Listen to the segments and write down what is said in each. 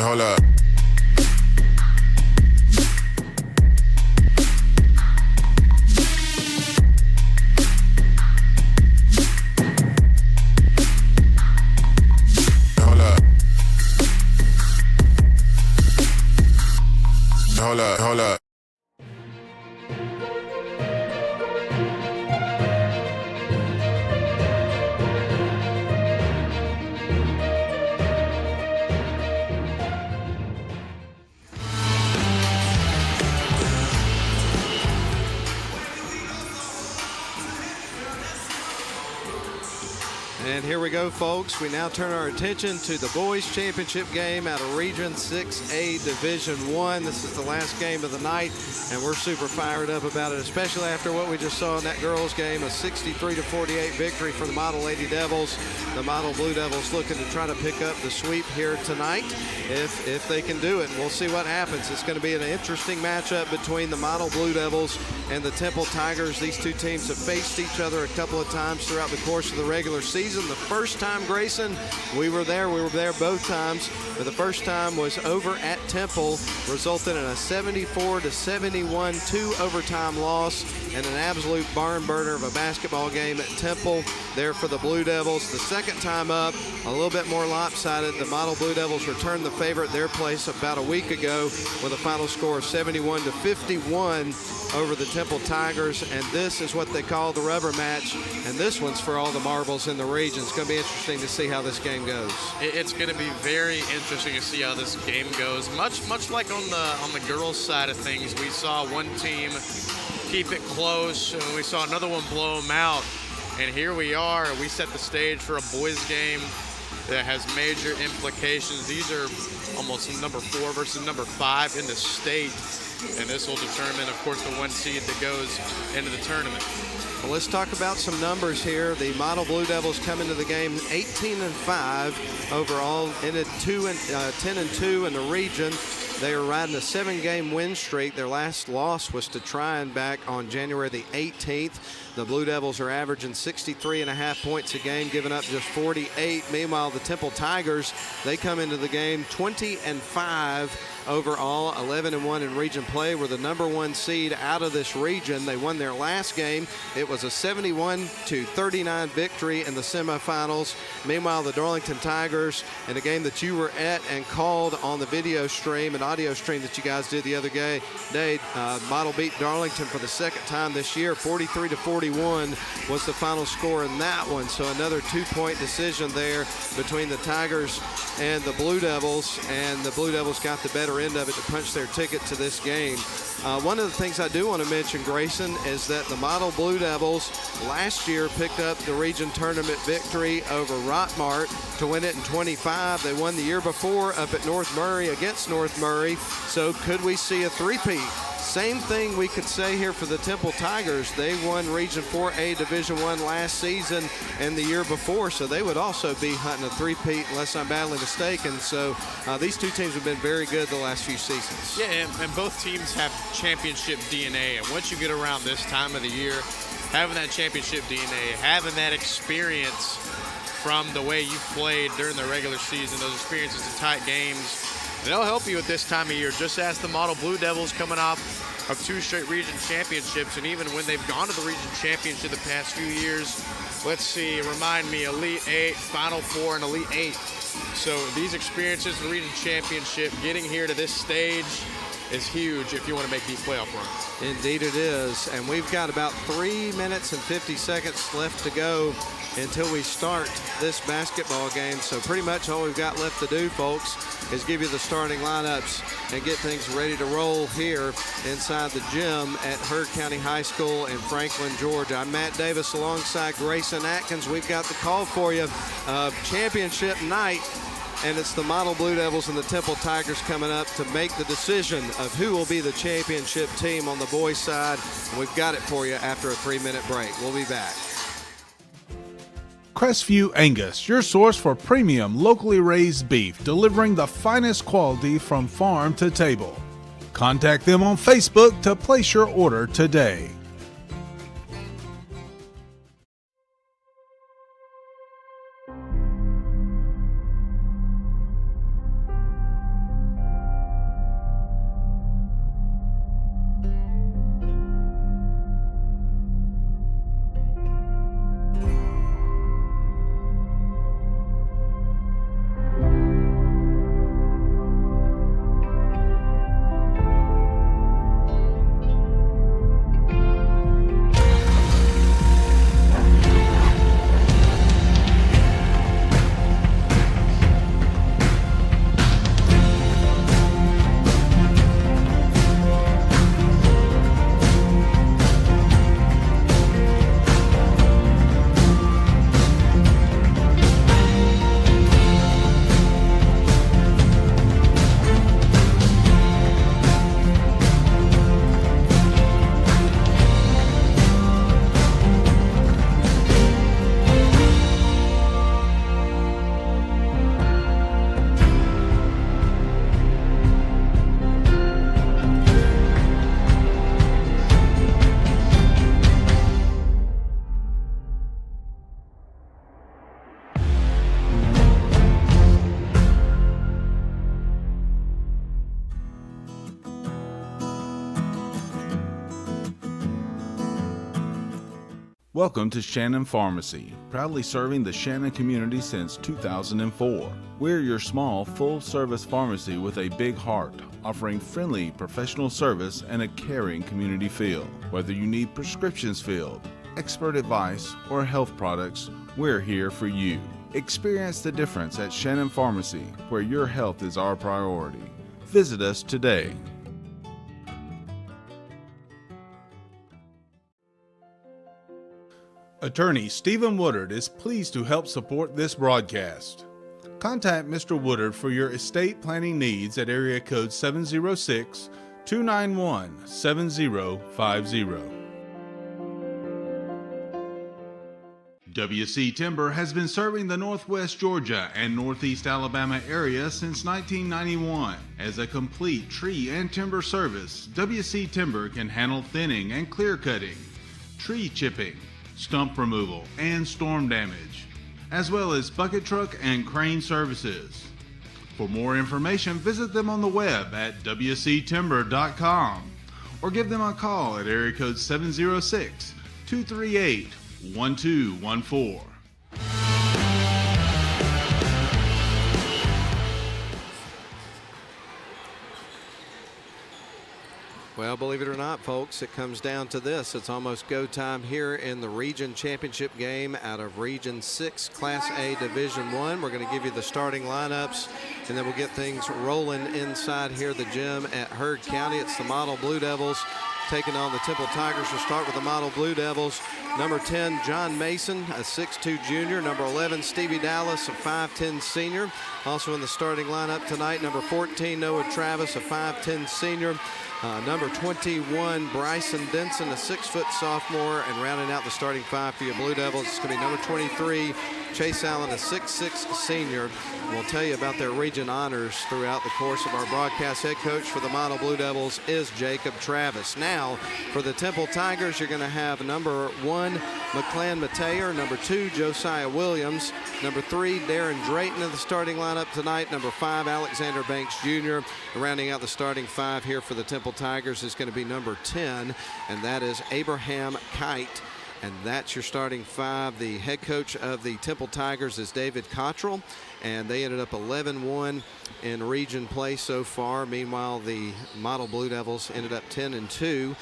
hold up. Hold up. And here we go, folks. We now turn our attention to the boys championship game out of Region 6A Division 1. This is the last game of the night, and we're super fired up about it, especially after what we just saw in that girls game, a 63-48 victory for the Model Lady Devils. The Model Blue Devils looking to try to pick up the sweep here tonight if they can do it. We'll see what happens. It's going to be an interesting matchup between the Model Blue Devils and the Temple Tigers. These two teams have faced each other a couple of times throughout the course of the regular season. The first time, Grayson, we were there both times, but the first time was over at Temple, resulting in a 74-71 two-overtime loss and an absolute barn burner of a basketball game at Temple there for the Blue Devils. The second time up, a little bit more lopsided. The Model Blue Devils returned the favor at their place about a week ago with a final score of 71-51 over the Temple Tigers, and this is what they call the rubber match, and this one's for all the marbles in the region. It's going to be interesting to see how this game goes. It's going to be very interesting to see how this game goes. Much like on the girls' side of things, we saw one team keep it close, and we saw another one blow them out. And here we are. We set the stage for a boys' game that has major implications. These are almost number 4 versus number 5 in the state. And this will determine, of course, the 1 seed that goes into the tournament. Well, let's talk about some numbers here. The Model Blue Devils come into the game 18-5 overall, ended 10-2 in the region. They are riding a 7-game win streak. Their last loss was to Tryon back on January the 18th. The Blue Devils are averaging 63.5 points a game, giving up just 48. Meanwhile, the Temple Tigers, they come into the game 20-5 overall, 11-1 in region play. We're the number 1 seed out of this region. They won their last game. It was a 71-39 victory in the semifinals. Meanwhile, the Darlington Tigers, in a game that you were at and called on the video stream and audio stream that you guys did the other day, Model beat Darlington for the second time this year. 43-41 was the final score in that one. So another 2-point decision there between the Tigers and the Blue Devils, and the Blue Devils got the better end of it to punch their ticket to this game. One of the things I do want to mention, Grayson, is that the Model Blue Devils last year picked up the region tournament victory over Rockmart to win it in 25. They won the year before up at North Murray against North Murray. So could we see a three-peat? Same thing we could say here for the Temple Tigers. They won Region 4A Division I last season and the year before, so they would also be hunting a three-peat unless I'm badly mistaken. So these two teams have been very good the last few seasons. Yeah, and both teams have championship DNA, and once you get around this time of the year, having that championship DNA, having that experience from the way you played during the regular season, those experiences in tight games, they'll help you at this time of year. Just ask the Model Blue Devils coming off of 2 straight region championships, and even when they've gone to the region championship the past few years, let's see, remind me, Elite 8, Final 4, and Elite 8. So these experiences, the region championship, getting here to this stage is huge if you want to make these playoff runs. Indeed it is, and we've got about 3 minutes and 50 seconds left to go until we start this basketball game. So pretty much all we've got left to do, folks, is give you the starting lineups and get things ready to roll here inside the gym at Heard County High School in Franklin, Georgia. I'm Matt Davis alongside Grayson Atkins. We've got the call for you, championship night, and it's the Model Blue Devils and the Temple Tigers coming up to make the decision of who will be the championship team on the boys' side. And we've got it for you after a 3-minute break. We'll be back. Crestview Angus, your source for premium, locally raised beef, delivering the finest quality from farm to table. Contact them on Facebook to place your order today. Welcome to Shannon Pharmacy, proudly serving the Shannon community since 2004. We're your small, full-service pharmacy with a big heart, offering friendly, professional service and a caring community feel. Whether you need prescriptions filled, expert advice, or health products, we're here for you. Experience the difference at Shannon Pharmacy, where your health is our priority. Visit us today. Attorney Stephen Woodard is pleased to help support this broadcast. Contact Mr. Woodard for your estate planning needs at area code 706-291-7050. WC Timber has been serving the Northwest Georgia and Northeast Alabama area since 1991. As a complete tree and timber service, WC Timber can handle thinning and clear cutting, tree chipping, stump removal, and storm damage, as well as bucket truck and crane services. For more information, visit them on the web at wctimber.com or give them a call at area code 706-238-1214. Well, believe it or not, folks, it comes down to this. It's almost go time here in the Region Championship game out of Region 6, Class A, Division 1. We're going to give you the starting lineups, and then we'll get things rolling inside here at the gym at Heard County. It's the Model Blue Devils taking on the Temple Tigers. We'll start with the Model Blue Devils. Number 10, John Mason, a 6'2 junior. Number 11, Stevie Dallas, a 5'10 senior. Also in the starting lineup tonight, number 14, Noah Travis, a 5'10 senior. Number 21, Bryson Denson, a 6-foot sophomore, and rounding out the starting five for your Blue Devils, it's going to be number 23, Chase Allen, a 6'6 senior. We'll tell you about their region honors throughout the course of our broadcast. Head coach for the Model Blue Devils is Jacob Travis. Now, for the Temple Tigers, you're going to have number 1, McClan Mateer, number 2, Josiah Williams, number 3, Darren Drayton in the starting lineup tonight, number 5, Alexander Banks Jr. Rounding out the starting five here for the Temple Tigers is going to be number 10, and that is Abraham Kite. And that's your starting five. The head coach of the Temple Tigers is David Cottrell, and they ended up 11-1 in region play so far. Meanwhile, the Model Blue Devils ended up 10-2.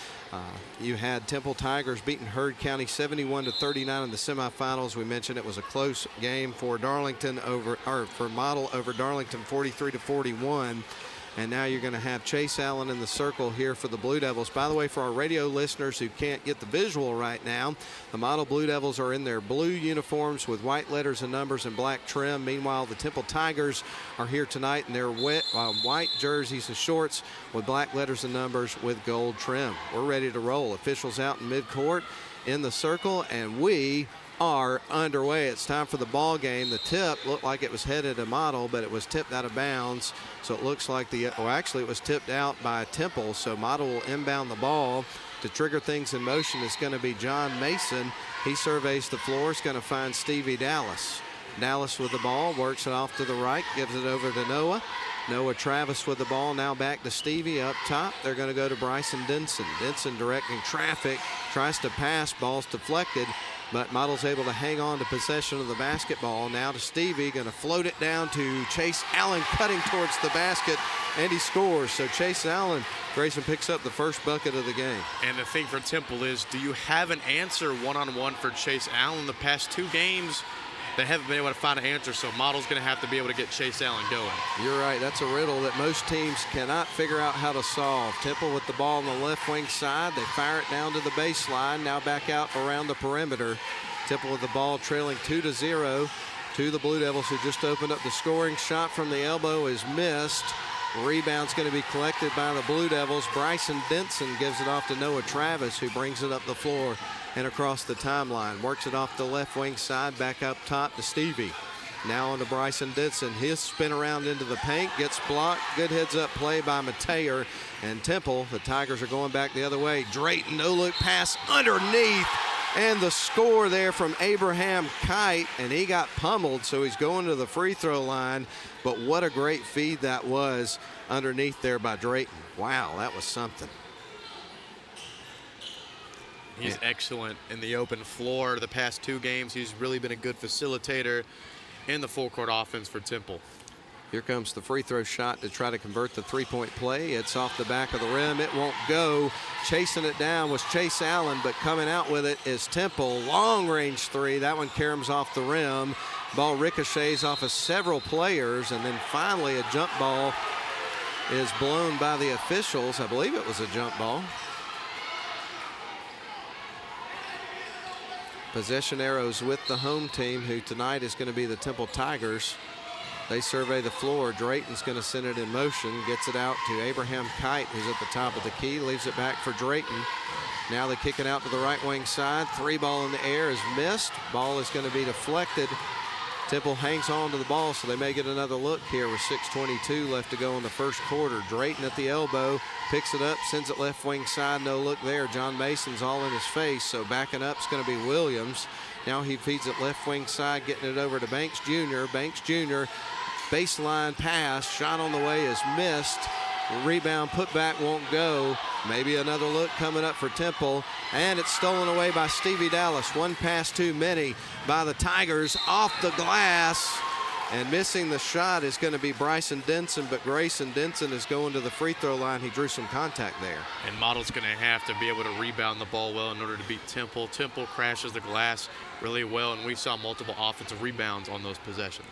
You had Temple Tigers beating Heard County 71-39 in the semifinals. We mentioned it was a close game for for Model over Darlington, 43-41. And now you're going to have Chase Allen in the circle here for the Blue Devils. By the way, for our radio listeners who can't get the visual right now, the Model Blue Devils are in their blue uniforms with white letters and numbers and black trim. Meanwhile, the Temple Tigers are here tonight in their white jerseys and shorts with black letters and numbers with gold trim. We're ready to roll. Officials out in midcourt in the circle, and we are underway. It's time for the ball game. The tip looked like it was headed to Model, but it was tipped out of bounds. So it looks like actually it was tipped out by Temple. So Model will inbound the ball. To trigger things in motion is going to be John Mason. He surveys the floor. It's going to find Stevie Dallas. Dallas with the ball, works it off to the right, gives it over to Noah. Noah Travis with the ball, now back to Stevie up top. They're going to go to Bryson Denson. Denson directing traffic, tries to pass, ball's deflected, but Model's able to hang on to possession of the basketball. Now to Stevie, going to float it down to Chase Allen, cutting towards the basket, and he scores. So Chase Allen, Grayson picks up the first bucket of the game. And the thing for Temple is, do you have an answer one-on-one for Chase Allen? The past two games, they haven't been able to find an answer, so Model's going to have to be able to get Chase Allen going. You're right. That's a riddle that most teams cannot figure out how to solve. Temple with the ball on the left wing side. They fire it down to the baseline. Now back out around the perimeter. Temple with the ball trailing 2-0 to the Blue Devils, who just opened up the scoring. Shot from the elbow is missed. Rebound's going to be collected by the Blue Devils. Bryson Denson gives it off to Noah Travis, who brings it up the floor and across the timeline. Works it off the left wing side, back up top to Stevie. Now on to Bryson Denson. His spin around into the paint, gets blocked. Good heads up play by Mateer. And Temple, the Tigers are going back the other way. Drayton, no look pass underneath. And the score there from Abraham Kite, and he got pummeled, so he's going to the free throw line. But what a great feed that was underneath there by Drayton. Wow, that was something. He's excellent in the open floor. The past 2 games, he's really been a good facilitator in the full court offense for Temple. Here comes the free throw shot to try to convert the three-point play. It's off the back of the rim. It won't go. Chasing it down was Chase Allen, but coming out with it is Temple. Long-range three. That one caroms off the rim. Ball ricochets off of several players, and then finally a jump ball is blown by the officials. I believe it was a jump ball. Possession arrows with the home team, who tonight is going to be the Temple Tigers. They survey the floor. Drayton's going to send it in motion. Gets it out to Abraham Kite, who's at the top of the key. Leaves it back for Drayton. Now they kick it out to the right wing side. 3 ball in the air is missed. Ball is going to be deflected. Temple hangs on to the ball, so they may get another look here with 6:22 left to go in the first quarter. Drayton at the elbow, picks it up, sends it left wing side. No look there. John Mason's all in his face, so backing up is going to be Williams. Now he feeds it left wing side, getting it over to Banks Jr. Banks Jr. Baseline pass, shot on the way is missed. Rebound, put back, won't go. Maybe another look coming up for Temple, and it's stolen away by Stevie Dallas. 1 pass too many by the Tigers off the glass, and missing the shot is going to be Bryson Denson, but Grayson Denson is going to the free throw line. He drew some contact there. And Model's going to have to be able to rebound the ball well in order to beat Temple. Temple crashes the glass really well, and we saw multiple offensive rebounds on those possessions.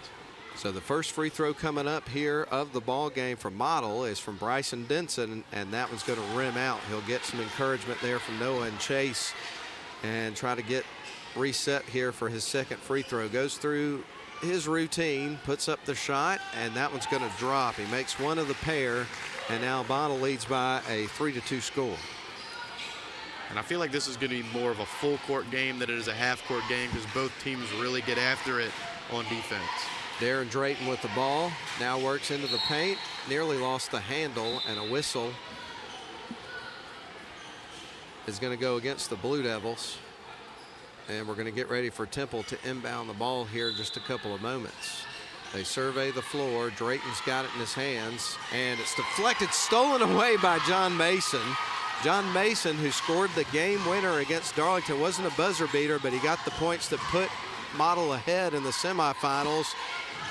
So the first free throw coming up here of the ball game for Model is from Bryson Denson, and that one's going to rim out. He'll get some encouragement there from Noah and Chase and try to get reset here for his second free throw. Goes through his routine, puts up the shot, and that one's going to drop. He makes one of the pair, and now Model leads by a 3-2 score. And I feel like this is going to be more of a full court game than it is a half court game, because both teams really get after it on defense. Darren Drayton with the ball, now works into the paint, nearly lost the handle, and a whistle is going to go against the Blue Devils. And we're going to get ready for Temple to inbound the ball here in just a couple of moments. They survey the floor. Drayton's got it in his hands, and it's deflected, stolen away by John Mason. John Mason, who scored the game winner against Darlington, wasn't a buzzer beater, but he got the points that put Model ahead in the semifinals.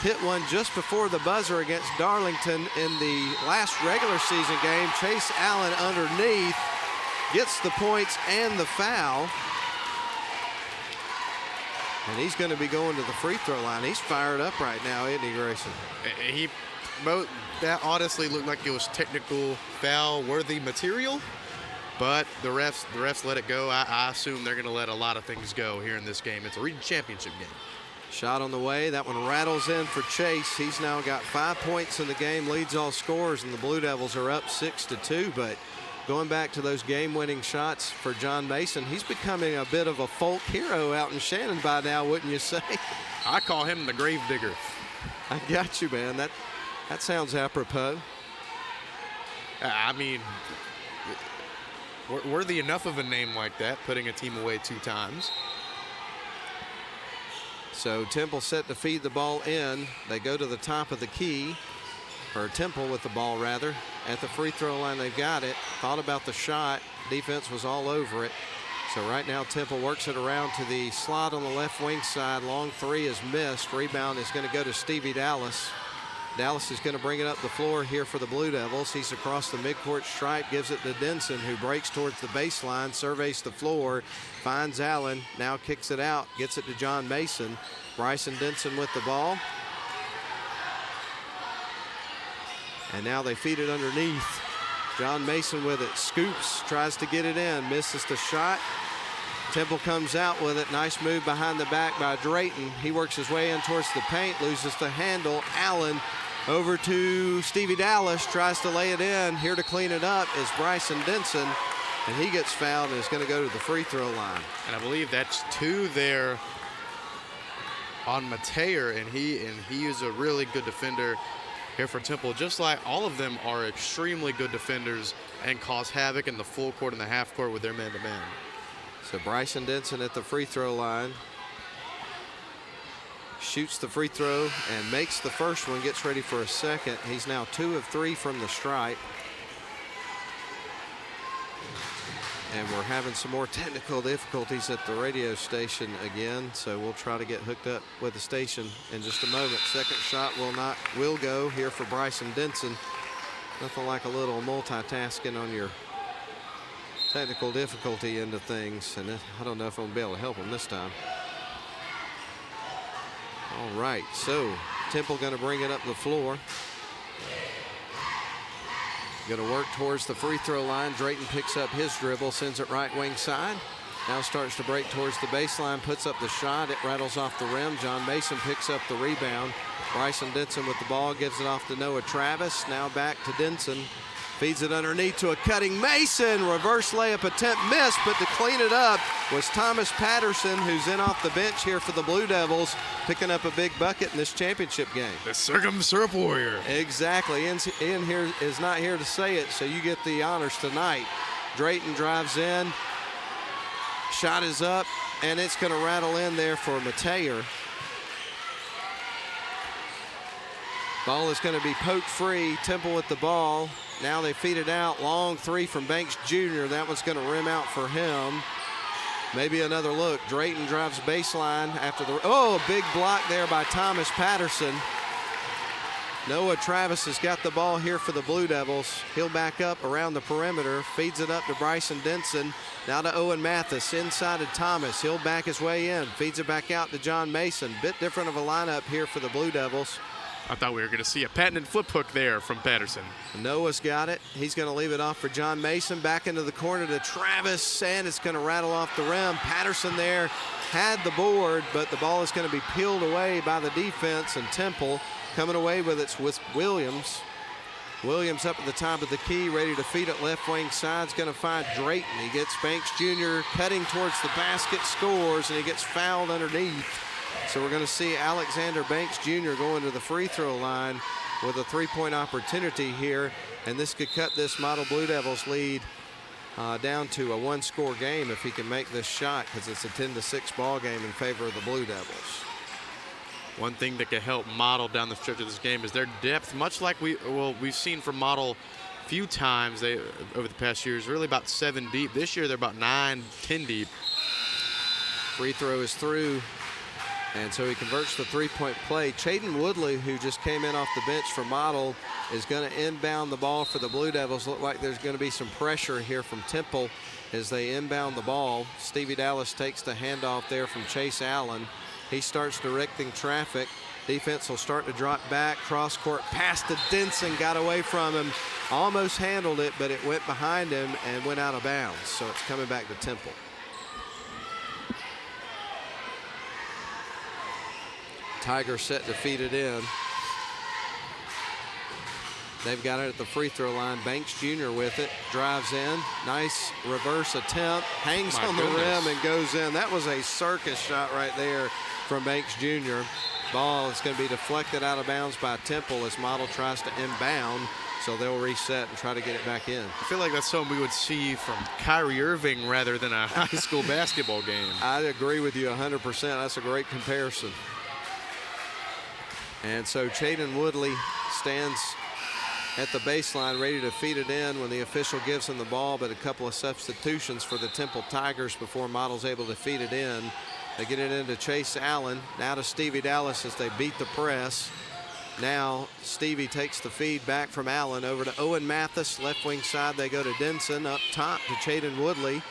Hit one just before the buzzer against Darlington in the last regular season game. Chase Allen underneath gets the points and the foul. And he's going to be going to the free throw line. He's fired up right now, isn't he, Grayson? That honestly looked like it was technical foul-worthy material, but the refs let it go. I assume they're going to let a lot of things go here in this game. It's a region championship game. Shot on the way. That one rattles in for Chase. He's now got 5 points in the game, leads all scorers, and the Blue Devils are up 6-2. But going back to those game-winning shots for John Mason, he's becoming a bit of a folk hero out in Shannon by now, wouldn't you say? I call him the grave digger. I got you, man. That sounds apropos. I mean, worthy enough of a name like that, putting a team away 2 times. So Temple set to feed the ball in. They go to the top of the key, or Temple with the ball rather. At the free throw line, they've got it. Thought about the shot. Defense was all over it. So right now Temple works it around to the slot on the left wing side. Long three is missed. Rebound is going to go to Stevie Dallas. Dallas is going to bring it up the floor here for the Blue Devils. He's across the midcourt stripe, gives it to Denson, who breaks towards the baseline, surveys the floor, finds Allen, now kicks it out, gets it to John Mason. Bryson Denson with the ball. And now they feed it underneath. John Mason with it, scoops, tries to get it in, misses the shot. Temple comes out with it. Nice move behind the back by Drayton. He works his way in towards the paint, loses the handle. Allen over to Stevie Dallas, tries to lay it in. Here to clean it up is Bryson Denson, and he gets fouled and is going to go to the free throw line. And I believe that's 2 there on Mateer, and he is a really good defender here for Temple. Just like all of them are extremely good defenders and cause havoc in the full court and the half court with their man-to-man. So Bryson Denson at the free throw line. Shoots the free throw and makes the first one, gets ready for a second. He's now 2 of 3 from the stripe. And we're having some more technical difficulties at the radio station again, so we'll try to get hooked up with the station in just a moment. Second shot will go here for Bryson Denson. Nothing like a little multitasking on your technical difficulty into things, and I don't know if I'm gonna be able to help him this time. All right, so Temple gonna bring it up the floor. Going to work towards the free throw line. Drayton picks up his dribble, sends it right wing side. Now starts to break towards the baseline, puts up the shot. It rattles off the rim. John Mason picks up the rebound. Bryson Denson with the ball, gives it off to Noah Travis. Now back to Denson. Feeds it underneath to a cutting Mason. Reverse layup attempt missed, but to clean it up was Thomas Patterson, who's in off the bench here for the Blue Devils, picking up a big bucket in this championship game. The Syrup Warrior. Exactly. Ian here is not here to say it, so you get the honors tonight. Drayton drives in. Shot is up, and it's going to rattle in there for Mateer. Ball is going to be poked free. Temple with the ball. Now they feed it out. Long three from Banks Jr. That one's going to rim out for him. Maybe another look. Drayton drives baseline after the... Oh, a big block there by Thomas Patterson. Noah Travis has got the ball here for the Blue Devils. He'll back up around the perimeter. Feeds it up to Bryson Denson. Now to Owen Mathis. Inside to Thomas. He'll back his way in. Feeds it back out to John Mason. Bit different of a lineup here for the Blue Devils. I thought we were going to see a patented flip hook there from Patterson. Noah's got it. He's going to leave it off for John Mason. Back into the corner to Travis, and it's going to rattle off the rim. Patterson there had the board, but the ball is going to be peeled away by the defense, and Temple coming away with it with Williams. Williams up at the top of the key, ready to feed it left wing side. Is going to find Drayton. He gets Banks Jr. cutting towards the basket, scores, and he gets fouled underneath. So we're going to see Alexander Banks Jr. going to the free throw line with a three-point opportunity here, and this could cut this Model Blue Devils lead down to a one-score game if he can make this shot, because it's a 10-6 ball game in favor of the Blue Devils. One thing that could help Model down the stretch of this game is their depth, much like we've seen from Model a few times over the past years, really about 7 deep. This year they're about 9, 10 deep. Free throw is through. And so he converts the three-point play. Chaden Woodley, who just came in off the bench for Model, is going to inbound the ball for the Blue Devils. Look like there's going to be some pressure here from Temple as they inbound the ball. Stevie Dallas takes the handoff there from Chase Allen. He starts directing traffic. Defense will start to drop back. Cross-court pass to Denson, got away from him. Almost handled it, but it went behind him and went out of bounds. So it's coming back to Temple. Tigers set to feed it in. They've got it at the free throw line. Banks Jr. with it, drives in. Nice reverse attempt, hangs on the rim and goes in. That was a circus shot right there from Banks Jr. Ball is going to be deflected out of bounds by Temple as Model tries to inbound. So they'll reset and try to get it back in. I feel like that's something we would see from Kyrie Irving rather than a high school basketball game. I agree with you 100%. That's a great comparison. And so Chaden Woodley stands at the baseline ready to feed it in when the official gives him the ball, but a couple of substitutions for the Temple Tigers before Model's able to feed it in. They get it into Chase Allen, now to Stevie Dallas as they beat the press. Now Stevie takes the feed back from Allen over to Owen Mathis, left wing side. They go to Denson, up top to Chaden Woodley.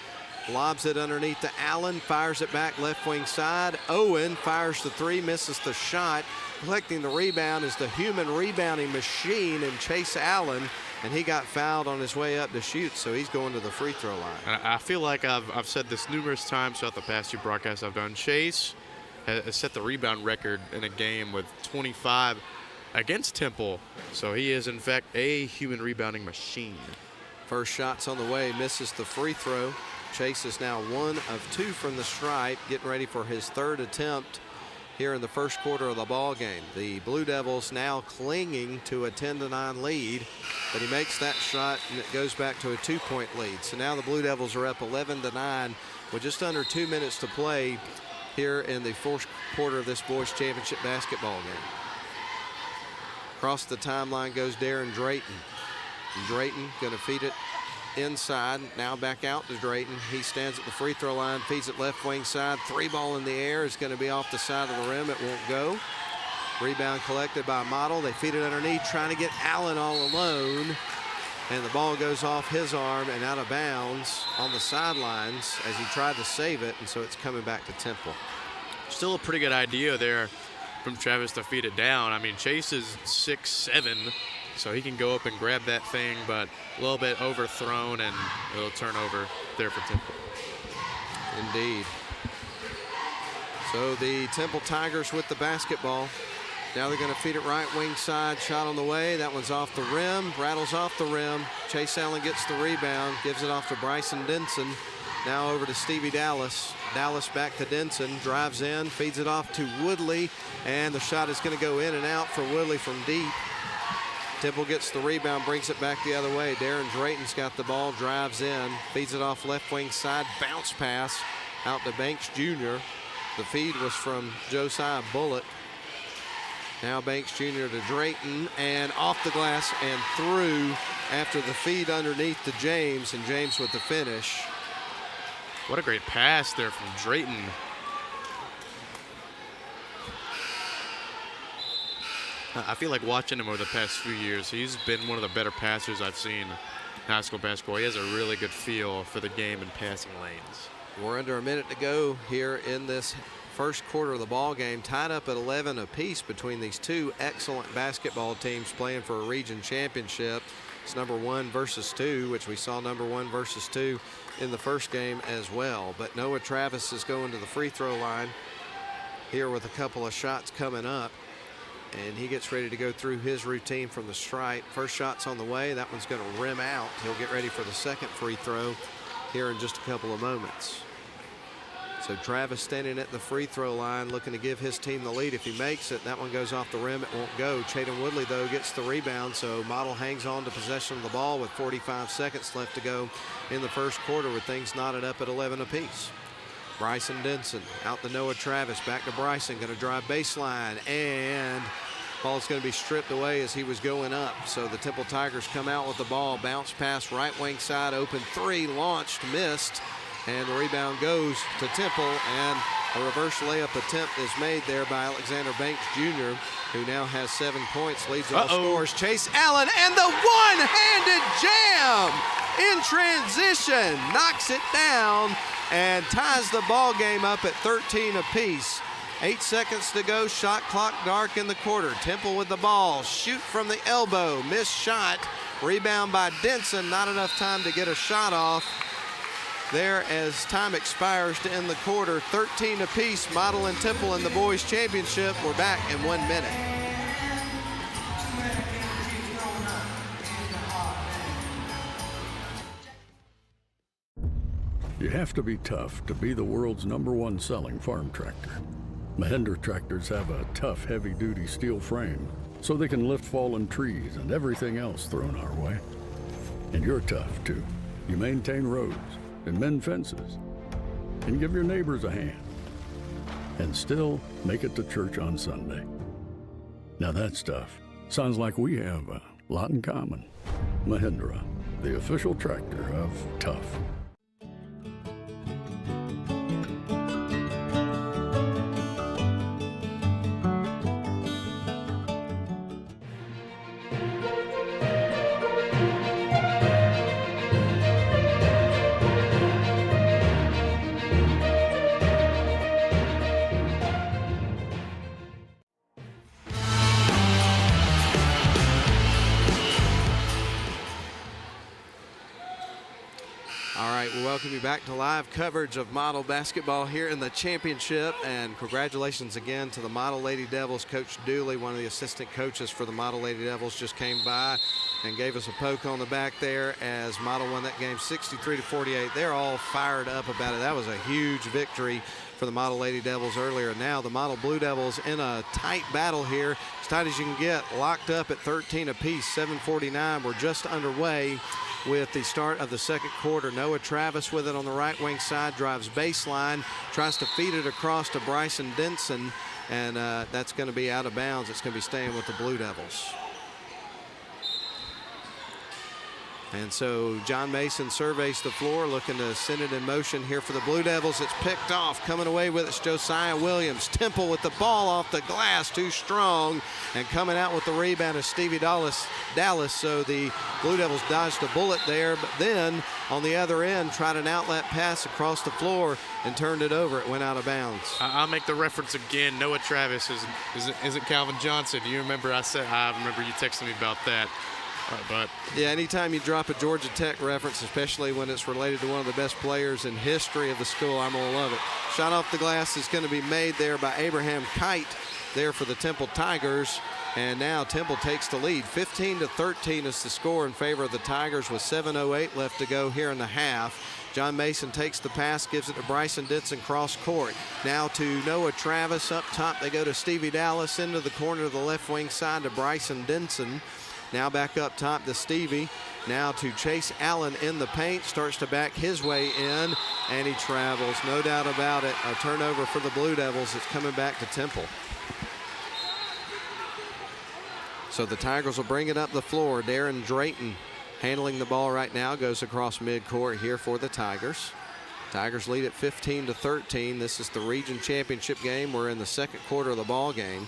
Lobs it underneath to Allen, fires it back left wing side. Owen fires the three, misses the shot. Collecting the rebound is the human rebounding machine in Chase Allen, and he got fouled on his way up to shoot, so he's going to the free throw line. I feel like I've said this numerous times throughout the past few broadcasts I've done. Chase has set the rebound record in a game with 25 against Temple, so he is in fact a human rebounding machine. First shot's on the way, misses the free throw. Chase is now 1 of 2 from the stripe, getting ready for his third attempt here in the first quarter of the ball game. The Blue Devils now clinging to a 10-9 lead, but he makes that shot and it goes back to a 2-point lead. So now the Blue Devils are up 11-9 with just under 2 minutes to play here in the fourth quarter of this boys championship basketball game. Across the timeline goes Darren Drayton. And Drayton going to feed it inside, now back out to Drayton. He stands at the free throw line, feeds it left wing side. 3 ball in the air is going to be off the side of the rim. It won't go. Rebound collected by Model. They feed it underneath, trying to get Allen all alone. And the ball goes off his arm and out of bounds on the sidelines as he tried to save it, and so it's coming back to Temple. Still a pretty good idea there from Travis to feed it down. I mean, Chase is 6'7", so he can go up and grab that thing, but a little bit overthrown, and it'll turn over there for Temple. Indeed. So the Temple Tigers with the basketball. Now they're going to feed it right wing side. Shot on the way. That one's off the rim. Rattles off the rim. Chase Allen gets the rebound. Gives it off to Bryson Denson. Now over to Stevie Dallas. Dallas back to Denson. Drives in. Feeds it off to Woodley. And the shot is going to go in and out for Woodley from deep. Temple gets the rebound. Brings it back the other way. Darren Drayton's got the ball. Drives in. Feeds it off left wing side. Bounce pass out to Banks Jr. The feed was from Josiah Bullitt. Now Banks Jr. to Drayton, and off the glass and through after the feed underneath to James, and James with the finish. What a great pass there from Drayton. I feel like watching him over the past few years, he's been one of the better passers I've seen in high school basketball. He has a really good feel for the game and passing lanes. We're under a minute to go here in this first quarter of the ball game, tied up at 11 apiece between these two excellent basketball teams playing for a region championship. It's number 1 versus 2, which we saw number 1 versus 2 in the first game as well. But Noah Travis is going to the free throw line here with a couple of shots coming up, and he gets ready to go through his routine from the stripe. First shot's on the way. That one's going to rim out. He'll get ready for the second free throw here in just a couple of moments. So Travis standing at the free throw line looking to give his team the lead. If he makes it, that one goes off the rim. It won't go. Chaden Woodley, though, gets the rebound. So Model hangs on to possession of the ball with 45 seconds left to go in the first quarter with things knotted up at 11 apiece. Bryson Denson out to Noah Travis. Back to Bryson. Going to drive baseline. And ball's going to be stripped away as he was going up. So the Temple Tigers come out with the ball. Bounce pass right wing side. Open 3. Launched. Missed. And the rebound goes to Temple, and a reverse layup attempt is made there by Alexander Banks Jr., who now has 7 points, leads all scores. Chase Allen, and the one-handed jam in transition, knocks it down and ties the ball game up at 13 apiece. 8 seconds to go, shot clock dark in the quarter. Temple with the ball, shoot from the elbow, missed shot, rebound by Denson, not enough time to get a shot off there as time expires to end the quarter. 13 apiece, Model and Temple in the boys championship. We're back in 1 minute. You have to be tough to be the world's #1 selling farm tractor. Mahindra tractors have a tough, heavy-duty steel frame, so they can lift fallen trees and everything else thrown our way. And you're tough, too. You maintain roads and mend fences, and give your neighbors a hand, and still make it to church on Sunday. Now that stuff sounds like we have a lot in common. Mahindra, the official tractor of tough. Welcome you back to live coverage of Model basketball here in the championship, and congratulations again to the Model Lady Devils. Coach Dooley, one of the assistant coaches for the Model Lady Devils, just came by and gave us a poke on the back there as Model won that game 63-48. They're all fired up about it. That was a huge victory for the Model Lady Devils earlier. Now the Model Blue Devils in a tight battle here, as tight as you can get, locked up at 13 apiece, 7:49. We're just underway with the start of the second quarter. Noah Travis with it on the right wing side, drives baseline, tries to feed it across to Bryson Denson, and that's going to be out of bounds. It's going to be staying with the Blue Devils. And so John Mason surveys the floor, looking to send it in motion here for the Blue Devils. It's picked off. Coming away with it's Josiah Williams. Temple with the ball off the glass, too strong. And coming out with the rebound is Stevie Dallas. So the Blue Devils dodged a bullet there, but then on the other end tried an outlet pass across the floor and turned it over. It went out of bounds. I'll make the reference again. Noah Travis isn't Calvin Johnson. Do you remember I remember you texting me about that. But yeah, anytime you drop a Georgia Tech reference, especially when it's related to one of the best players in history of the school, I'm going to love it. Shot off the glass is going to be made there by Abraham Kite there for the Temple Tigers. And now Temple takes the lead. 15-13 is the score in favor of the Tigers with 7:08 left to go here in the half. John Mason takes the pass, gives it to Bryson Denson cross court. Now to Noah Travis up top. They go to Stevie Dallas into the corner of the left wing side to Bryson Denson. Now back up top to Stevie. Now to Chase Allen in the paint. Starts to back his way in, and he travels. No doubt about it. A turnover for the Blue Devils. It's coming back to Temple. So the Tigers will bring it up the floor. Darren Drayton handling the ball right now. Goes across midcourt here for the Tigers. Tigers lead at 15-13. This is the region championship game. We're in the second quarter of the ball game.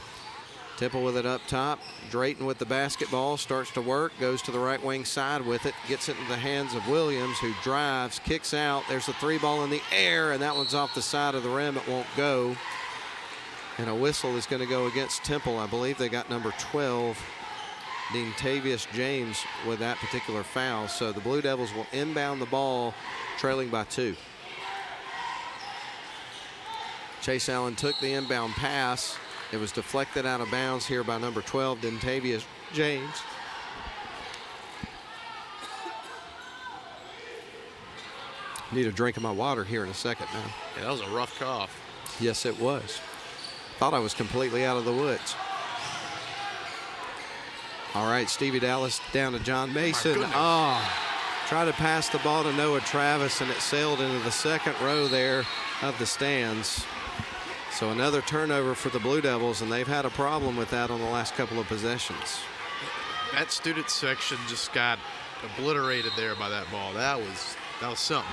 Temple with it up top. Drayton with the basketball, starts to work, goes to the right wing side with it, gets it into the hands of Williams, who drives, kicks out. There's a three ball in the air, and that one's off the side of the rim. It won't go. And a whistle is going to go against Temple. I believe they got number 12, Deantavius James, with that particular foul. So the Blue Devils will inbound the ball, trailing by 2. Chase Allen took the inbound pass. It was deflected out of bounds here by number 12, Deantavius James. Need a drink of my water here in a second now. Yeah, that was a rough cough. Yes, it was. Thought I was completely out of the woods. All right, Stevie Dallas down to John Mason. Tried to pass the ball to Noah Travis, and it sailed into the second row there of the stands. So another turnover for the Blue Devils, and they've had a problem with that on the last couple of possessions. That student section just got obliterated there by that ball. That was something.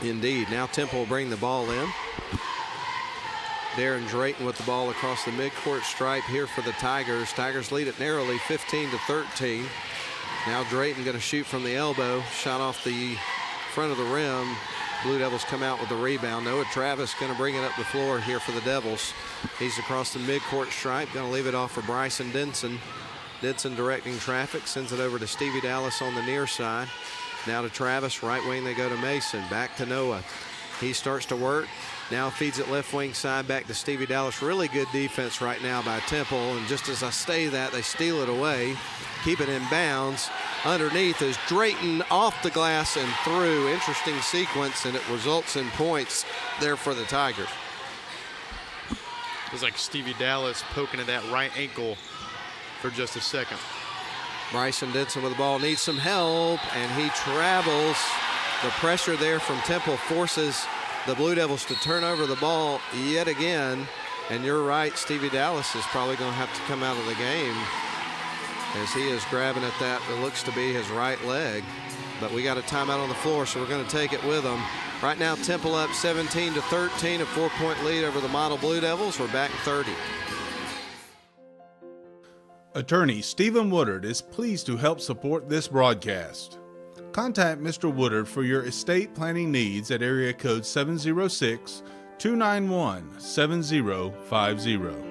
Indeed. Now Temple will bring the ball in. Darren Drayton with the ball across the midcourt stripe here for the Tigers. Tigers lead it narrowly, 15-13. Now Drayton going to shoot from the elbow. Shot off the front of the rim. Blue Devils come out with the rebound. Noah Travis going to bring it up the floor here for the Devils. He's across the midcourt stripe, going to leave it off for Bryson Denson. Denson directing traffic, sends it over to Stevie Dallas on the near side. Now to Travis, right wing they go to Mason. Back to Noah. He starts to work. Now feeds it left wing side back to Stevie Dallas. Really good defense right now by Temple. And just as I say that, they steal it away. Keep it in bounds. Underneath is Drayton off the glass and through. Interesting sequence, and it results in points there for the Tigers. It was like Stevie Dallas poking at that right ankle for just a second. Bryson Denson with the ball, needs some help, and he travels. The pressure there from Temple forces the Blue Devils to turn over the ball yet again. And you're right, Stevie Dallas is probably going to have to come out of the game, as he is grabbing at that it looks to be his right leg. But we got a timeout on the floor, so we're going to take it with them. Right now, Temple up 17-13, a 4-point lead over the Model Blue Devils. We're back 30. Attorney Stephen Woodard is pleased to help support this broadcast. Contact Mr. Woodard for your estate planning needs at area code 706-291-7050.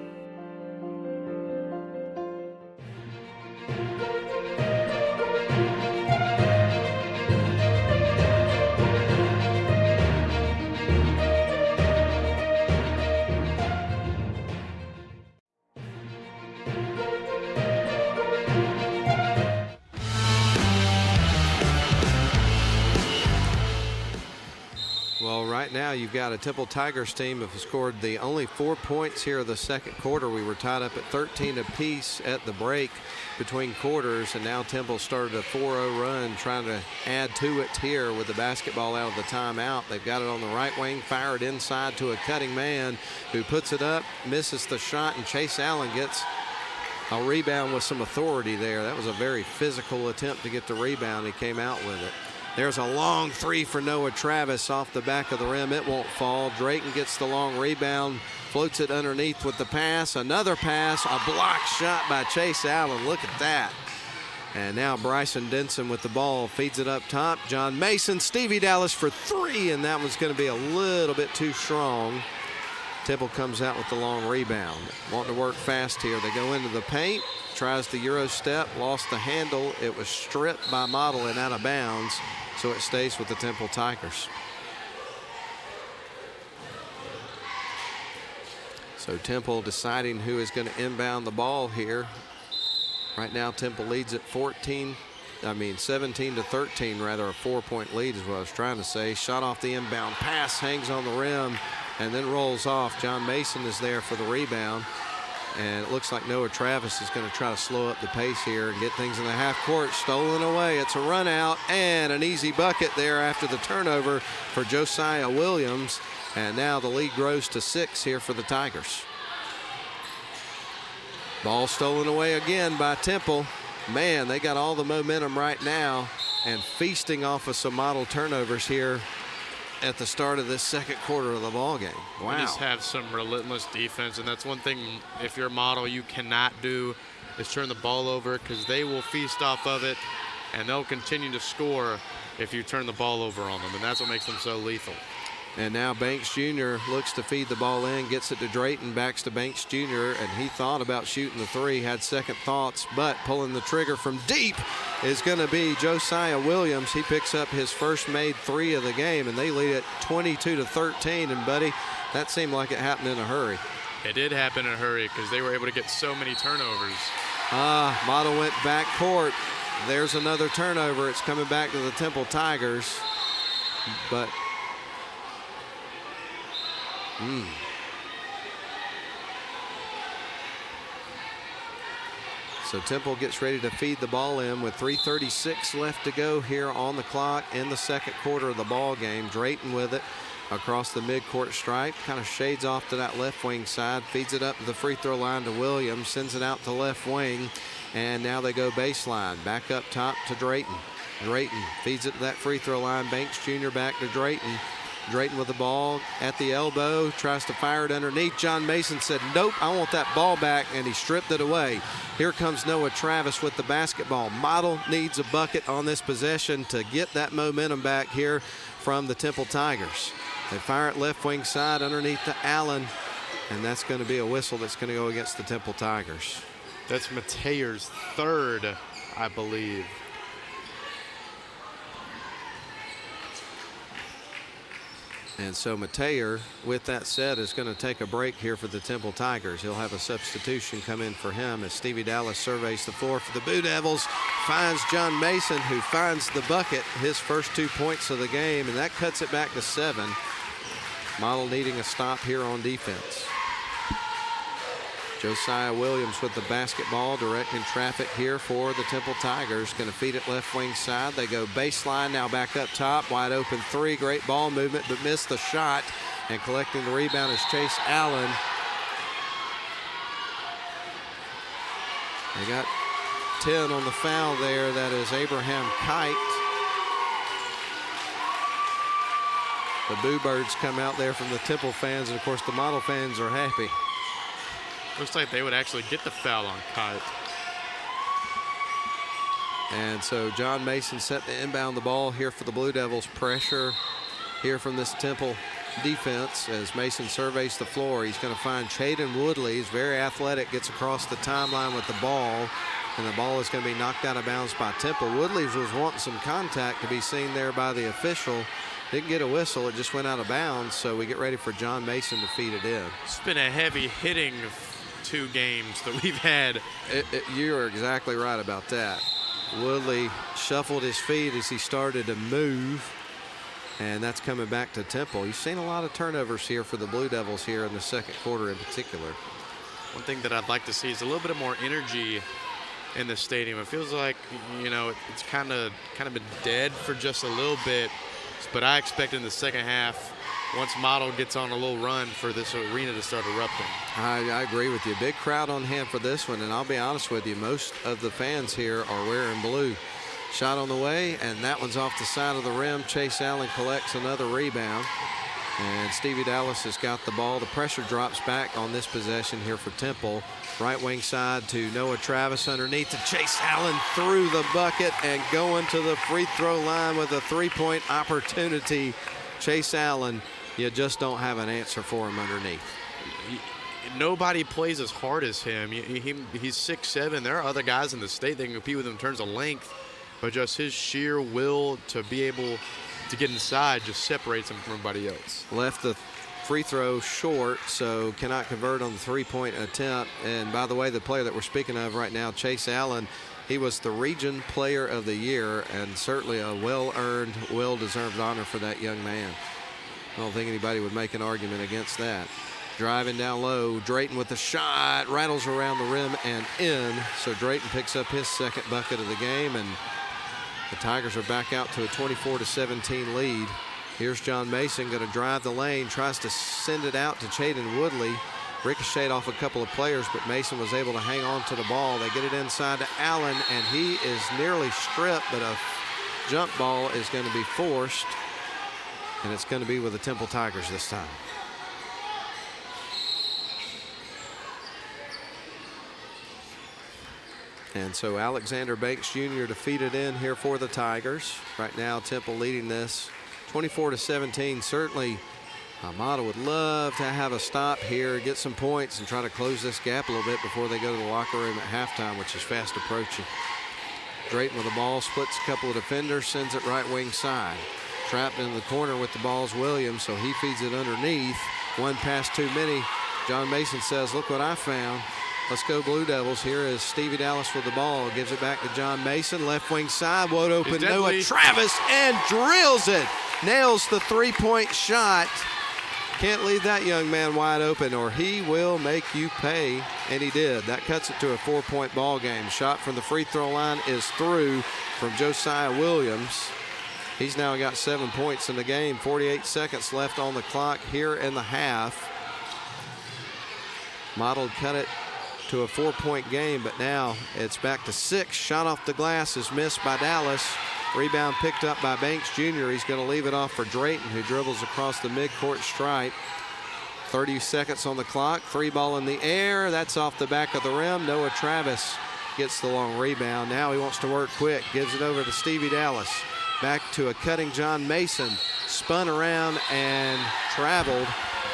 Right now you've got a Temple Tigers team that have scored the only 4 points here of the second quarter. We were tied up at 13 apiece at the break between quarters, and now Temple started a 4-0 run trying to add to it here with the basketball out of the timeout. They've got it on the right wing, fired inside to a cutting man who puts it up, misses the shot, and Chase Allen gets A rebound with some authority there. That was a very physical attempt to get the rebound. He came out with it. There's a long three for Noah Travis off the back of the rim. It won't fall. Drayton gets the long rebound, floats it underneath with the pass. Another pass, a block shot by Chase Allen. Look at that. And now Bryson Denson with the ball, feeds it up top. John Mason, Stevie Dallas for three, and that one's going to be a little bit too strong. Temple comes out with the long rebound. Wanting to work fast here. They go into the paint, tries the Euro step, lost the handle. It was stripped by Model and out of bounds, so it stays with the Temple Tigers. So Temple deciding who is going to inbound the ball here. Right now Temple leads at 17 to 13 rather. A 4-point lead is what I was trying to say. Shot off the inbound pass, hangs on the rim, and then rolls off. John Mason is there for the rebound. And it looks like Noah Travis is going to try to slow up the pace here and get things in the half court. Stolen away. It's a run out and an easy bucket there after the turnover for Josiah Williams. And now the lead grows to 6 here for the Tigers. Ball stolen away again by Temple. Man, they got all the momentum right now and feasting off of some Model turnovers here at the start of this second quarter of the ball game. Wow. We just have some relentless defense, and that's one thing if you're a Model you cannot do is turn the ball over, because they will feast off of it and they'll continue to score if you turn the ball over on them, and that's what makes them so lethal. And now Banks Jr. looks to feed the ball in, gets it to Drayton, backs to Banks Jr., and he thought about shooting the three, had second thoughts, but pulling the trigger from deep is going to be Josiah Williams. He picks up his first made three of the game, and they lead it 22 to 13. And, buddy, that seemed like it happened in a hurry. It did happen in a hurry because they were able to get so many turnovers. Model went back court. There's another turnover. It's coming back to the Temple Tigers, but so Temple gets ready to feed the ball in with 3:36 left to go here on the clock in the second quarter of the ball game. Drayton with it across the midcourt stripe, kind of shades off to that left wing side, feeds it up to the free throw line to Williams, sends it out to left wing, and now they go baseline, back up top to Drayton. Drayton feeds it to that free throw line. Banks Jr. back to Drayton. Drayton with the ball at the elbow, tries to fire it underneath. John Mason said, nope, I want that ball back, and he stripped it away. Here comes Noah Travis with the basketball. Model needs a bucket on this possession to get that momentum back here from the Temple Tigers. They fire it left wing side underneath to Allen, and that's going to be a whistle that's going to go against the Temple Tigers. That's Mateer's third, I believe. And so Mateer, with that said, is going to take a break here for the Temple Tigers. He'll have a substitution come in for him as Stevie Dallas surveys the floor for the Blue Devils, finds John Mason, who finds the bucket, his first 2 points of the game, and that cuts it back to 7. Model needing a stop here on defense. Josiah Williams with the basketball, directing traffic here for the Temple Tigers. Going to feed it left wing side. They go baseline, now back up top. Wide open three, great ball movement, but missed the shot. And collecting the rebound is Chase Allen. They got 10 on the foul there. That is Abraham Kite. The Boo Birds come out there from the Temple fans, and of course the Model fans are happy. Looks like they would actually get the foul on Kite. And so John Mason set to inbound the ball here for the Blue Devils. Pressure here from this Temple defense as Mason surveys the floor. He's going to find Chaden Woodley. He's very athletic, gets across the timeline with the ball, and the ball is going to be knocked out of bounds by Temple. Woodley was wanting some contact to be seen there by the official. Didn't get a whistle, it just went out of bounds, so we get ready for John Mason to feed it in. It's been a heavy hitting 2 games that we've had. You are exactly right about that. Woodley shuffled his feet as he started to move, and that's coming back to Temple. You've seen a lot of turnovers here for the Blue Devils here in the second quarter in particular. One thing that I'd like to see is a little bit more energy in the stadium. It feels like, you know, it's kind of been dead for just a little bit, but I expect in the second half once Model gets on a little run for this arena to start erupting. I agree with you. Big crowd on hand for this one, and I'll be honest with you, most of the fans here are wearing blue. Shot on the way, and that one's off the side of the rim. Chase Allen collects another rebound, and Stevie Dallas has got the ball. The pressure drops back on this possession here for Temple. Right wing side to Noah Travis underneath to Chase Allen through the bucket and going to the free throw line with a three-point opportunity. Chase Allen, you just don't have an answer for him underneath. Nobody plays as hard as him. He's 6'7". There are other guys in the state that can compete with him in terms of length, but just his sheer will to be able to get inside just separates him from everybody else. Left the free throw short, so cannot convert on the three-point attempt. And by the way, the player that we're speaking of right now, Chase Allen, he was the Region Player of the Year, and certainly a well-earned, well-deserved honor for that young man. I don't think anybody would make an argument against that. Driving down low, Drayton with the shot, rattles around the rim and in. So Drayton picks up his second bucket of the game, and the Tigers are back out to a 24-17 lead. Here's John Mason going to drive the lane, tries to send it out to Chaden Woodley. Ricocheted off a couple of players, but Mason was able to hang on to the ball. They get it inside to Allen, and he is nearly stripped, but a jump ball is going to be forced, and it's going to be with the Temple Tigers this time. And so Alexander Banks Jr. to feed it in here for the Tigers. Right now, Temple leading this 24-17. Certainly, Model would love to have a stop here, get some points, and try to close this gap a little bit before they go to the locker room at halftime, which is fast approaching. Drayton with the ball, splits a couple of defenders, sends it right wing side. Trapped in the corner with the ball's Williams, so he feeds it underneath. One pass too many. John Mason says, look what I found. Let's go Blue Devils. Here is Stevie Dallas with the ball. Gives it back to John Mason. Left wing side, wide open Noah Travis, and drills it. Nails the three-point shot. Can't leave that young man wide open or he will make you pay. And he did. That cuts it to a 4-point ball game. Shot from the free throw line is through from Josiah Williams. He's now got 7 points in the game. 48 seconds left on the clock here in the half. Model cut it to a 4-point game, but now it's back to 6. Shot off the glass is missed by Dallas. Rebound picked up by Banks Jr. He's going to leave it off for Drayton, who dribbles across the midcourt stripe. 30 seconds on the clock. Free ball in the air. That's off the back of the rim. Noah Travis gets the long rebound. Now he wants to work quick. Gives it over to Stevie Dallas. Back to a cutting John Mason. Spun around and traveled.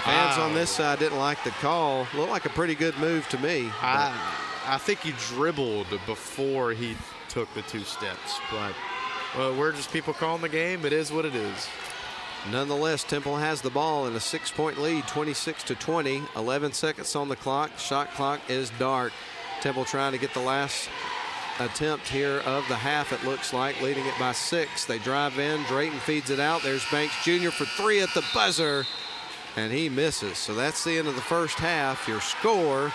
Fans on this side didn't like the call. Looked like a pretty good move to me. I think he dribbled before he took the 2 steps, but we're just people calling the game. It is what it is. Nonetheless, Temple has the ball in a 6-point lead, 26-20. 11 seconds on the clock. Shot clock is dark. Temple trying to get the last attempt here of the half, it looks like, leading it by 6. They drive in. Drayton feeds it out. There's Banks Jr. for 3 at the buzzer. And he misses. So that's the end of the first half. Your score,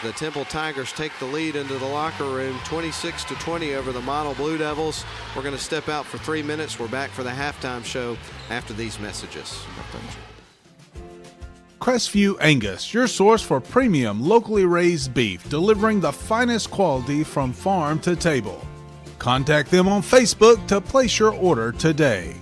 the Temple Tigers take the lead into the locker room, 26-20 over the Model Blue Devils. We're going to step out for 3 minutes. We're back for the halftime show after these messages. Crestview Angus, your source for premium locally raised beef, delivering the finest quality from farm to table. Contact them on Facebook to place your order today.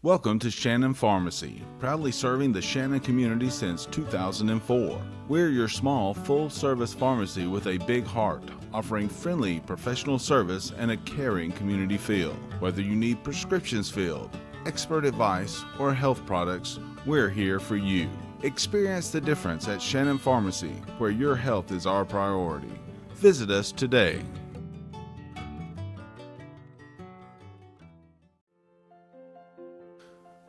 Welcome to Shannon Pharmacy, proudly serving the Shannon community since 2004. We're your small, full-service pharmacy with a big heart, offering friendly, professional service and a caring community feel. Whether you need prescriptions filled, expert advice, or health products, we're here for you. Experience the difference at Shannon Pharmacy, where your health is our priority. Visit us today.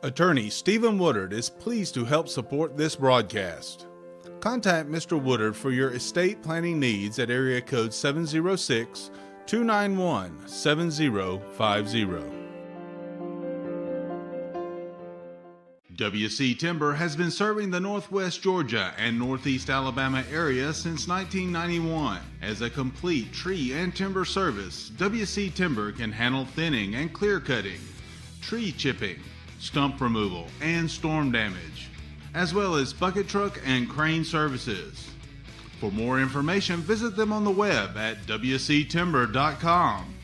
Attorney Stephen Woodard is pleased to help support this broadcast. Contact Mr. Woodard for your estate planning needs at area code 706-291-7050. WC Timber has been serving the Northwest Georgia and Northeast Alabama area since 1991. As a complete tree and timber service, WC Timber can handle thinning and clear cutting, tree chipping, stump removal, and storm damage, as well as bucket truck and crane services. For more information, visit them on the web at wctimber.com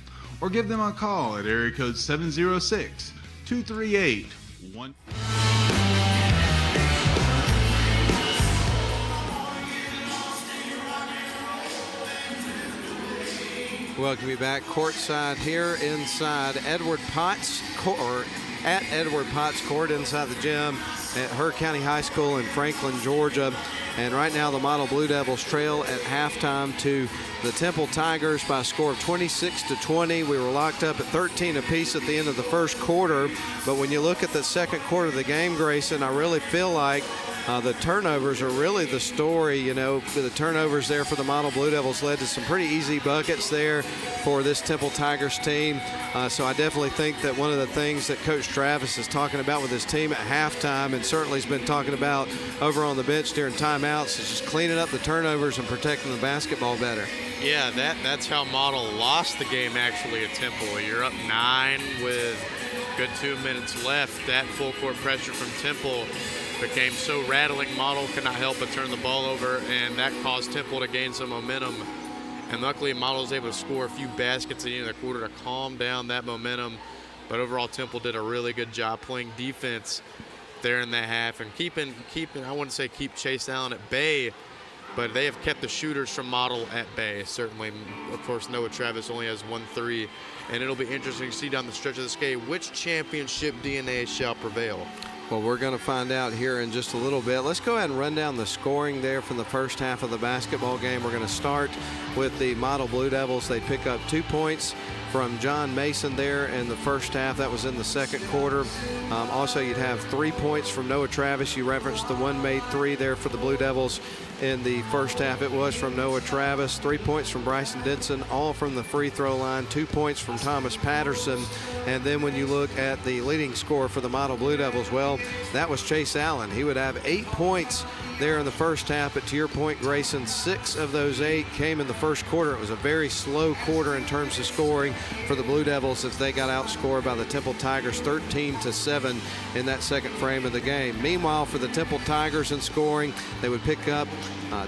or give them a call at area code 706-238-1. Welcome you back courtside here inside Edward Potts Court, at Edward Potts Court inside the gym at Her County High School in Franklin, Georgia. And right now the Model Blue Devils trail at halftime to the Temple Tigers by a score of 26-20. We were locked up at 13 apiece at the end of the first quarter. But when you look at the second quarter of the game, Grayson, I really feel like the turnovers are really the story. You know, the turnovers there for the Model Blue Devils led to some pretty easy buckets there for this Temple Tigers team. So I definitely think that one of the things that Coach Travis is talking about with his team at halftime, and certainly has been talking about over on the bench during timeouts, is just cleaning up the turnovers and protecting the basketball better. Yeah, that's how Model lost the game actually at Temple. You're up 9 with good 2 minutes left. That full court pressure from Temple became so rattling, Model could not help but turn the ball over, and that caused Temple to gain some momentum. And luckily, Model was able to score a few baskets at the end of the quarter to calm down that momentum. But overall, Temple did a really good job playing defense there in that half and keeping I wouldn't say keep Chase Allen at bay, but they have kept the shooters from Model at bay. Certainly, of course, Noah Travis only has 1 3, and it'll be interesting to see down the stretch of this game which championship DNA shall prevail. Well, we're going to find out here in just a little bit. Let's go ahead and run down the scoring there from the first half of the basketball game. We're going to start with the Model Blue Devils. They pick up 2 points from John Mason there in the first half. That was in the second quarter. Also, you'd have 3 points from Noah Travis. You referenced the one made three there for the Blue Devils in the first half. It was from Noah Travis. 3 points from Bryson Denson, all from the free throw line. 2 points from Thomas Patterson. And then when you look at the leading scorer for the Model Blue Devils, well, that was Chase Allen. He would have 8 points there in the first half, but to your point, Grayson, 6 of those 8 came in the first quarter. It was a very slow quarter in terms of scoring for the Blue Devils as they got outscored by the Temple Tigers 13-7 in that second frame of the game. Meanwhile, for the Temple Tigers in scoring, they would pick up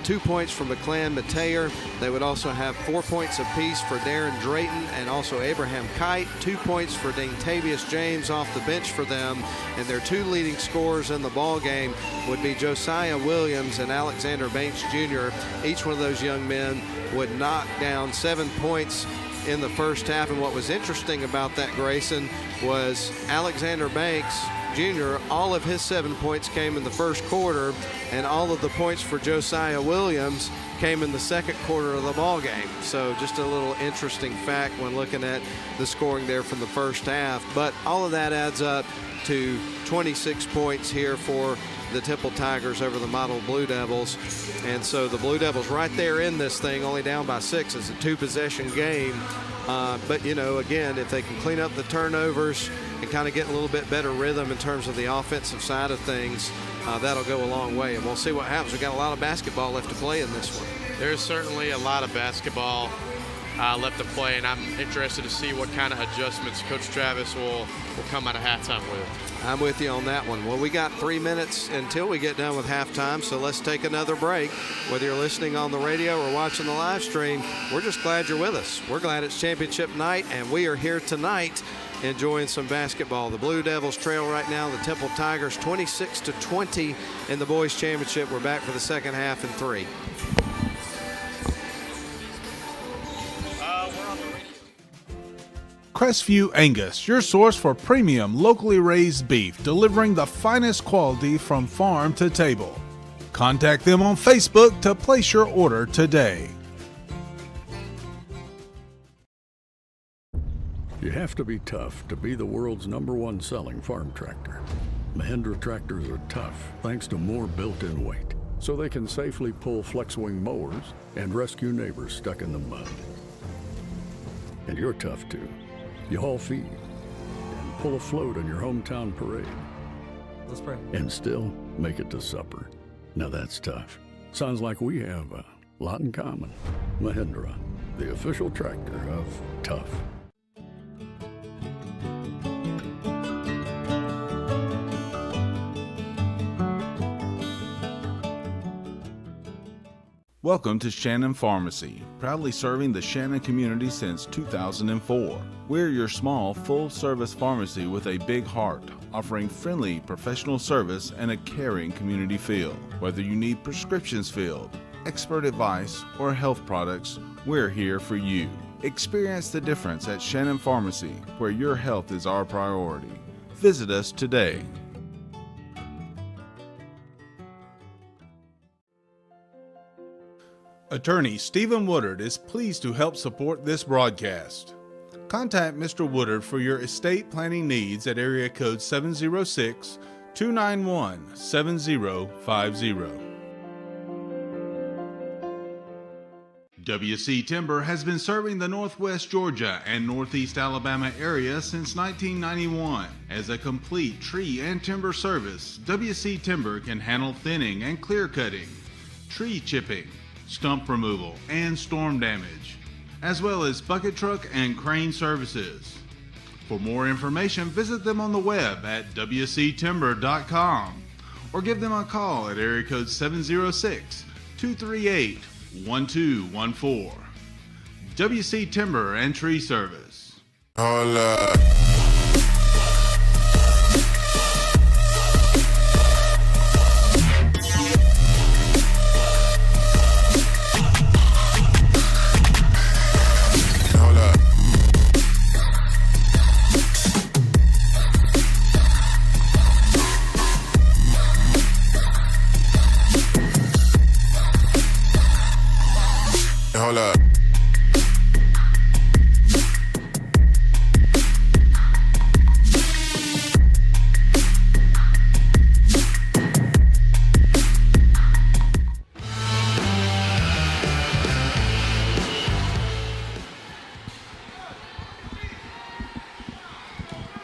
2 points from McClan Mateer. They would also have 4 points apiece for Darren Drayton and also Abraham Kite. 2 points for Daintavius James off the bench for them. And their 2 leading scorers in the ball game would be Josiah Williams and Alexander Banks Jr. Each one of those young men would knock down 7 points in the first half. And what was interesting about that, Grayson, was Alexander Banks Jr., all of his 7 points came in the first quarter, and all of the points for Josiah Williams came in the second quarter of the ball game. So just a little interesting fact when looking at the scoring there from the first half. But all of that adds up to 26 points here for the Temple Tigers over the Model Blue Devils. And so the Blue Devils right there in this thing, only down by 6. It's a 2-possession game. But, you know, again, if they can clean up the turnovers and kind of get a little bit better rhythm in terms of the offensive side of things, that'll go a long way. And we'll see what happens. We've got a lot of basketball left to play in this one. There's certainly a lot of basketball left to play, and I'm interested to see what kind of adjustments Coach Travis will come out of halftime with. I'm with you on that one. Well, we got 3 minutes until we get done with halftime, so let's take another break. Whether you're listening on the radio or watching the live stream, we're just glad you're with us. We're glad it's championship night, and we are here tonight enjoying some basketball. The Blue Devils trail right now the Temple Tigers 26-20 in the boys championship. We're back for the second half in 3. Crestview Angus, your source for premium locally raised beef, delivering the finest quality from farm to table. Contact them on Facebook to place your order today. You have to be tough to be the world's #1 selling farm tractor. Mahindra tractors are tough thanks to more built-in weight, so they can safely pull flex-wing mowers and rescue neighbors stuck in the mud. And you're tough too. You haul feed and pull a float on your hometown parade. Let's pray. And still make it to supper. Now that's tough. Sounds like we have a lot in common. Mahindra, the official tractor of tough. Welcome to Shannon Pharmacy, proudly serving the Shannon community since 2004. We're your small, full-service pharmacy with a big heart, offering friendly, professional service and a caring community feel. Whether you need prescriptions filled, expert advice, or health products, we're here for you. Experience the difference at Shannon Pharmacy, where your health is our priority. Visit us today. Attorney Stephen Woodard is pleased to help support this broadcast. Contact Mr. Woodard for your estate planning needs at area code 706-291-7050. WC Timber has been serving the Northwest Georgia and Northeast Alabama area since 1991. As a complete tree and timber service, WC Timber can handle thinning and clear cutting, tree chipping, stump removal, and storm damage, as well as bucket truck and crane services. For more information, visit them on the web at wctimber.com or give them a call at area code 706-238-1214. WC Timber and Tree Service. Hola. Hold up.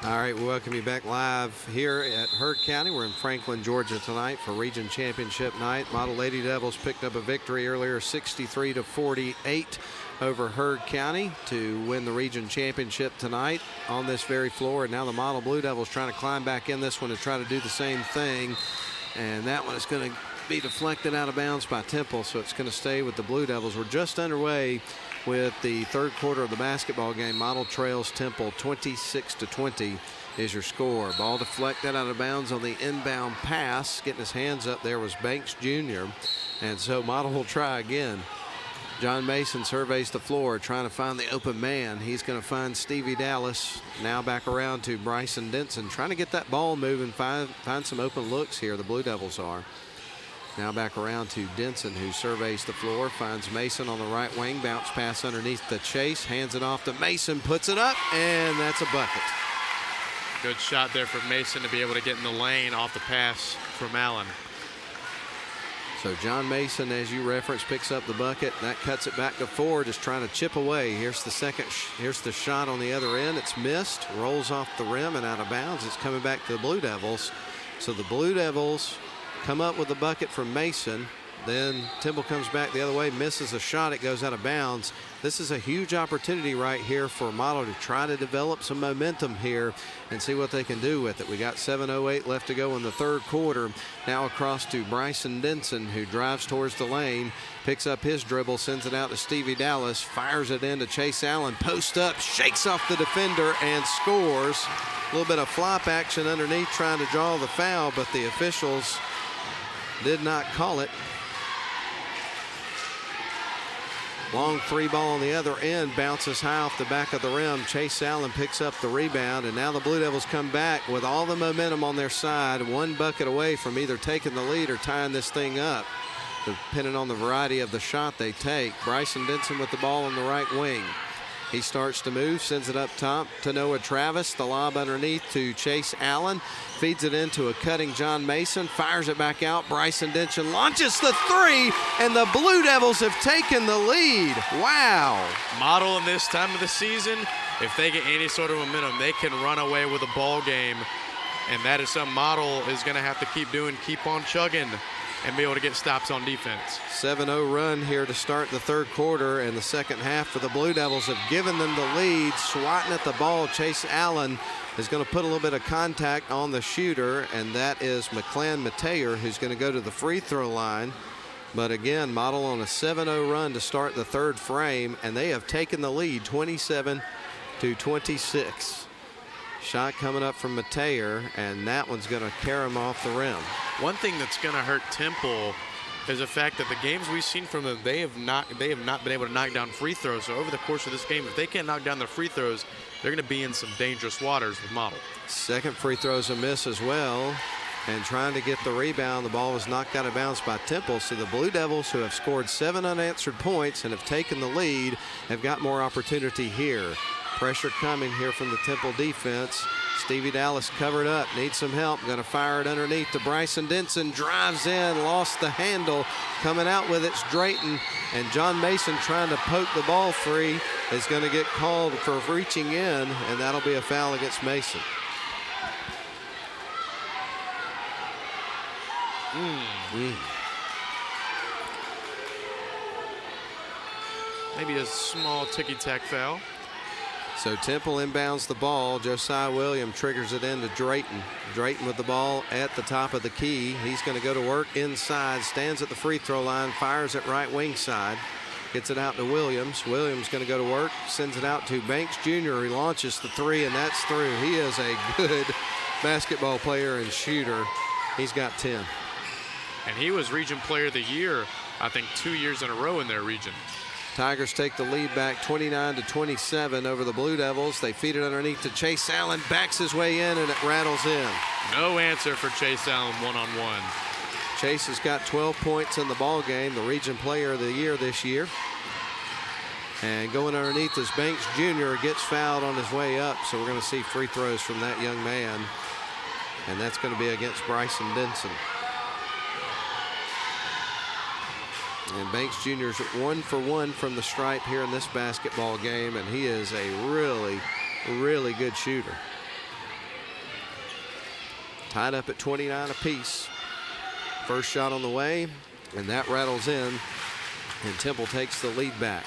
All right, we welcome you back live here at Heard County. We're in Franklin, Georgia tonight for Region Championship night. Model Lady Devils picked up a victory earlier, 63-48 over Heard County to win the Region Championship tonight on this very floor. And now the Model Blue Devils trying to climb back in this one to try to do the same thing. And that one is going to be deflected out of bounds by Temple, so it's going to stay with the Blue Devils. We're just underway with the third quarter of the basketball game. Model trails Temple 26-20 is your score. Ball deflected out of bounds on the inbound pass. Getting his hands up there was Banks Jr. And so Model will try again. John Mason surveys the floor trying to find the open man. He's going to find Stevie Dallas. Now back around to Bryson Denson, trying to get that ball moving, find some open looks here. The Blue Devils are. Now back around to Denson, who surveys the floor, finds Mason on the right wing, bounce pass underneath the chase, hands it off to Mason, puts it up, and that's a bucket. Good shot there for Mason to be able to get in the lane off the pass from Allen. So John Mason, as you referenced, picks up the bucket. That cuts it back to four, just trying to chip away. Here's the here's the shot on the other end. It's missed, rolls off the rim and out of bounds. It's coming back to the Blue Devils. So the Blue Devils come up with a bucket from Mason. Then Temple comes back the other way, misses a shot. It goes out of bounds. This is a huge opportunity right here for Model to try to develop some momentum here and see what they can do with it. We got 7:08 left to go in the third quarter. Now across to Bryson Denson, who drives towards the lane, picks up his dribble, sends it out to Stevie Dallas, fires it into Chase Allen, post up, shakes off the defender, and scores. A little bit of flop action underneath trying to draw the foul, but the officials did not call it. Long three ball on the other end, bounces high off the back of the rim. Chase Allen picks up the rebound, and now the Blue Devils come back with all the momentum on their side, one bucket away from either taking the lead or tying this thing up, depending on the variety of the shot they take. Bryson Denson with the ball on the right wing. He starts to move, sends it up top to Noah Travis. The lob underneath to Chase Allen. Feeds it into a cutting John Mason. Fires it back out. Bryson Denson launches the three, and the Blue Devils have taken the lead. Wow. Model in this time of the season, if they get any sort of momentum, they can run away with a ball game. And that is something Model is going to have to keep doing, keep on chugging, and be able to get stops on defense. 7-0 run here to start the third quarter, and the second half for the Blue Devils have given them the lead. Swatting at the ball, Chase Allen is going to put a little bit of contact on the shooter, and that is McClan Mateer, who's going to go to the free throw line. But again, Model on a 7-0 run to start the third frame, and they have taken the lead 27-26. Shot coming up from Mateer, and that one's going to carry him off the rim. One thing that's going to hurt Temple is the fact that the games we've seen from them, they have not been able to knock down free throws. So over the course of this game, if they can't knock down their free throws, they're going to be in some dangerous waters with Model. Second free throw's a miss as well. And trying to get the rebound, the ball was knocked out of bounds by Temple. So the Blue Devils, who have scored 7 unanswered points and have taken the lead, have got more opportunity here. Pressure coming here from the Temple defense. Stevie Dallas covered up, needs some help. Going to fire it underneath to Bryson Denson. Drives in, lost the handle. Coming out with it's Drayton. And John Mason trying to poke the ball free is going to get called for reaching in, and that'll be a foul against Mason. Maybe a small ticky-tack foul. So Temple inbounds the ball. Josiah Williams triggers it into Drayton. Drayton with the ball at the top of the key. He's going to go to work inside, stands at the free throw line, fires it right wing side. Gets it out to Williams. Williams going to go to work, sends it out to Banks Jr. He launches the three, and that's through. He is a good basketball player and shooter. He's got 10. And he was Region Player of the Year, I think, 2 years in a row in their region. Tigers take the lead back 29-27 over the Blue Devils. They feed it underneath to Chase Allen, backs his way in, and it rattles in. No answer for Chase Allen one-on-one. Chase has got 12 points in the ball game, the Region Player of the Year this year. And going underneath is Banks Jr. gets fouled on his way up, so we're going to see free throws from that young man. And that's going to be against Bryson Denson. And Banks Jr. is 1 for 1 from the stripe here in this basketball game, and he is a really, really good shooter. Tied up at 29 apiece. First shot on the way, and that rattles in, and Temple takes the lead back.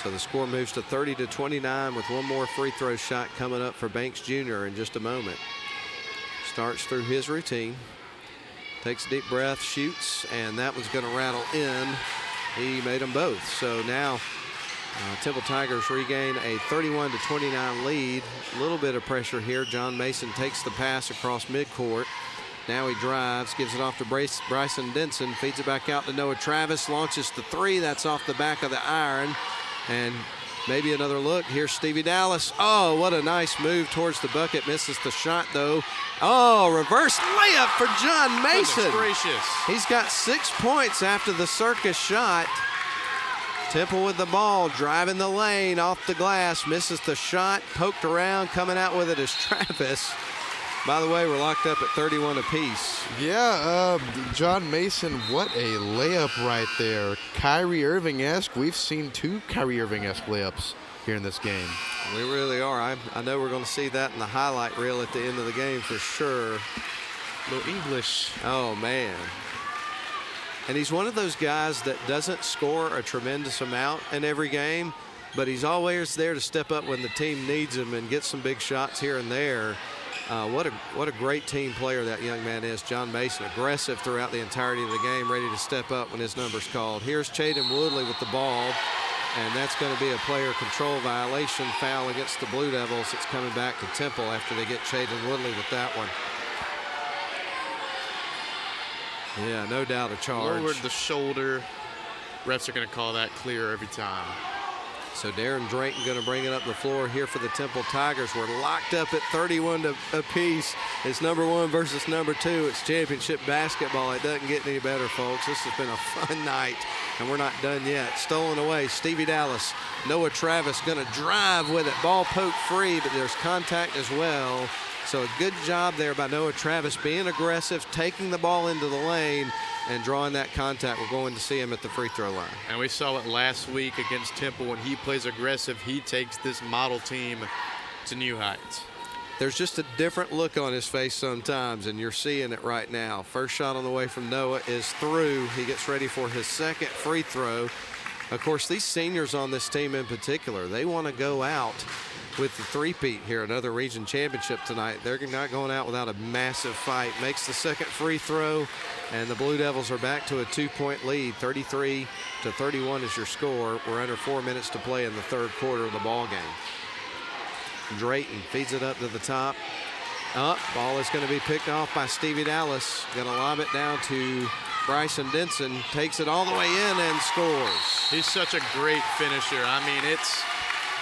So the score moves to 30-29 with one more free throw shot coming up for Banks Jr. in just a moment. Starts through his routine. Takes a deep breath, shoots, and that one's going to rattle in. He made them both. So now Temple Tigers regain a 31-29 lead. A little bit of pressure here. John Mason takes the pass across midcourt. Now he drives, gives it off to Bryson Denson, feeds it back out to Noah Travis, launches the three. That's off the back of the iron. And maybe another look. Here's Stevie Dallas. Oh, what a nice move towards the bucket. Misses the shot, though. Oh, reverse layup for John Mason. Goodness gracious. He's got 6 points after the circus shot. Temple with the ball, driving the lane off the glass. Misses the shot, poked around, coming out with it is Travis. By the way, we're locked up at 31 apiece. Yeah, John Mason, what a layup right there. Kyrie Irving-esque. We've seen 2 Kyrie Irving-esque layups here in this game. We really are. I know we're going to see that in the highlight reel at the end of the game for sure. A little English. Oh, man. And he's one of those guys that doesn't score a tremendous amount in every game, but he's always there to step up when the team needs him and get some big shots here and there. What a great team player that young man is, John Mason. Aggressive throughout the entirety of the game, ready to step up when his number's called. Here's Chaden Woodley with the ball, and that's going to be a player control violation, foul against the Blue Devils. It's coming back to Temple after they get Chaden Woodley with that one. Yeah, no doubt a charge. Lowered the shoulder. Refs are going to call that clear every time. So Darren Drayton going to bring it up the floor here for the Temple Tigers. We're locked up at 31 apiece. It's number 1 versus number 2. It's championship basketball. It doesn't get any better, folks. This has been a fun night, and we're not done yet. Stolen away, Stevie Dallas. Noah Travis going to drive with it. Ball poked free, but there's contact as well. So a good job there by Noah Travis being aggressive, taking the ball into the lane, and drawing that contact. We're going to see him at the free throw line. And we saw it last week against Temple. When he plays aggressive, he takes this model team to new heights. There's just a different look on his face sometimes, and you're seeing it right now. First shot on the way from Noah is through. He gets ready for his second free throw. Of course, these seniors on this team in particular, they want to go out with the three-peat here, another region championship tonight. They're not going out without a massive fight. Makes the second free throw, and the Blue Devils are back to a 2-point lead. 33-31 is your score. We're under 4 minutes to play in the third quarter of the ball game. Drayton feeds it up to the top. Ball is going to be picked off by Stevie Dallas. Going to lob it down to Bryson Denson. Takes it all the way in and scores. He's such a great finisher. I mean,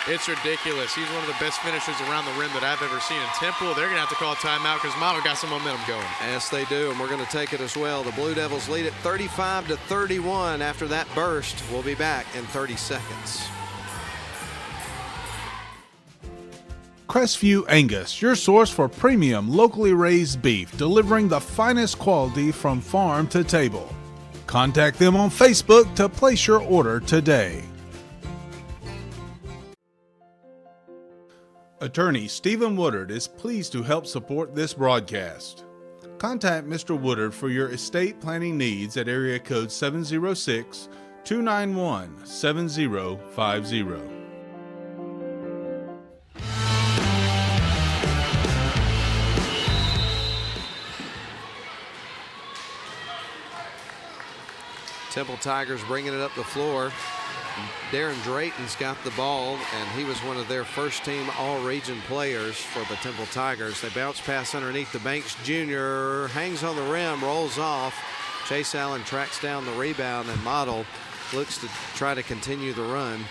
it's ridiculous. He's one of the best finishers around the rim that I've ever seen. In Temple, they're going to have to call a timeout because Model got some momentum going. Yes, they do, and we're going to take it as well. The Blue Devils lead at 35-31 after that burst. We'll be back in 30 seconds. Crestview Angus, your source for premium locally raised beef, delivering the finest quality from farm to table. Contact them on Facebook to place your order today. Attorney Stephen Woodard is pleased to help support this broadcast. Contact Mr. Woodard for your estate planning needs at area code 706-291-7050. Temple Tigers bringing it up the floor. Darren Drayton's got the ball, and he was one of their first-team all-region players for the Temple Tigers. They bounce pass underneath the Banks Jr., hangs on the rim, rolls off. Chase Allen tracks down the rebound, and Model looks to try to continue the run.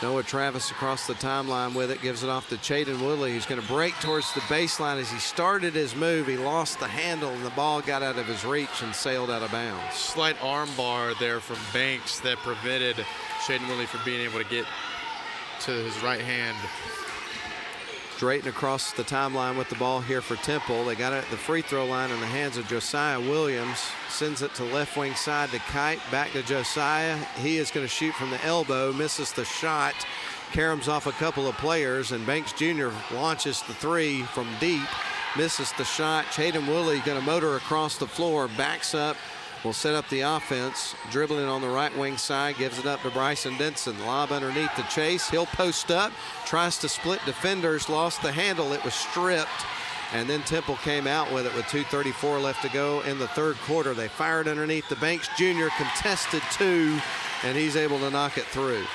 Noah Travis across the timeline with it, gives it off to Chaden Woodley, who's going to break towards the baseline. As he started his move, he lost the handle, and the ball got out of his reach and sailed out of bounds. Slight arm bar there from Banks that prevented Chaden Woodley from being able to get to his right hand. Drayton across the timeline with the ball here for Temple. They got it at the free throw line in the hands of Josiah Williams. Sends it to left wing side to Kite. Back to Josiah. He is going to shoot from the elbow. Misses the shot. Caroms off a couple of players, and Banks Jr. launches the three from deep. Misses the shot. Chaden Woodley going to motor across the floor. Backs up. Will set up the offense. Dribbling on the right wing side. Gives it up to Bryson Denson. Lob underneath the chase. He'll post up. Tries to split defenders. Lost the handle. It was stripped. And then Temple came out with it with 2:34 left to go in the third quarter. They fired underneath the Banks Jr. Contested two, and he's able to knock it through.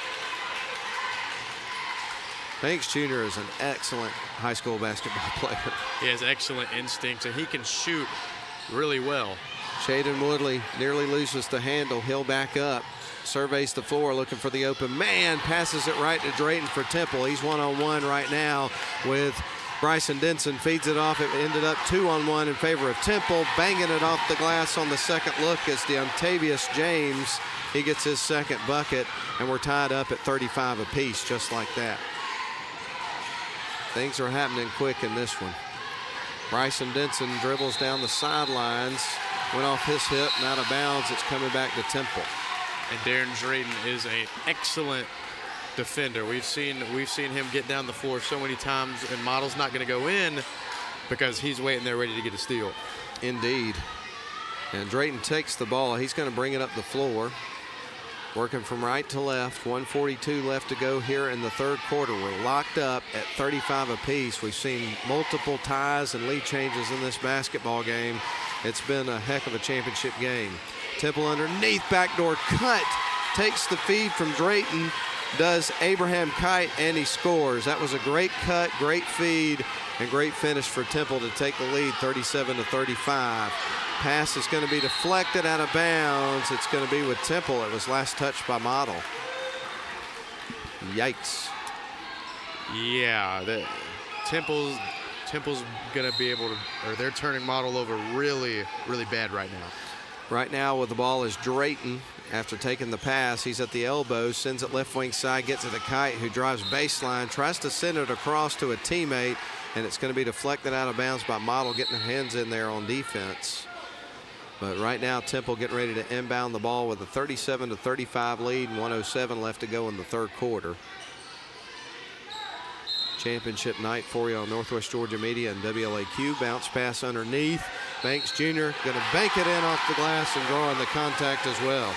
Banks Jr. is an excellent high school basketball player. He has excellent instincts, and he can shoot really well. Chaden Woodley nearly loses the handle. He'll back up. Surveys the floor looking for the open man. Passes it right to Drayton for Temple. He's one-on-one right now with Bryson Denson. Feeds it off. It ended up 2-on-1 in favor of Temple. Banging it off the glass on the second look is Deontavius James. He gets his second bucket, and we're tied up at 35 apiece just like that. Things are happening quick in this one. Bryson Denson dribbles down the sidelines. Went off his hip and out of bounds. It's coming back to Temple. And Darren Drayton is an excellent defender. We've seen him get down the floor so many times, and Model's not going to go in because he's waiting there ready to get a steal. Indeed. And Drayton takes the ball. He's going to bring it up the floor. Working from right to left. 1:42 left to go here in the third quarter. We're locked up at 35 apiece. We've seen multiple ties and lead changes in this basketball game. It's been a heck of a championship game. Temple underneath, backdoor cut. Takes the feed from Drayton. Does Abraham Kite, and he scores. That was a great cut, great feed, and great finish for Temple to take the lead 37-35. Pass is going to be deflected out of bounds. It's going to be with Temple. It was last touched by Model. Yikes. Yeah, Temple's going to be able to, or they're turning Model over really, really bad right now. Right now with the ball is Drayton. After taking the pass, he's at the elbow, sends it left wing side, gets it to Kite, who drives baseline, tries to send it across to a teammate, and it's going to be deflected out of bounds by Model, getting their hands in there on defense. But right now, Temple getting ready to inbound the ball with a 37-35 lead and 1:07 left to go in the third quarter. Championship night for you on Northwest Georgia Media and WLAQ. Bounce pass underneath. Banks Jr. going to bank it in off the glass and draw on the contact as well.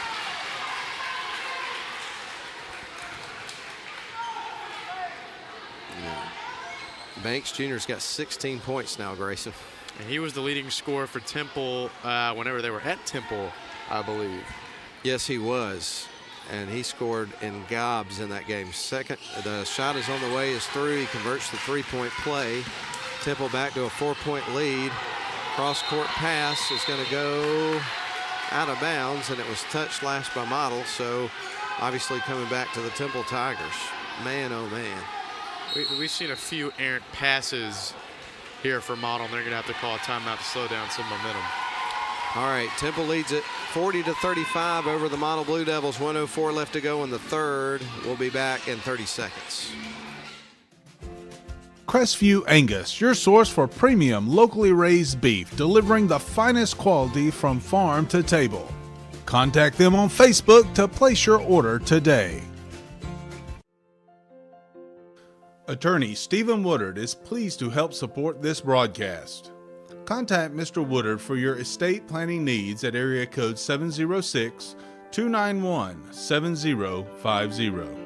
Banks Jr.'s got 16 points now, Grayson. And he was the leading scorer for Temple whenever they were at Temple, I believe. Yes, he was. And he scored in gobs in that game. Second, the shot is on the way, is through. He converts the three-point play. Temple back to a 4-point lead. Cross-court pass is going to go out of bounds, and it was touched last by Model, so obviously coming back to the Temple Tigers. Man, oh man. We've seen a few errant passes here for Model, and they're going to have to call a timeout to slow down some momentum. All right, Temple leads it 40-35 over the Model Blue Devils. 1:04 left to go in the third. We'll be back in 30 seconds. Crestview Angus, your source for premium locally raised beef, delivering the finest quality from farm to table. Contact them on Facebook to place your order today. Attorney Stephen Woodard is pleased to help support this broadcast. Contact Mr. Woodard for your estate planning needs at area code 706-291-7050.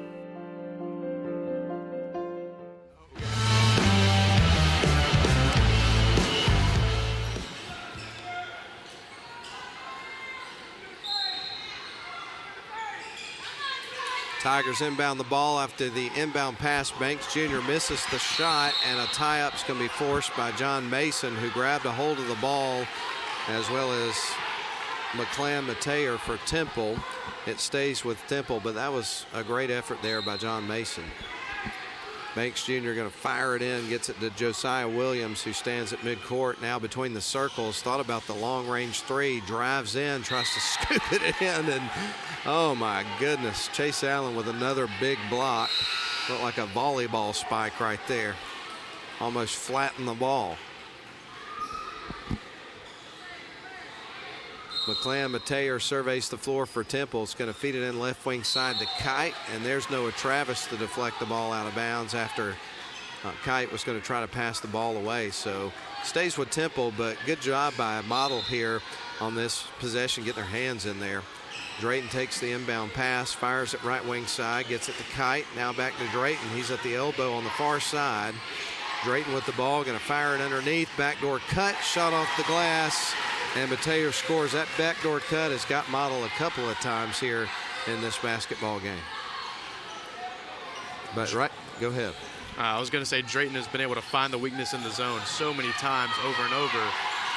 Tigers inbound the ball after the inbound pass. Banks Jr. misses the shot, and a tie-up's going to be forced by John Mason, who grabbed a hold of the ball, as well as McClam Mateer for Temple. It stays with Temple, but that was a great effort there by John Mason. Banks Jr. going to fire it in, gets it to Josiah Williams, who stands at midcourt now between the circles. Thought about the long-range three, drives in, tries to scoop it in, and oh my goodness, Chase Allen with another big block. Looked like a volleyball spike right there. Almost flattened the ball. McClam Mateer surveys the floor for Temple. It's going to feed it in left wing side to Kite, and there's Noah Travis to deflect the ball out of bounds after Kite was going to try to pass the ball away. So stays with Temple, but good job by Model here on this possession, getting their hands in there. Drayton takes the inbound pass, fires it right wing side, gets it to Kite. Now back to Drayton. He's at the elbow on the far side. Drayton with the ball, going to fire it underneath. Backdoor cut, shot off the glass, and Mateer scores. That backdoor cut has got Model a couple of times here in this basketball game. But right, go ahead. I was going to say Drayton has been able to find the weakness in the zone so many times over and over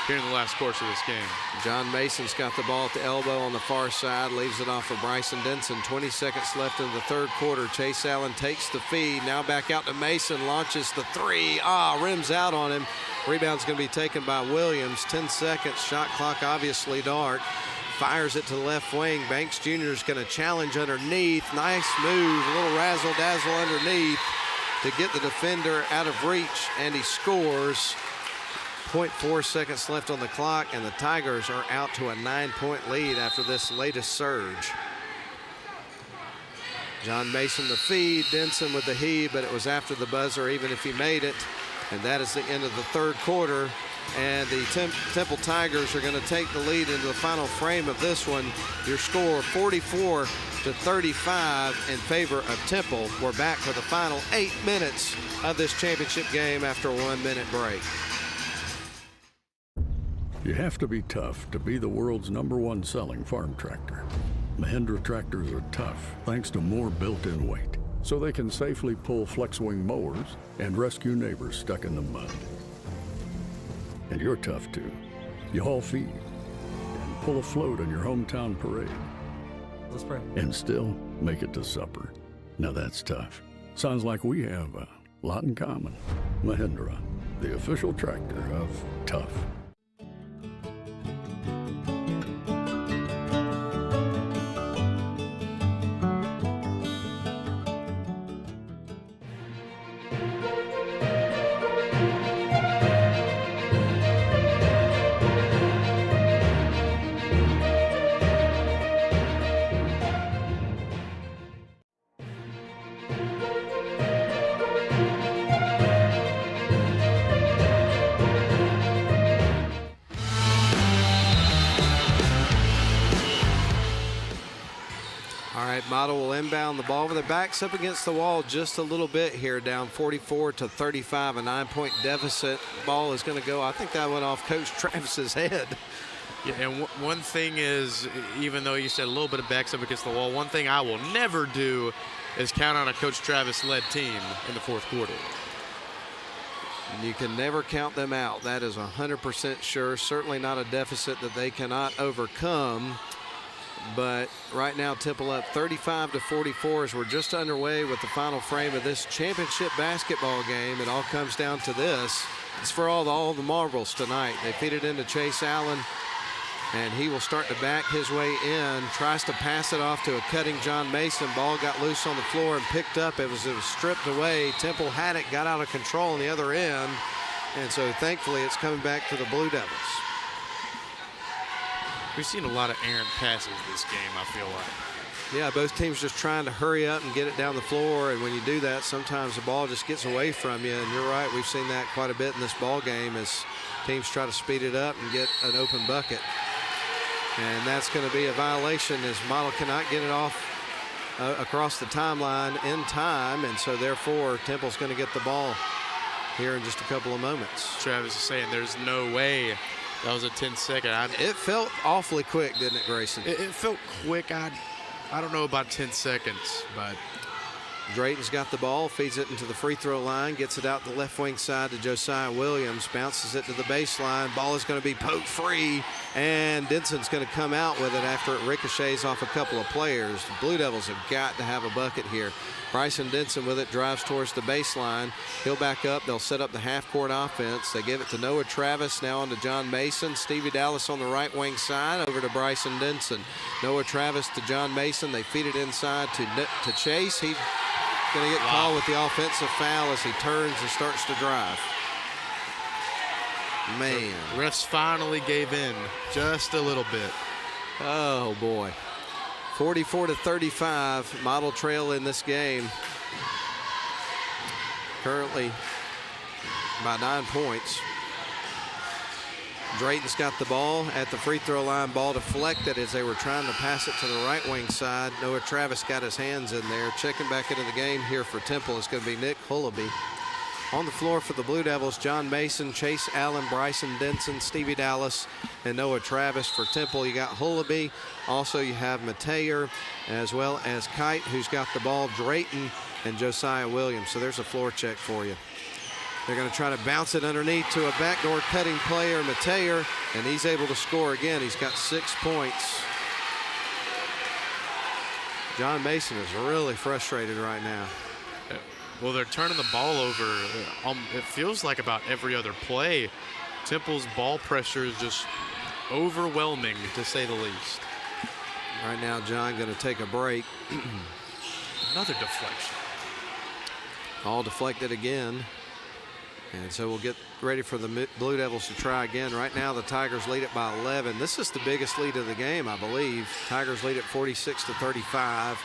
here in the last course of this game. John Mason's got the ball at the elbow on the far side, leaves it off for Bryson Denson. 20 seconds left in the third quarter. Chase Allen takes the feed, now back out to Mason, launches the three. Rims out on him. Rebound's going to be taken by Williams. 10 seconds, shot clock obviously dark. Fires it to the left wing. Banks Jr. is going to challenge underneath. Nice move, a little razzle-dazzle underneath to get the defender out of reach, and he scores. 0.4 seconds left on the clock, and the Tigers are out to a 9-point lead after this latest surge. John Mason the feed, Denson with the heave, but it was after the buzzer even if he made it. And that is the end of the third quarter. And the Temple Tigers are going to take the lead into the final frame of this one. Your score 44-35 in favor of Temple. We're back for the final 8 minutes of this championship game after a 1-minute break. You have to be tough to be the world's #1 selling farm tractor. Mahindra tractors are tough thanks to more built-in weight, so they can safely pull flex-wing mowers and rescue neighbors stuck in the mud. And you're tough too. You haul feed and pull a float on your hometown parade. Let's pray. And still make it to supper. Now that's tough. Sounds like we have a lot in common. Mahindra, the official tractor of tough. Model will inbound the ball with their backs up against the wall just a little bit here, down 44-35, a 9-point deficit. Ball is going to go, I think that went off Coach Travis's head. Yeah, and one thing is, even though you said a little bit of backs up against the wall, one thing I will never do is count on a Coach Travis-led team in the fourth quarter. You can never count them out. That is 100% sure. Certainly not a deficit that they cannot overcome. But right now, Temple up 35-44 as we're just underway with the final frame of this championship basketball game. It all comes down to this. It's for all the marbles tonight. They feed it into Chase Allen, and he will start to back his way in. Tries to pass it off to a cutting John Mason. Ball got loose on the floor and picked up. It was stripped away. Temple had it, got out of control on the other end. And so thankfully, it's coming back to the Blue Devils. We've seen a lot of errant passes this game, I feel like. Yeah, both teams just trying to hurry up and get it down the floor, and when you do that, sometimes the ball just gets away from you, and you're right, we've seen that quite a bit in this ball game as teams try to speed it up and get an open bucket. And that's going to be a violation as Model cannot get it off across the timeline in time, and so therefore Temple's going to get the ball here in just a couple of moments. Travis is saying there's no way. That was a 10-second. It felt awfully quick, didn't it, Grayson? It felt quick. I don't know about 10 seconds, but Drayton's got the ball, feeds it into the free throw line, gets it out the left wing side to Josiah Williams, bounces it to the baseline. Ball is going to be poked free, and Denson's going to come out with it after it ricochets off a couple of players. The Blue Devils have got to have a bucket here. Bryson Denson with it, drives towards the baseline. He'll back up. They'll set up the half-court offense. They give it to Noah Travis, now on to John Mason. Stevie Dallas on the right wing side, over to Bryson Denson. Noah Travis to John Mason. They feed it inside to Chase. He's going to get called with the offensive foul as he turns and starts to drive. Man. The refs finally gave in just a little bit. Oh, boy. 44-35, Model trail in this game. Currently by 9 points. Drayton's got the ball at the free throw line. Ball deflected as they were trying to pass it to the right wing side. Noah Travis got his hands in there. Checking back into the game here for Temple is going to be Nick Hullaby. On the floor for the Blue Devils, John Mason, Chase Allen, Bryson Denson, Stevie Dallas, and Noah Travis. For Temple, you got Hullaby. Also, you have Mateer, as well as Kite, who's got the ball, Drayton, and Josiah Williams. So there's a floor check for you. They're going to try to bounce it underneath to a backdoor cutting player, Mateer, and he's able to score again. He's got 6 points. John Mason is really frustrated right now. Well, they're turning the ball over. It feels like about every other play. Temple's ball pressure is just overwhelming, to say the least. Right now, John going to take a break. Another deflection. All deflected again. And so we'll get ready for the Blue Devils to try again. Right now, the Tigers lead it by 11. This is the biggest lead of the game, I believe. Tigers lead at 46-35.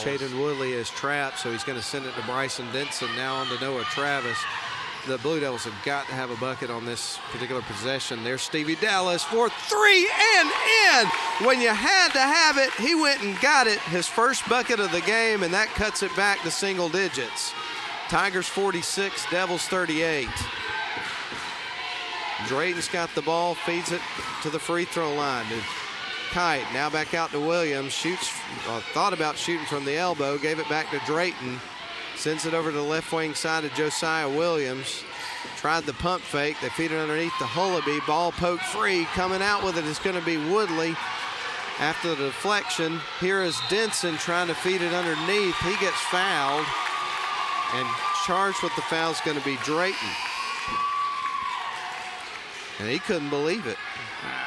Chaden Woodley is trapped, so he's going to send it to Bryson Denson. Now on to Noah Travis. the Blue Devils have got to have a bucket on this particular possession. There's Stevie Dallas for three and in. When you had to have it, he went and got it. His first bucket of the game, and that cuts it back to single digits. Tigers 46, Devils 38. Drayton's got the ball, feeds it to the free throw line. Kite now back out to Williams, shoots, thought about shooting from the elbow, gave it back to Drayton, sends it over to the left wing side of Josiah Williams. Tried the pump fake, they feed it underneath to Hullaby, ball poked free, coming out with it is going to be Woodley. After the deflection, here is Denson trying to feed it underneath. He gets fouled, and charged with the foul is going to be Drayton. And he couldn't believe it.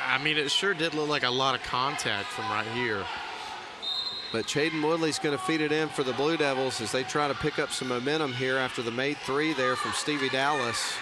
I mean, it sure did look like a lot of contact from right here. But Chaden Woodley's going to feed it in for the Blue Devils as they try to pick up some momentum here after the made three there from Stevie Dallas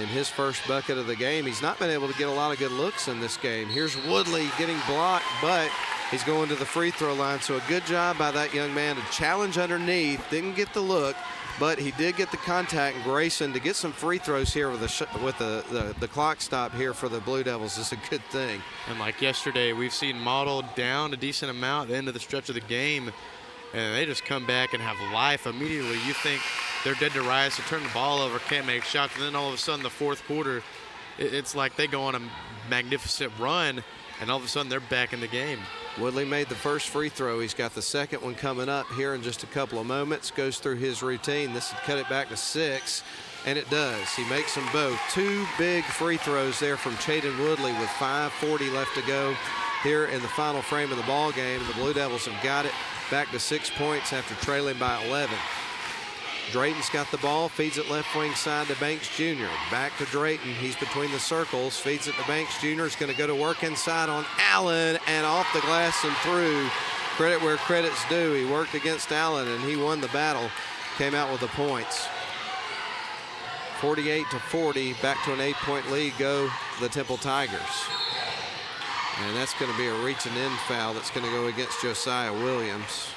in his first bucket of the game. He's not been able to get a lot of good looks in this game. Here's Woodley getting blocked, but he's going to the free throw line. So a good job by that young man to challenge underneath. Didn't get the look, but he did get the contact. Grayson to get some free throws here with the clock stop here for the Blue Devils is a good thing. And like yesterday, we've seen Model down a decent amount at the end of the stretch of the game, and they just come back and have life immediately. You think they're dead to rights, to turn the ball over, can't make shots, and then all of a sudden the fourth quarter, it's like they go on a magnificent run, and all of a sudden they're back in the game. Woodley made the first free throw. He's got the second one coming up here in just a couple of moments. Goes through his routine. This would cut it back to 6, and it does. He makes them both. Two big free throws there from Chaden Woodley with 5:40 left to go here in the final frame of the ball game. The Blue Devils have got it back to 6 points after trailing by 11. Drayton's got the ball, feeds it left wing side to Banks Jr. Back to Drayton. He's between the circles, feeds it to Banks Jr. Is going to go to work inside on Allen and off the glass and through. Credit where credit's due. He worked against Allen and he won the battle. Came out with the points. 48-40, back to an 8-point lead go the Temple Tigers. And that's going to be a reach and in foul that's going to go against Josiah Williams.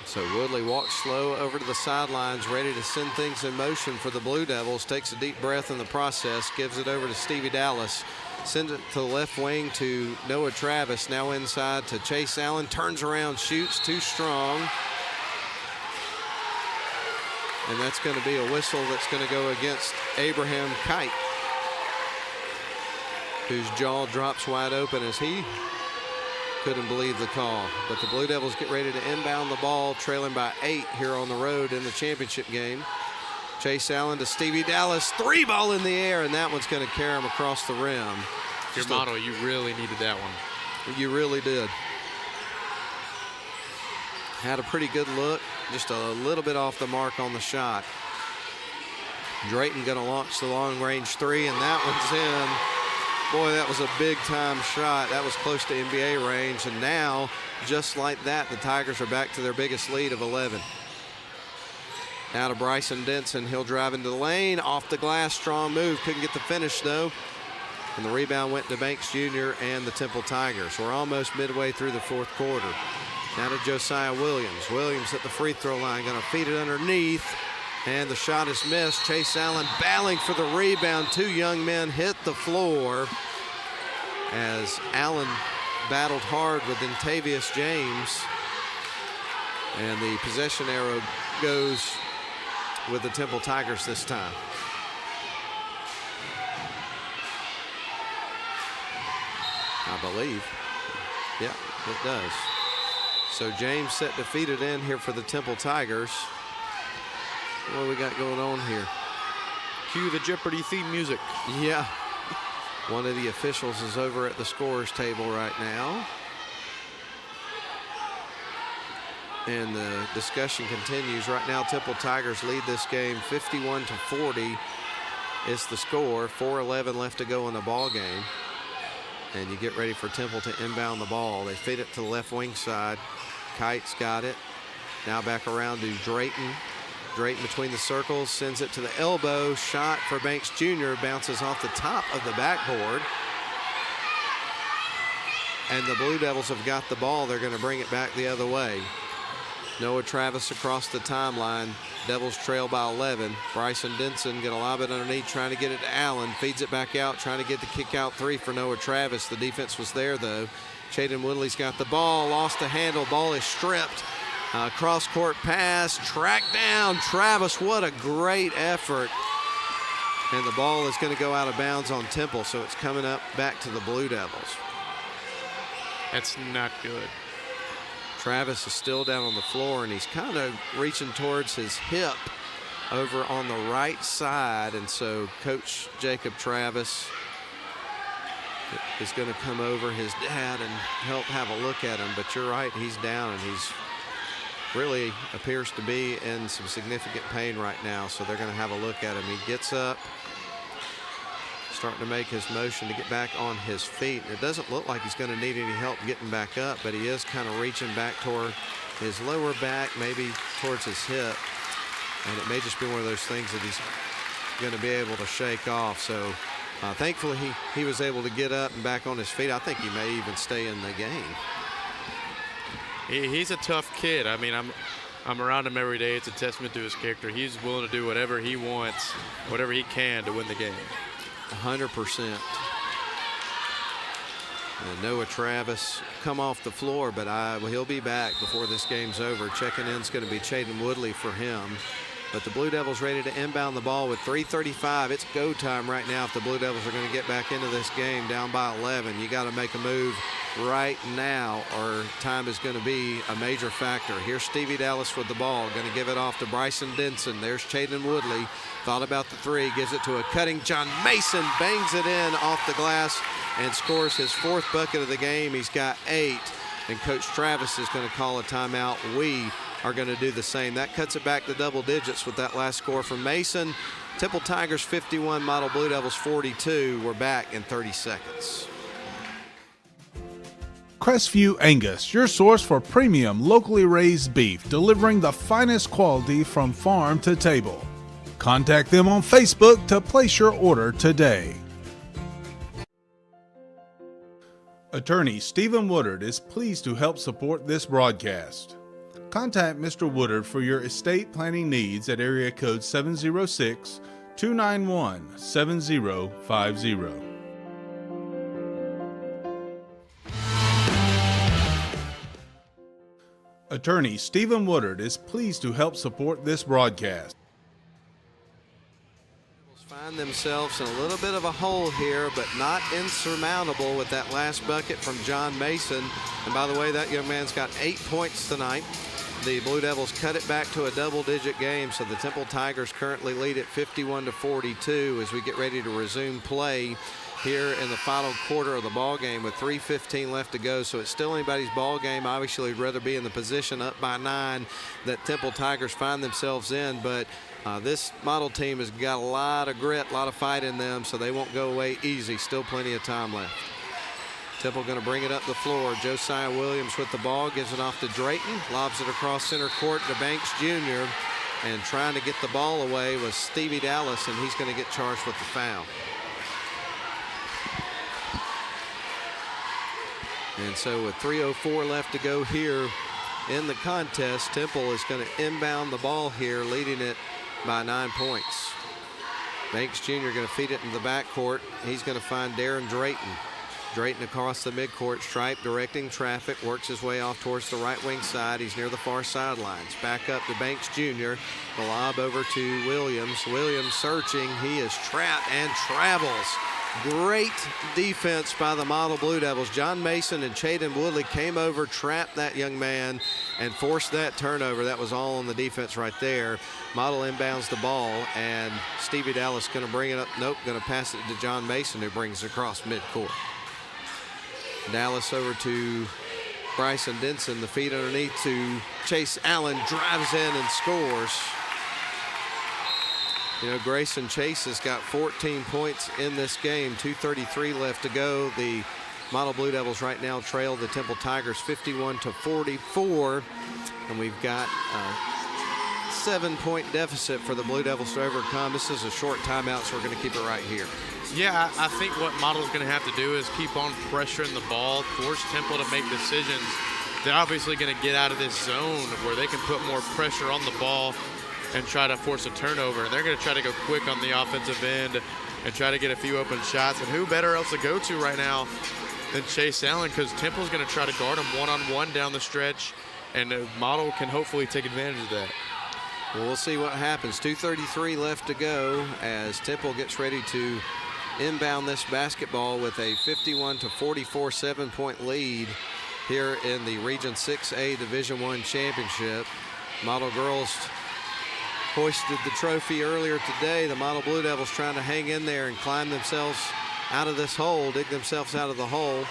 So Woodley walks slow over to the sidelines, ready to send things in motion for the Blue Devils. Takes a deep breath in the process, gives it over to Stevie Dallas. Sends it to the left wing to Noah Travis, now inside to Chase Allen. Turns around, shoots, too strong. And that's going to be a whistle that's going to go against Abraham Kite, whose jaw drops wide open as he couldn't believe the call. But the Blue Devils get ready to inbound the ball, trailing by 8 here on the road in the championship game. Chase Allen to Stevie Dallas, three ball in the air, and that one's going to carry him across the rim. Your Model, you really needed that one. You really did. Had a pretty good look, just a little bit off the mark on the shot. Drayton going to launch the long range three, and that one's in. Boy, that was a big-time shot. That was close to NBA range. And now, just like that, the Tigers are back to their biggest lead of 11. Now to Bryson Denson. He'll drive into the lane. Off the glass, strong move. Couldn't get the finish, though. And the rebound went to Banks Jr. and the Temple Tigers. We're almost midway through the fourth quarter. Now to Josiah Williams. Williams at the free throw line. Going to feed it underneath. And the shot is missed. Chase Allen battling for the rebound. Two young men hit the floor as Allen battled hard with Intavius James. And the possession arrow goes with the Temple Tigers this time. I believe. Yeah, it does. So James set to feed it in here for the Temple Tigers. What do we got going on here? Cue the Jeopardy theme music. Yeah. One of the officials is over at the scorer's table right now. And the discussion continues. Right now, Temple Tigers lead this game 51-40. It's the score. 4:11 left to go in the ball game. And you get ready for Temple to inbound the ball. They feed it to the left wing side. Kite's got it. Now back around to Drayton. Drayton between the circles, sends it to the elbow. Shot for Banks Jr. bounces off the top of the backboard. and the Blue Devils have got the ball. They're going to bring it back the other way. Noah Travis across the timeline. Devils trail by 11. Bryson Denson get a lob it underneath, trying to get it to Allen. Feeds it back out, trying to get the kick out three for Noah Travis. The defense was there, though. Chaden Woodley's got the ball, lost the handle. Ball is stripped. Cross-court pass, tracked down. Travis, what a great effort. And the ball is going to go out of bounds on Temple, so it's coming up back to the Blue Devils. That's not good. Travis is still down on the floor, and he's kind of reaching towards his hip over on the right side. And so Coach Jacob Travis is going to come over, his dad, and help have a look at him. But you're right, he's down, and he's really appears to be in some significant pain right now. So they're going to have a look at him. He gets up, starting to make his motion to get back on his feet. It doesn't look like he's going to need any help getting back up, but he is kind of reaching back toward his lower back, maybe towards his hip. And it may just be one of those things that he's going to be able to shake off. So thankfully he was able to get up and back on his feet. I think he may even stay in the game. He's a tough kid. I mean, I'm around him every day. It's a testament to his character. He's willing to do whatever he wants, whatever he can to win the game. 100%. And Noah Travis come off the floor, but he'll be back before this game's over. Checking in is going to be Chaden Woodley for him. But the Blue Devils ready to inbound the ball with 3:35. It's go time right now if the Blue Devils are going to get back into this game down by 11. You got to make a move right now or time is going to be a major factor. Here's Stevie Dallas with the ball, going to give it off to Bryson Denson. There's Chaden Woodley. Thought about the three, gives it to a cutting John Mason, bangs it in off the glass and scores his 4th bucket of the game. He's got 8, and Coach Travis is going to call a timeout. We are going to do the same. That cuts it back to double digits with that last score from Mason. Temple Tigers 51, Model Blue Devils 42. We're back in 30 seconds. Crestview Angus, your source for premium locally raised beef, delivering the finest quality from farm to table. Contact them on Facebook to place your order today. Attorney Stephen Woodard is pleased to help support this broadcast. Contact Mr. Woodard for your estate planning needs at area code 706-291-7050. Attorney Stephen Woodard is pleased to help support this broadcast. Find themselves in a little bit of a hole here, but not insurmountable with that last bucket from John Mason. And by the way, that young man's got 8 points tonight. The Blue Devils cut it back to a double-digit game, so the Temple Tigers currently lead at 51-42 as we get ready to resume play here in the final quarter of the ball game with 3:15 left to go. So it's still anybody's ball game. Obviously, we'd rather be in the position up by 9 that Temple Tigers find themselves in, but this model team has got a lot of grit, a lot of fight in them, so they won't go away easy. Still plenty of time left. Temple going to bring it up the floor. Josiah Williams with the ball, gives it off to Drayton, lobs it across center court to Banks Jr., and trying to get the ball away was Stevie Dallas, and he's going to get charged with the foul. And so with 3:04 left to go here in the contest, Temple is going to inbound the ball here, leading it by 9 points. Banks Jr. going to feed it into the backcourt. He's going to find Darren Drayton. Drayton across the midcourt stripe, directing traffic, works his way off towards the right wing side. He's near the far sidelines. Back up to Banks Jr. The lob over to Williams. Williams searching. He is trapped and travels. Great defense by the Model Blue Devils. John Mason and Chaden Woodley came over, trapped that young man, and forced that turnover. That was all on the defense right there. Model inbounds the ball, and Stevie Dallas going to bring it up. Nope, going to pass it to John Mason, who brings it across midcourt. Dallas over to Bryson Denson. The feed underneath to Chase Allen, drives in and scores. You know, Grayson Chase has got 14 points in this game, 2:33 left to go. The Model Blue Devils right now trail the Temple Tigers 51-44, and we've got a 7-point deficit for the Blue Devils to overcome. This is a short timeout, so we're going to keep it right here. Yeah, I think what Model's going to have to do is keep on pressuring the ball, force Temple to make decisions. They're obviously going to get out of this zone where they can put more pressure on the ball and try to force a turnover. They're going to try to go quick on the offensive end and try to get a few open shots. And who better else to go to right now than Chase Allen, because Temple's going to try to guard him one-on-one down the stretch, and the Model can hopefully take advantage of that. Well, we'll see what happens. 2:33 left to go as Temple gets ready to inbound this basketball with a 51-44 7-point lead here in the Region 6A Division I Championship. Model girls hoisted the trophy earlier today. The Model Blue Devils trying to hang in there and climb themselves out of this hole, dig themselves out of the hole.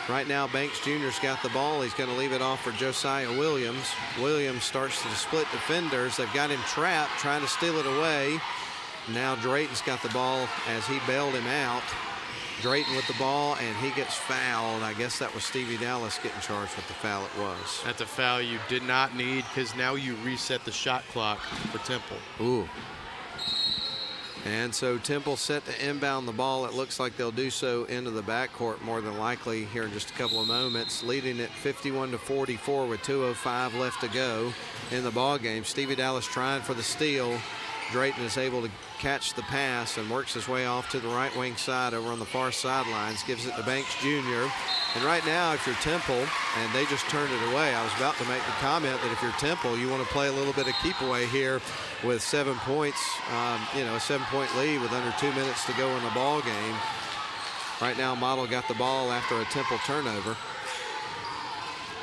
Right now, Banks Jr.'s got the ball. He's going to leave it off for Josiah Williams. Williams starts to split defenders. They've got him trapped, trying to steal it away. Now Drayton's got the ball as he bailed him out. Drayton with the ball, and he gets fouled. I guess that was Stevie Dallas getting charged with the foul it was. That's a foul you did not need, because now you reset the shot clock for Temple. Ooh. And so Temple set to inbound the ball. It looks like they'll do so into the backcourt more than likely here in just a couple of moments, leading it 51-44 with 2:05 left to go in the ball game. Stevie Dallas trying for the steal. Drayton is able to catch the pass and works his way off to the right wing side over on the far sidelines, gives it to Banks Jr. And right now, if you're Temple, and they just turned it away, I was about to make the comment that if you're Temple, you want to play a little bit of keep away here with 7 points, a 7-point lead with under 2 minutes to go in the ball game. Right now, Model got the ball after a Temple turnover.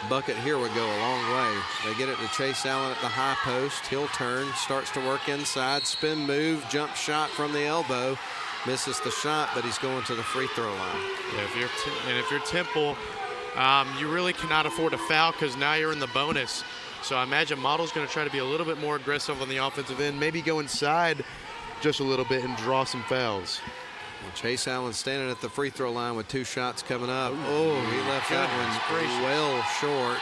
Bucket here would go a long way. They get it to Chase Allen at the high post. He'll turn, starts to work inside, spin move, jump shot from the elbow. Misses the shot, but he's going to the free throw line. Yeah, if you're Temple, you really cannot afford a foul, because now you're in the bonus. So I imagine Model's going to try to be a little bit more aggressive on the offensive end, maybe go inside just a little bit and draw some fouls. Well, Chase Allen standing at the free throw line with 2 shots coming up. Oh, he left that one well short.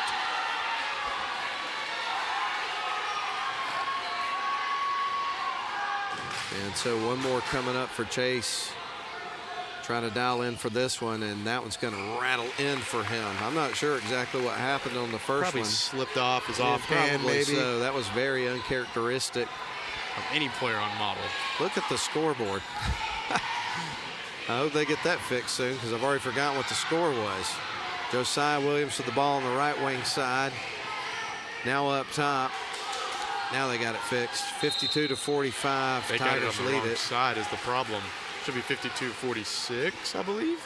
And so one more coming up for Chase. Trying to dial in for this one, and that one's going to rattle in for him. I'm not sure exactly what happened on the first probably one. Slipped off his offhand, maybe. So that was very uncharacteristic of any player on Model. Look at the scoreboard. I hope they get that fixed soon, because I've already forgotten what the score was. Josiah Williams with the ball on the right wing side. Now up top. Now they got it fixed. 52-45. They got it on Tigers the lead wrong it. side is the problem. Should be 52-46, I believe.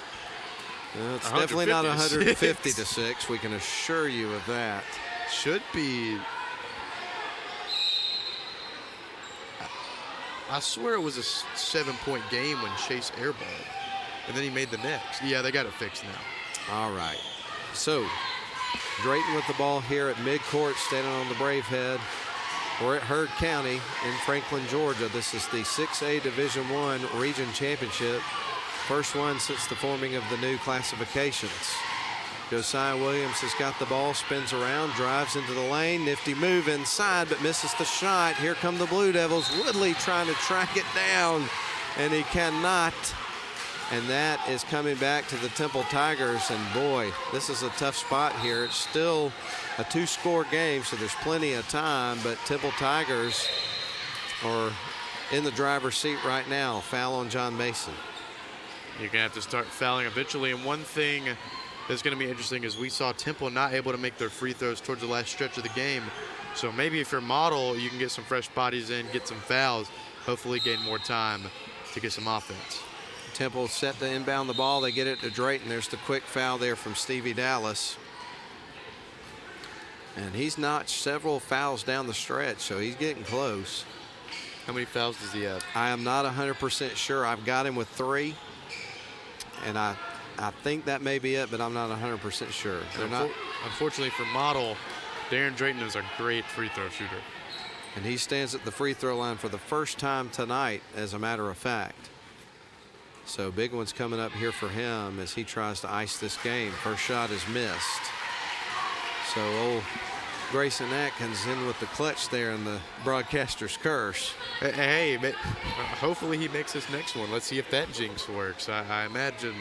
It's definitely not 150-6. We can assure you of that. Should be. I swear it was a 7-point game when Chase airballed, and then he made the next. Yeah, they got it fixed now. All right. So, Drayton with the ball here at midcourt, standing on the Brave Head. We're at Heard County in Franklin, Georgia. This is the 6A Division I Region Championship. First one since the forming of the new classifications. Josiah Williams has got the ball, spins around, drives into the lane. Nifty move inside, but misses the shot. Here come the Blue Devils. Woodley trying to track it down, and he cannot. And that is coming back to the Temple Tigers. And boy, this is a tough spot here. It's still a 2-score game, so there's plenty of time, but Temple Tigers are in the driver's seat right now. Foul on John Mason. You're going to have to start fouling eventually. And one thing that's going to be interesting is we saw Temple not able to make their free throws towards the last stretch of the game. So maybe if you're Model, you can get some fresh bodies in, get some fouls, hopefully gain more time to get some offense. Temple set to inbound the ball. They get it to Drayton. There's the quick foul there from Stevie Dallas. And he's notched several fouls down the stretch, so he's getting close. How many fouls does he have? I am not 100% sure. I've got him with 3. And I think that may be it, but I'm not 100% sure. Unfortunately for Model, Darren Drayton is a great free throw shooter. And he stands at the free throw line for the first time tonight, as a matter of fact. So big one's coming up here for him as he tries to ice this game. First shot is missed. So old Grayson Atkins in with the clutch there in the broadcaster's curse. Hey, hopefully he makes this next one. Let's see if that jinx works. I imagine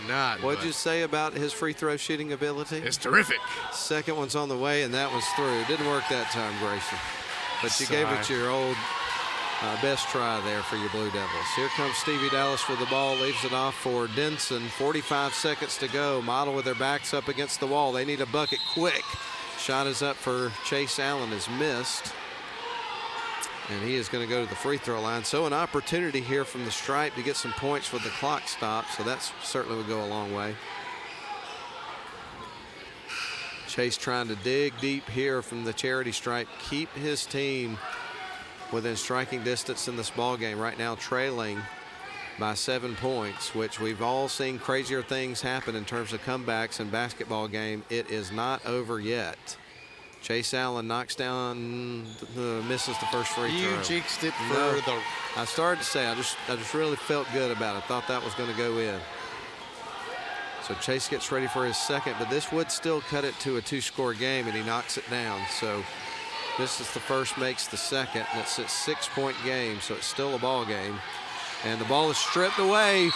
not. What'd you say about his free throw shooting ability? It's terrific. Second one's on the way, and that one's through. Didn't work that time, Grayson. But you gave it your old best try there for your Blue Devils. Here comes Stevie Dallas with the ball, leaves it off for Denson. 45 seconds to go. Model with their backs up against the wall. They need a bucket quick. Shot is up for Chase Allen, is missed. And he is going to go to the free throw line. So an opportunity here from the stripe to get some points with the clock stopped. So that certainly would go a long way. Chase trying to dig deep here from the charity stripe. Keep his team within striking distance in this ball game. Right now trailing by 7 points, which we've all seen crazier things happen in terms of comebacks in basketball game. It is not over yet. Chase Allen knocks down, misses the first free throw. You jinxed it for the... I started to say, I just really felt good about it. Thought that was going to go in. So Chase gets ready for his second, but this would still cut it to a 2-score game, and he knocks it down. So this is the first, makes the second, and it's a 6-point game, so it's still a ball game. And the ball is stripped away,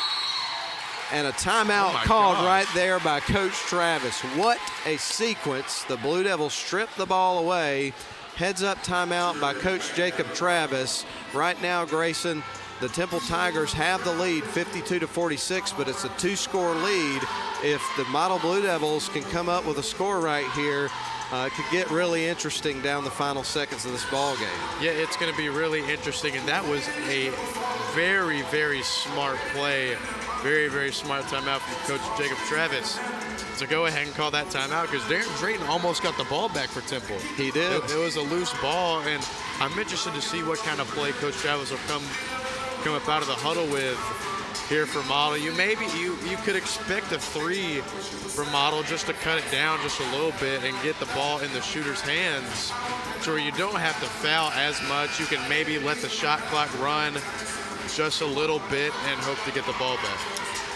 and a timeout called right there by Coach Travis. What a sequence. The Blue Devils strip the ball away. Heads up timeout by Coach Jacob Travis. Right now, Grayson, the Temple Tigers have the lead 52-46, but it's a 2-score lead. If the Model Blue Devils can come up with a score right here, it could get really interesting down the final seconds of this ball game. Yeah, it's going to be really interesting, and that was a very, very smart play. Very, very smart timeout from Coach Jacob Travis to go ahead and call that timeout, because Darren Drayton almost got the ball back for Temple. He did. It was a loose ball, and I'm interested to see what kind of play Coach Travis will come up out of the huddle with here for Model. You could expect a 3 from Model just to cut it down just a little bit and get the ball in the shooter's hands, so where you don't have to foul as much. You can maybe let the shot clock run just a little bit and hope to get the ball back.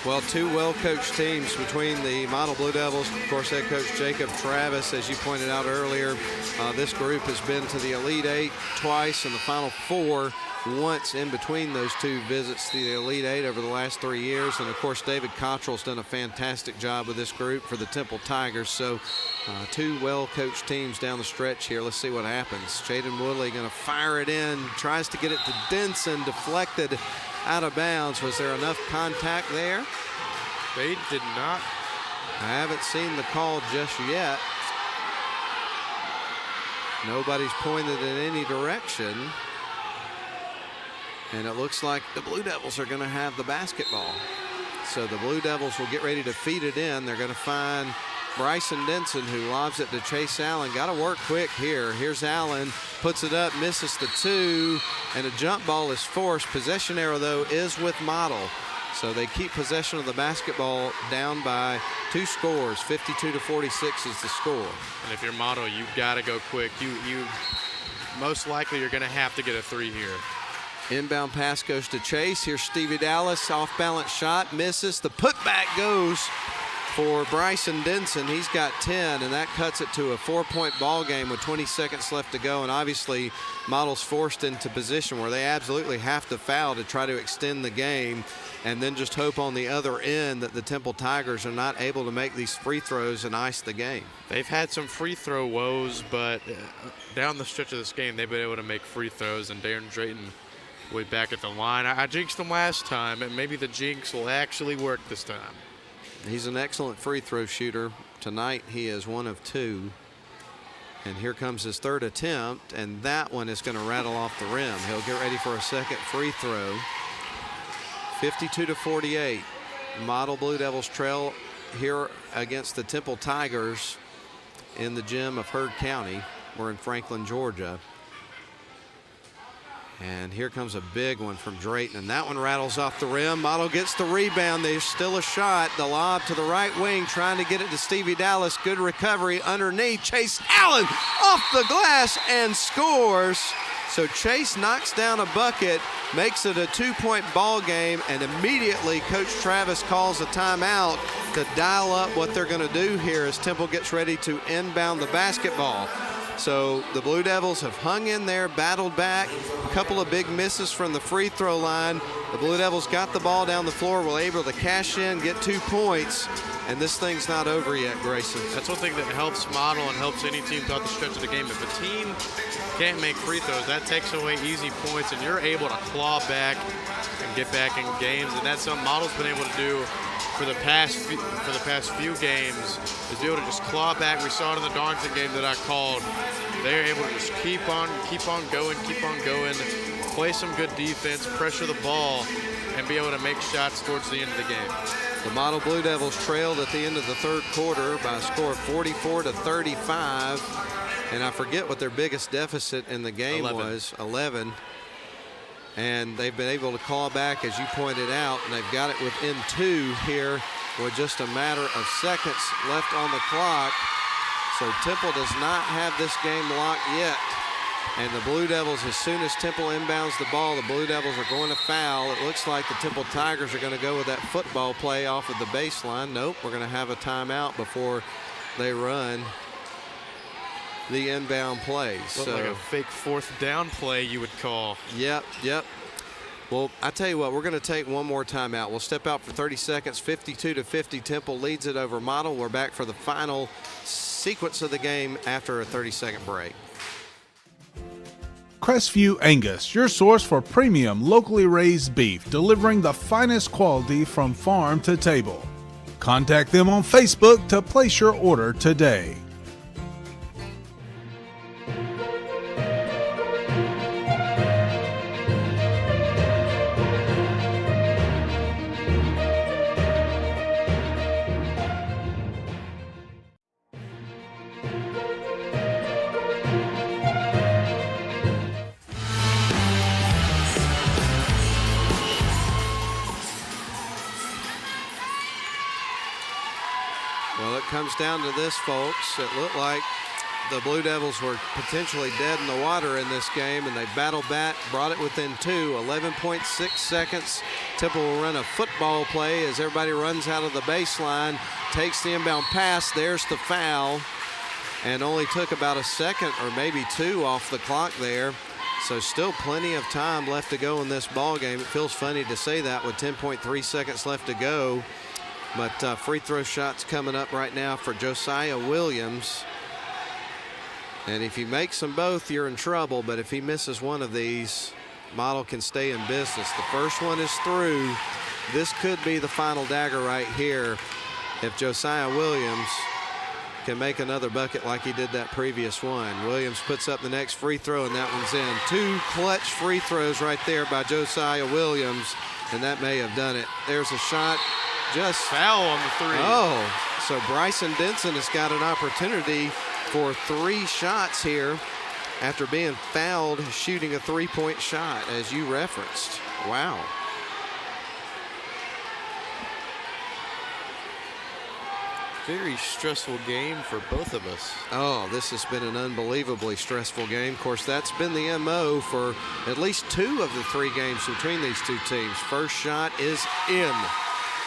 Well, two well-coached teams between the Model Blue Devils, of course, head coach Jacob Travis, as you pointed out earlier. This group has been to the Elite Eight twice and the Final Four once in between those two visits to the Elite Eight over the last 3 years. And, of course, David Cottrell's done a fantastic job with this group for the Temple Tigers. So two well-coached teams down the stretch here. Let's see what happens. Jaden Woodley going to fire it in, tries to get it to Denson, deflected out of bounds. Was there enough contact there? They did not. I haven't seen the call just yet. Nobody's pointed in any direction. And it looks like the Blue Devils are going to have the basketball. So the Blue Devils will get ready to feed it in. They're going to find Bryson Denson, who lobs it to Chase Allen. Got to work quick here. Here's Allen, puts it up, misses the 2, and a jump ball is forced. Possession arrow, though, is with Model. So they keep possession of the basketball down by 2 scores. 52-46 is the score. And if you're Model, you've got to go quick. You most likely you're going to have to get a 3 here. Inbound pass goes to Chase. Here's Stevie Dallas, off-balance shot, misses. The putback goes for Bryson Denson. He's got 10, and that cuts it to a 4-point ball game with 20 seconds left to go. And obviously, Model's forced into position where they absolutely have to foul to try to extend the game, and then just hope on the other end that the Temple Tigers are not able to make these free throws and ice the game. They've had some free throw woes, but down the stretch of this game, they've been able to make free throws, and Darren Drayton way back at the line. I jinxed them last time, and maybe the jinx will actually work this time. He's an excellent free throw shooter. Tonight he is 1 of 2. And here comes his 3rd attempt, and that one is going to rattle off the rim. He'll get ready for a second free throw. 52-48. Model Blue Devils trail here against the Temple Tigers in the gym of Heard County. We're in Franklin, Georgia. And here comes a big one from Drayton, and that one rattles off the rim. Model gets the rebound. There's still a shot. The lob to the right wing, trying to get it to Stevie Dallas. Good recovery underneath. Chase Allen off the glass and scores. So Chase knocks down a bucket, makes it a 2-point ball game, and immediately Coach Travis calls a timeout to dial up what they're going to do here as Temple gets ready to inbound the basketball. So the Blue Devils have hung in there, battled back, a couple of big misses from the free throw line. The Blue Devils got the ball down the floor, were able to cash in, get 2 points, and this thing's not over yet, Grayson. That's one thing that helps Model and helps any team throughout the stretch of the game. If a team can't make free throws, that takes away easy points, and you're able to claw back and get back in games, and that's something Model's been able to do for the past few games, is be able to just claw back. We saw it in the Darlington game that I called. They're able to just keep on going, play some good defense, pressure the ball, and be able to make shots towards the end of the game. The Model Blue Devils trailed at the end of the third quarter by a score of 44-35, and I forget what their biggest deficit in the game was, 11. And they've been able to claw back, as you pointed out, and they've got it within 2 here with just a matter of seconds left on the clock. So Temple does not have this game locked yet. And the Blue Devils, as soon as Temple inbounds the ball, the Blue Devils are going to foul. It looks like the Temple Tigers are going to go with that football play off of the baseline. Nope, we're going to have a timeout before they run the inbound plays. Looked like a fake 4th down play, you would call. Yep. Well, I tell you what, we're going to take one more timeout. We'll step out for 30 seconds. 52-50, Temple leads it over Model. We're back for the final sequence of the game after a 30-second break. Crestview Angus, your source for premium locally raised beef, delivering the finest quality from farm to table. Contact them on Facebook to place your order today. Comes down to this, folks. It looked like the Blue Devils were potentially dead in the water in this game, and they battled back, brought it within 2, 11.6 seconds. Temple will run a football play as everybody runs out of the baseline, takes the inbound pass. There's the foul, and only took about a second or maybe 2 off the clock there. So still plenty of time left to go in this ball game. It feels funny to say that with 10.3 seconds left to go. But free throw shots coming up right now for Josiah Williams. And if he makes them both, you're in trouble. But if he misses one of these, Model can stay in business. The first one is through. This could be the final dagger right here if Josiah Williams can make another bucket like he did that previous one. Williams puts up the next free throw, and that one's in. 2 clutch free throws right there by Josiah Williams, and that may have done it. There's a shot. Just foul on the 3. Oh, so Bryson Denson has got an opportunity for 3 shots here after being fouled shooting a 3-point shot, as you referenced. Wow. Very stressful game for both of us. Oh, this has been an unbelievably stressful game. Of course, that's been the MO for at least 2 of the 3 games between these 2 teams. First shot is in.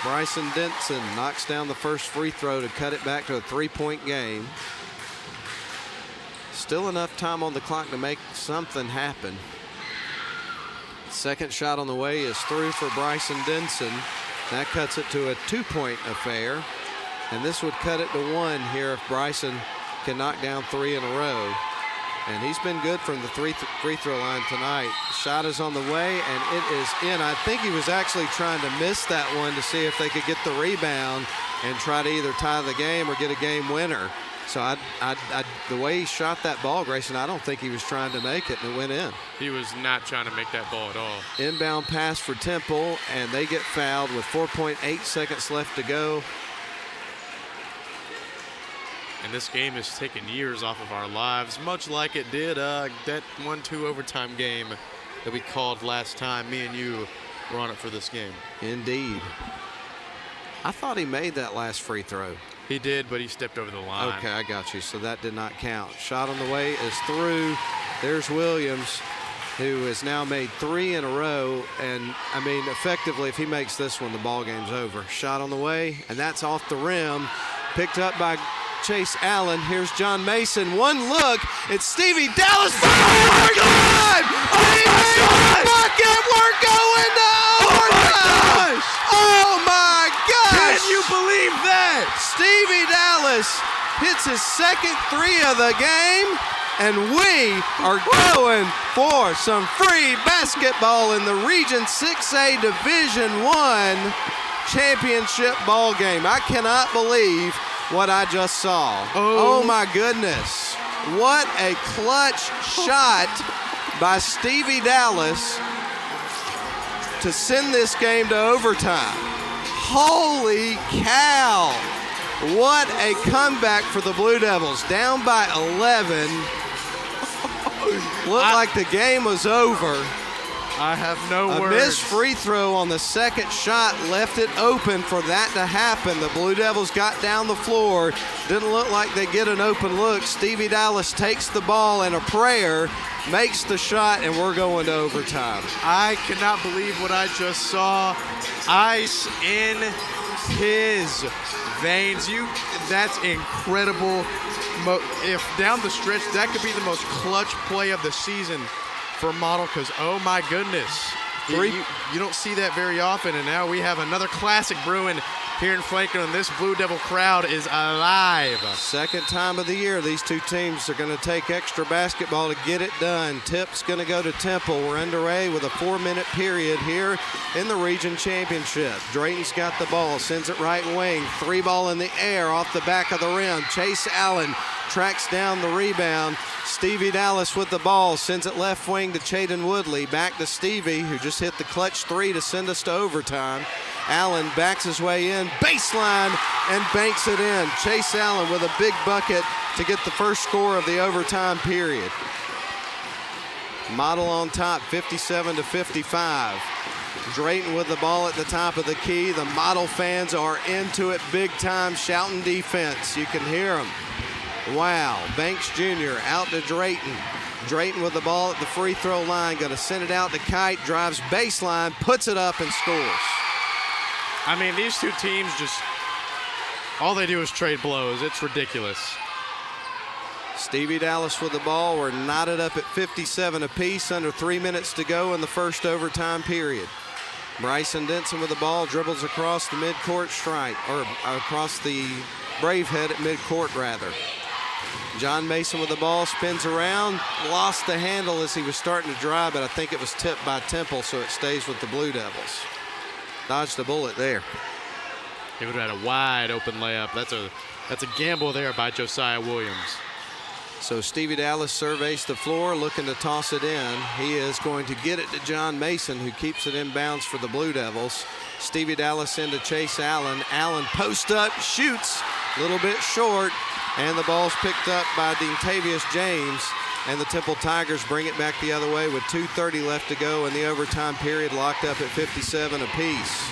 Bryson Denson knocks down the first free throw to cut it back to a 3-point game. Still enough time on the clock to make something happen. Second shot on the way is through for Bryson Denson. That cuts it to a 2-point affair. And this would cut it to 1 here if Bryson can knock down 3 in a row. And he's been good from the free throw line tonight. Shot is on the way, and it is in. I think he was actually trying to miss that one to see if they could get the rebound and try to either tie the game or get a game winner. So the way he shot that ball, Grayson, I don't think he was trying to make it, and it went in. He was not trying to make that ball at all. Inbound pass for Temple, and they get fouled with 4.8 seconds left to go. And this game has taken years off of our lives, much like it did that 1-2 overtime game that we called last time. Me and you were on it for this game. Indeed. I thought he made that last free throw. He did, but he stepped over the line. Okay, I got you. So that did not count. Shot on the way is through. There's Williams, who has now made 3 in a row. And, I mean, effectively, if he makes this one, the ball game's over. Shot on the way, and that's off the rim. Picked up by Chase Allen. Here's John Mason. One look. It's Stevie Dallas. Oh my God! Bucket. We're going to overtime. Oh my gosh! Can you believe that? Stevie Dallas hits his second three of the game, and we are going for some free basketball in the Region 6A Division I championship ball game. I cannot believe what I just saw. Oh my goodness. What a clutch shot by Stevie Dallas to send this game to overtime. Holy cow. What a comeback for the Blue Devils. Down by 11. Looked like the game was over. I have no A words. missed free throw on the second shot left it open for that to happen. The Blue Devils got down the floor. Didn't look like they get an open look. Stevie Dallas takes the ball and a prayer, makes the shot, and we're going to overtime. I cannot believe what I just saw. Ice in his veins. That's incredible. If down the stretch, that could be the most clutch play of the season for Model, because oh my goodness, you don't see that very often. And now we have another classic brewing here in Franklin, and this Blue Devil crowd is alive. Second time of the year, these two teams are going to take extra basketball to get it done. Tip's going to go to Temple. We're underway with a 4-minute period here in the region championship. Drayton's got the ball, sends it right wing. 3 ball in the air off the back of the rim. Chase Allen tracks down the rebound. Stevie Dallas with the ball, sends it left wing to Chaden Woodley. Back to Stevie, who just hit the clutch 3 to send us to overtime. Allen backs his way in, baseline, and banks it in. Chase Allen with a big bucket to get the first score of the overtime period. Model on top, 57-55. Drayton with the ball at the top of the key. The Model fans are into it big time, shouting defense. You can hear them. Wow, Banks Jr. out to Drayton. Drayton with the ball at the free throw line, going to send it out to Kite, drives baseline, puts it up and scores. I mean, these two teams just, all they do is trade blows. It's ridiculous. Stevie Dallas with the ball. We're knotted up at 57 apiece, under 3 minutes to go in the first overtime period. Bryson Denson with the ball, dribbles across the midcourt stripe, or across the Brave head at midcourt rather. John Mason with the ball, spins around, lost the handle as he was starting to drive, but I think it was tipped by Temple, so it stays with the Blue Devils. Dodged a bullet there. He would have had a wide open layup. That's a gamble there by Josiah Williams. So Stevie Dallas surveys the floor, looking to toss it in. He is going to get it to John Mason, who keeps it in bounds for the Blue Devils. Stevie Dallas into Chase Allen. Allen post up, shoots, a little bit short, and the ball's picked up by Deantavius James. And the Temple Tigers bring it back the other way with 2:30 left to go in the overtime period, locked up at 57 apiece.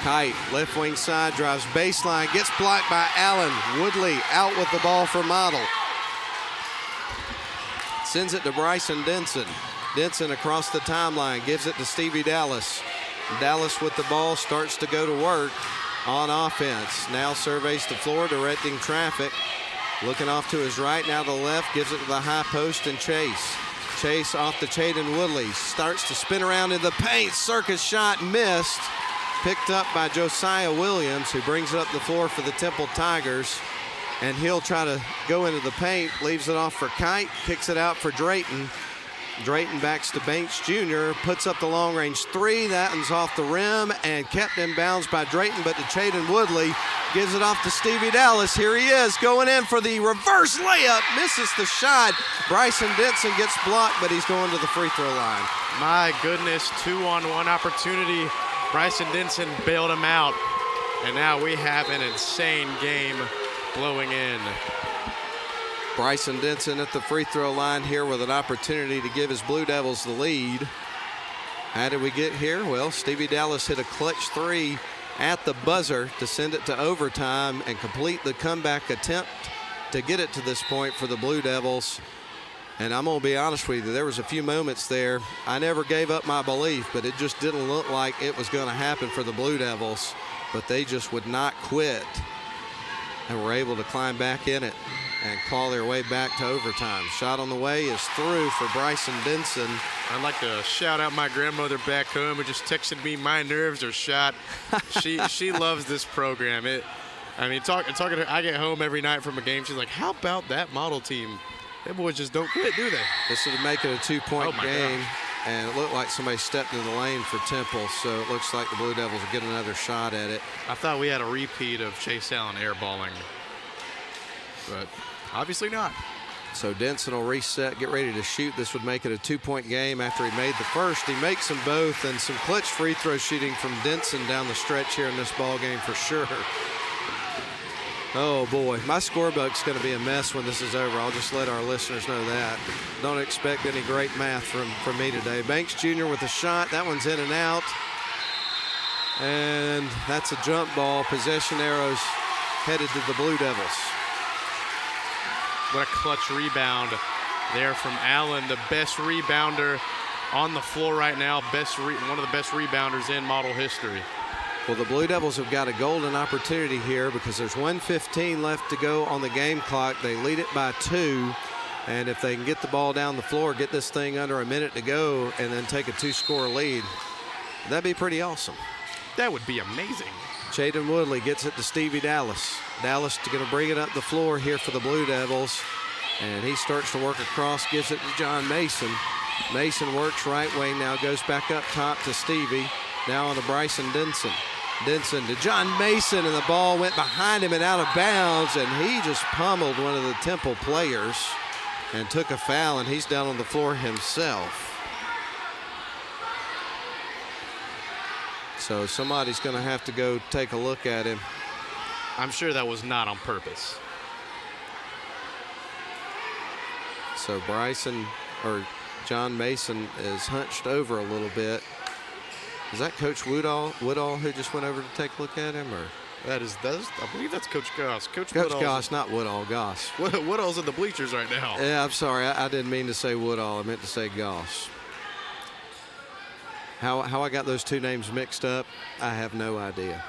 Kite, left wing side, drives baseline, gets blocked by Allen. Woodley out with the ball for Model. Sends it to Bryson Denson. Denson across the timeline, gives it to Stevie Dallas. Dallas with the ball, starts to go to work on offense. Now surveys the floor, directing traffic. Looking off to his right, now to the left, gives it to the high post and Chase. Chase off to Chaden Woodley, starts to spin around in the paint. Circus shot missed. Picked up by Josiah Williams, who brings it up the floor for the Temple Tigers. And he'll try to go into the paint, leaves it off for Kite, kicks it out for Drayton. Drayton backs to Banks Jr., puts up the long-range 3. That one's off the rim and kept in bounds by Drayton, but to Chaden Woodley. Gives it off to Stevie Dallas. Here he is, going in for the reverse layup. Misses the shot. Bryson Denson gets blocked, but he's going to the free throw line. My goodness, 2-on-1 opportunity. Bryson Denson bailed him out. And now we have an insane game blowing in. Bryson Denson at the free throw line here with an opportunity to give his Blue Devils the lead. How did we get here? Well, Stevie Dallas hit a clutch 3 at the buzzer to send it to overtime and complete the comeback attempt to get it to this point for the Blue Devils. And I'm going to be honest with you, there was a few moments there, I never gave up my belief, but it just didn't look like it was going to happen for the Blue Devils. But they just would not quit and were able to climb back in it and claw their way back to overtime. Shot on the way is through for Bryson Denson. I'd like to shout out my grandmother back home who just texted me, my nerves are shot. She loves this program. Talking to her, I get home every night from a game. She's like, how about that model team? Them boys just don't quit, do they? This would make it a 2-point game. Gosh. And it looked like somebody stepped into the lane for Temple, so it looks like the Blue Devils will get another shot at it. I thought we had a repeat of Chase Allen airballing, but obviously not. So Denson will reset, get ready to shoot. This would make it a 2-point game after he made the first. He makes them both, and some clutch free throw shooting from Denson down the stretch here in this ball game for sure. Oh boy, my scorebook's going to be a mess when this is over. I'll just let our listeners know that. Don't expect any great math from me today. Banks Jr. with a shot. That one's in and out. And that's a jump ball. Possession arrows headed to the Blue Devils. What a clutch rebound there from Allen, the best rebounder on the floor right now, one of the best rebounders in model history. Well, the Blue Devils have got a golden opportunity here because there's 1:15 left to go on the game clock. They lead it by 2, and if they can get the ball down the floor, get this thing under a minute to go, and then take a 2-score lead, that'd be pretty awesome. That would be amazing. Jaden Woodley gets it to Stevie Dallas. Dallas going to bring it up the floor here for the Blue Devils, and he starts to work across, gives it to John Mason. Mason works right wing now, goes back up top to Stevie. Now on to Bryson Denson. Denson to John Mason, and the ball went behind him and out of bounds, and he just pummeled one of the Temple players and took a foul, and he's down on the floor himself. So somebody's going to have to go take a look at him. I'm sure that was not on purpose. So John Mason is hunched over a little bit. Is that Coach Woodall who just went over to take a look at him, or? That is, I believe that's Coach Goss. Coach Goss, not Woodall, Goss. Woodall's in the bleachers right now. Yeah, I'm sorry. I didn't mean to say Woodall. I meant to say Goss. How I got those two names mixed up, I have no idea.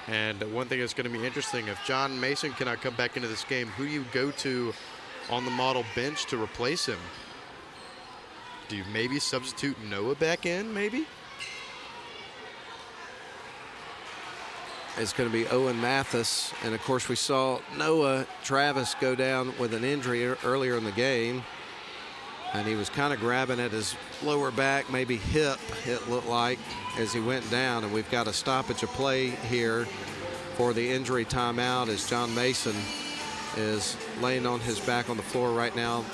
And one thing that's going to be interesting, if John Mason cannot come back into this game, who do you go to on the model bench to replace him? Do you maybe substitute Noah back in, maybe? It's going to be Owen Mathis. And, of course, we saw Noah Travis go down with an injury earlier in the game. And he was kind of grabbing at his lower back, maybe hip, it looked like, as he went down. And we've got a stoppage of play here for the injury timeout as John Mason is laying on his back on the floor right now,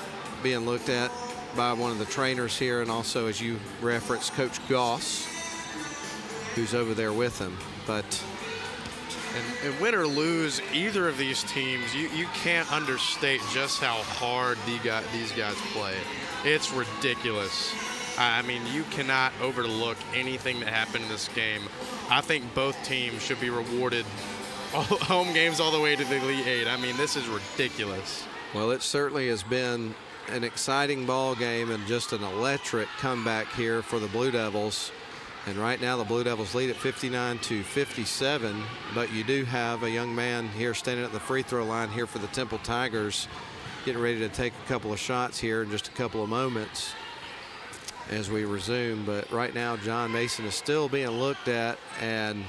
being looked at by one of the trainers here, and also, as you referenced, Coach Goss, who's over there with him. But and win or lose either of these teams, you can't understate just how hard these guys play. It's ridiculous. I mean, you cannot overlook anything that happened in this game. I think both teams should be rewarded home games all the way to the Elite Eight. I mean, this is ridiculous. Well, it certainly has been an exciting ball game and just an electric comeback here for the Blue Devils. And right now the Blue Devils lead at 59-57, but you do have a young man here standing at the free throw line here for the Temple Tigers, getting ready to take a couple of shots here in just a couple of moments as we resume. But right now John Mason is still being looked at, and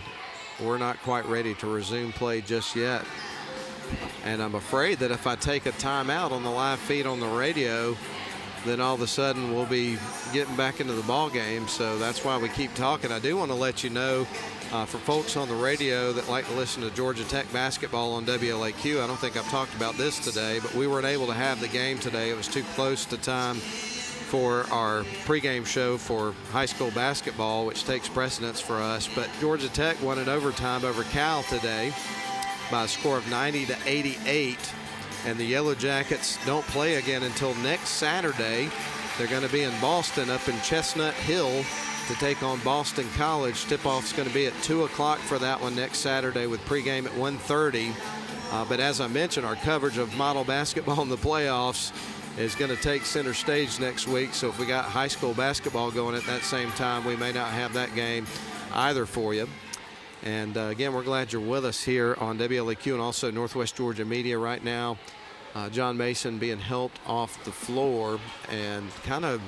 we're not quite ready to resume play just yet. And I'm afraid that if I take a timeout on the live feed on the radio, then all of a sudden we'll be getting back into the ball game. So that's why we keep talking. I do want to let you know, for folks on the radio that like to listen to Georgia Tech basketball on WLAQ, I don't think I've talked about this today, but we weren't able to have the game today. It was too close to time for our pregame show for high school basketball, which takes precedence for us. But Georgia Tech won in overtime over Cal today by a score of 90-88. And the Yellow Jackets don't play again until next Saturday. They're going to be in Boston up in Chestnut Hill to take on Boston College. Tip-off's going to be at 2 o'clock for that one next Saturday with pregame at 1:30. But as I mentioned, our coverage of model basketball in the playoffs is going to take center stage next week. So if we got high school basketball going at that same time, we may not have that game either for you. And again, we're glad you're with us here on WLAQ and also Northwest Georgia Media right now. John Mason being helped off the floor and kind of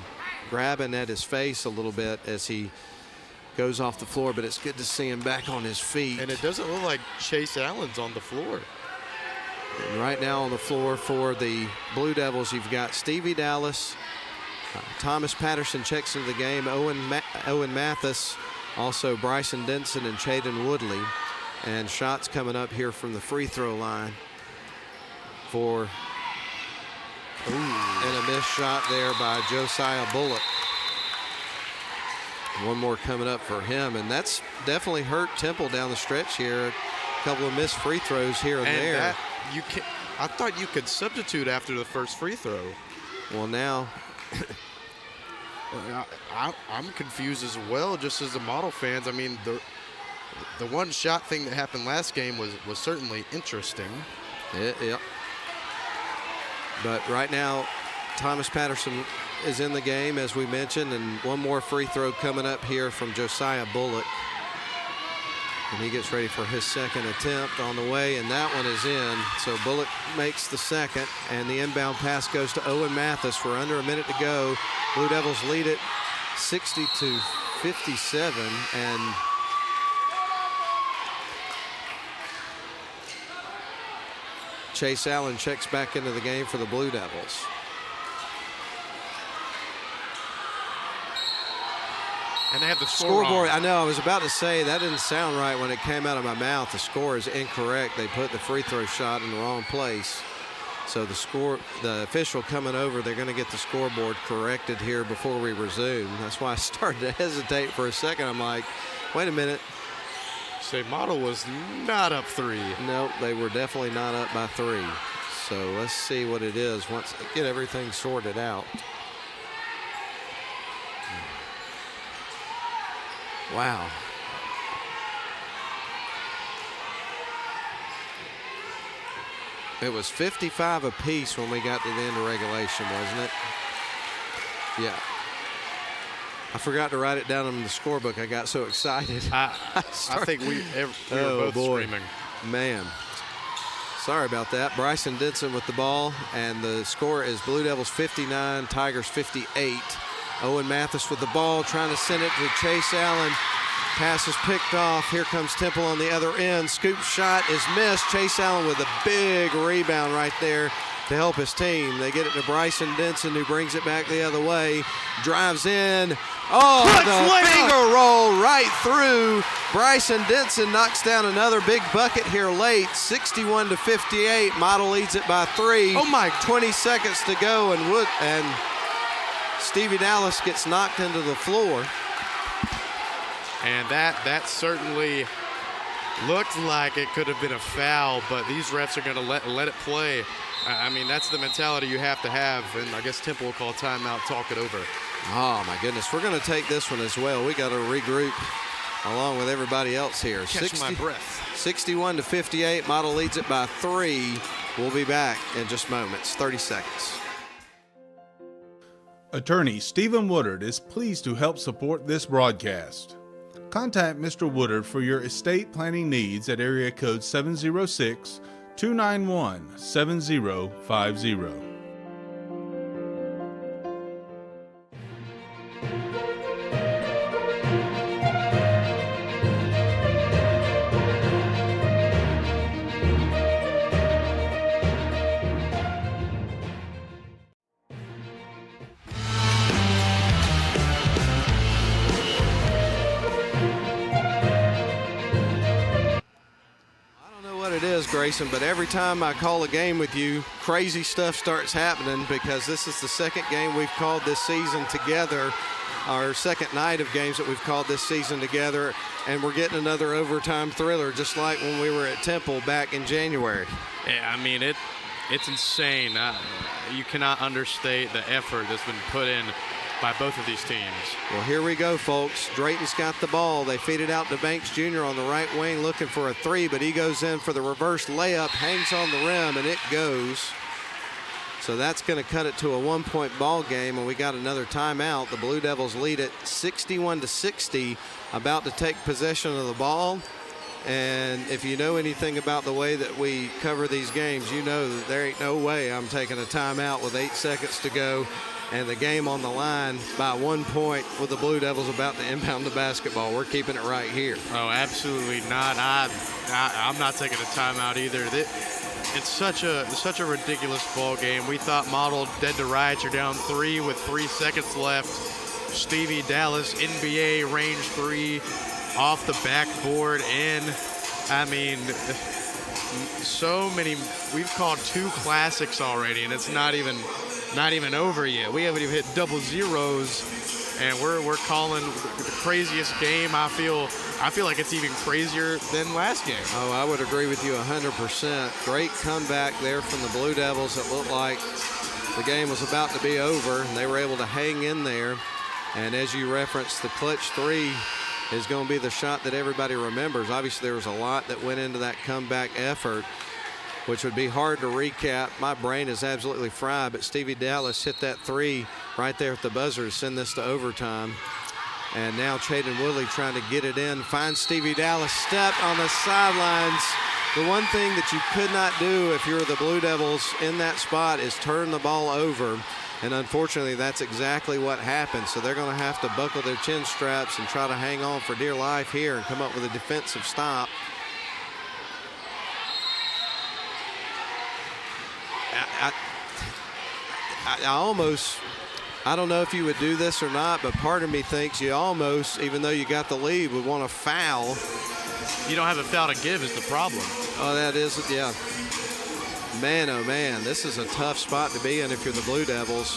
grabbing at his face a little bit as he goes off the floor, but it's good to see him back on his feet. And it doesn't look like Chase Allen's on the floor. And right now on the floor for the Blue Devils, you've got Stevie Dallas, Thomas Patterson checks into the game, Owen Mathis, also Bryson Denson and Chaden Woodley. And shots coming up here from the free throw line for and a missed shot there by Josiah Bullock. One more coming up for him, and that's definitely hurt Temple down the stretch here. A couple of missed free throws here and there. I thought you could substitute after the first free throw. Well, now I'm confused as well, just as the Model fans. I mean, the one shot thing that happened last game was certainly interesting. Yeah. But right now, Thomas Patterson is in the game, as we mentioned, and one more free throw coming up here from Josiah Bullock. And he gets ready for his second attempt on the way, and that one is in. So Bullock makes the second, and the inbound pass goes to Owen Mathis. We're under a minute to go. Blue Devils lead it 60-57, and Chase Allen checks back into the game for the Blue Devils. And they have the scoreboard. I know, I was about to say that didn't sound right when it came out of my mouth. The score is incorrect. They put the free throw shot in the wrong place. So the official coming over, they're going to get the scoreboard corrected here before we resume. That's why I started to hesitate for a second. I'm like, wait a minute. Say Model was not up 3. No, they were definitely not up by 3. So let's see what it is once they get everything sorted out. Wow. It was 55 apiece when we got to the end of regulation, wasn't it? Yeah. I forgot to write it down in the scorebook. I got so excited. I think we were both screaming. Man. Sorry about that. Bryson Denson with the ball, and the score is Blue Devils 59, Tigers 58. Owen Mathis with the ball, trying to send it to Chase Allen. Pass is picked off. Here comes Temple on the other end. Scoop shot is missed. Chase Allen with a big rebound right there to help his team. They get it to Bryson Denson, who brings it back the other way. Drives in. Oh, the finger roll right through. Bryson Denson knocks down another big bucket here late. 61-58. Model leads it by 3. Oh my! 20 seconds to go, and Stevie Dallas gets knocked into the floor. And that certainly looked like it could have been a foul, but these refs are going to let it play. I mean, that's the mentality you have to have, and I guess Temple will call timeout, talk it over. Oh, my goodness. We're going to take this one as well. We got to regroup along with everybody else here. Catch my breath. 61-58. Model leads it by 3. We'll be back in just moments. 30 seconds. Attorney Stephen Woodard is pleased to help support this broadcast. Contact Mr. Woodard for your estate planning needs at area code 706-291-7050. Grayson, but every time I call a game with you, crazy stuff starts happening, because this is the second game we've called this season together, our second night of games that we've called this season together, and we're getting another overtime thriller, just like when we were at Temple back in January. Yeah, I mean, it's insane. You cannot understate the effort that's been put in by both of these teams. Well, here we go, folks. Drayton's got the ball. They feed it out to Banks Jr. on the right wing, looking for a 3, but he goes in for the reverse layup, hangs on the rim, and it goes. So that's going to cut it to a 1-point ball game, and we got another timeout. The Blue Devils lead it 61-60, about to take possession of the ball. And if you know anything about the way that we cover these games, you know that there ain't no way I'm taking a timeout with 8 seconds to go and the game on the line by 1 point with the Blue Devils about to inbound the basketball. We're keeping it right here. Oh, absolutely not. I'm not taking a timeout either. It's such a ridiculous ball game. We thought Model dead to rights. You're down 3 with 3 seconds left. Stevie Dallas, NBA range 3, off the backboard in. I mean, so many. We've called 2 classics already, and it's not even over yet. We haven't even hit double zeros, and we're calling the craziest game. I feel like it's even crazier than last game. Oh, I would agree with you 100%. Great comeback there from the Blue Devils. It looked like the game was about to be over, and they were able to hang in there. And as you referenced, the clutch 3 is going to be the shot that everybody remembers. Obviously, there was a lot that went into that comeback effort, which would be hard to recap. My brain is absolutely fried, but Stevie Dallas hit that 3 right there at the buzzer to send this to overtime. And now Chaden Woodley trying to get it in. Finds Stevie Dallas, stepped on the sidelines. The one thing that you could not do if you're the Blue Devils in that spot is turn the ball over. And unfortunately, that's exactly what happened. So they're going to have to buckle their chin straps and try to hang on for dear life here and come up with a defensive stop. I don't know if you would do this or not, but part of me thinks you almost, even though you got the lead, would want to foul. You don't have a foul to give is the problem. Oh, that is, yeah. Man, oh man, this is a tough spot to be in if you're the Blue Devils.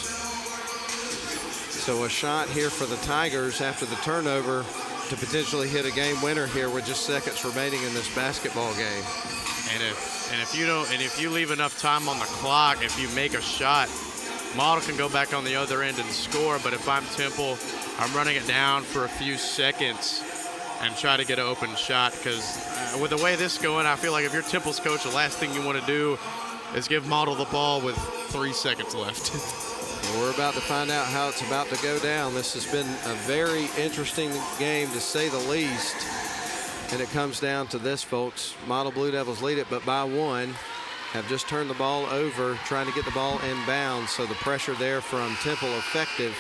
So a shot here for the Tigers after the turnover to potentially hit a game winner here with just seconds remaining in this basketball game. And if you leave enough time on the clock, if you make a shot, Model can go back on the other end and score. But if I'm Temple, I'm running it down for a few seconds and try to get an open shot, because with the way this is going, I feel like if you're Temple's coach, the last thing you want to do is give Model the ball with 3 seconds left. Well, we're about to find out how it's about to go down. This has been a very interesting game, to say the least. And it comes down to this, folks. Model Blue Devils lead it, but by 1. Have just turned the ball over, trying to get the ball inbounds. So the pressure there from Temple effective.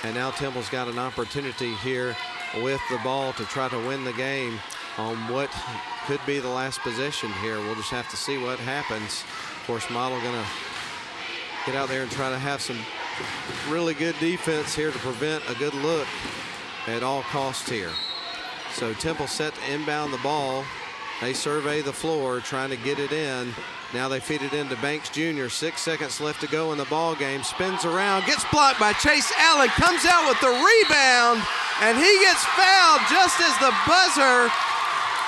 And now Temple's got an opportunity here with the ball to try to win the game on what could be the last possession here. We'll just have to see what happens. Of course, Model going to get out there and try to have some really good defense here to prevent a good look at all costs here. So Temple set to inbound the ball. They survey the floor, trying to get it in. Now they feed it into Banks Jr. 6 seconds left to go in the ball game. Spins around, gets blocked by Chase Allen, comes out with the rebound, and he gets fouled just as the buzzer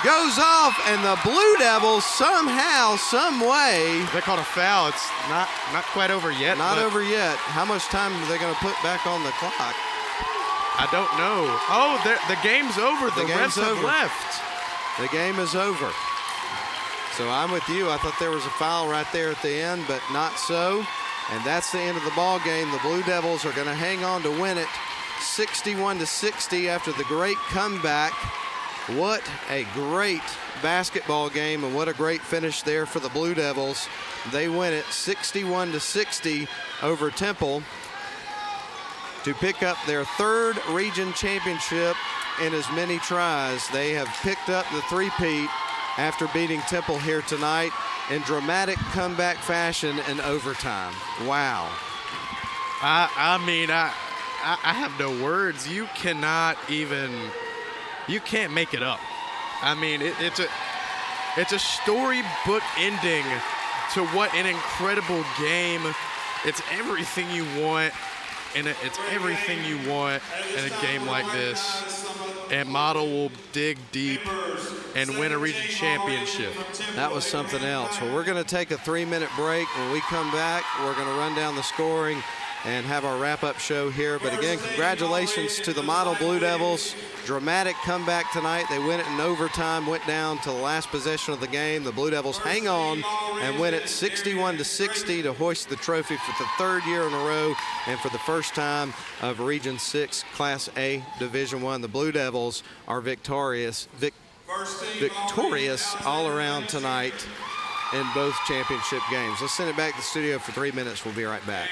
goes off, and the Blue Devils somehow, some way. They called a foul. It's not quite over yet. Not over yet. How much time are they going to put back on the clock? I don't know. Oh, the game's over. The refs have left. The game is over. So I'm with you. I thought there was a foul right there at the end, but not so. And that's the end of the ball game. The Blue Devils are going to hang on to win it 61-60 after the great comeback. What a great basketball game, and what a great finish there for the Blue Devils. They win it 61-60 over Temple to pick up their 3rd region championship in as many tries. They have picked up the three-peat after beating Temple here tonight in dramatic comeback fashion in overtime. Wow. I mean, I have no words. You can't make it up. I mean, it's a storybook ending to what an incredible game. It's everything you want, and it's everything you want in a game like this. And Model will dig deep and win a region championship. That was something else. Well, we're going to take a 3-minute break. When we come back, we're going to run down the scoring and have our wrap-up show here. But again, congratulations to the Model Blue Devils. Dramatic comeback tonight. They win it in overtime, went down to the last possession of the game. The Blue Devils hang on and win it 61-60 to hoist the trophy for the third year in a row and for the first time of Region 6 Class A Division I. The Blue Devils are victorious all around tonight in both championship games. Let's send it back to the studio for 3 minutes. We'll be right back.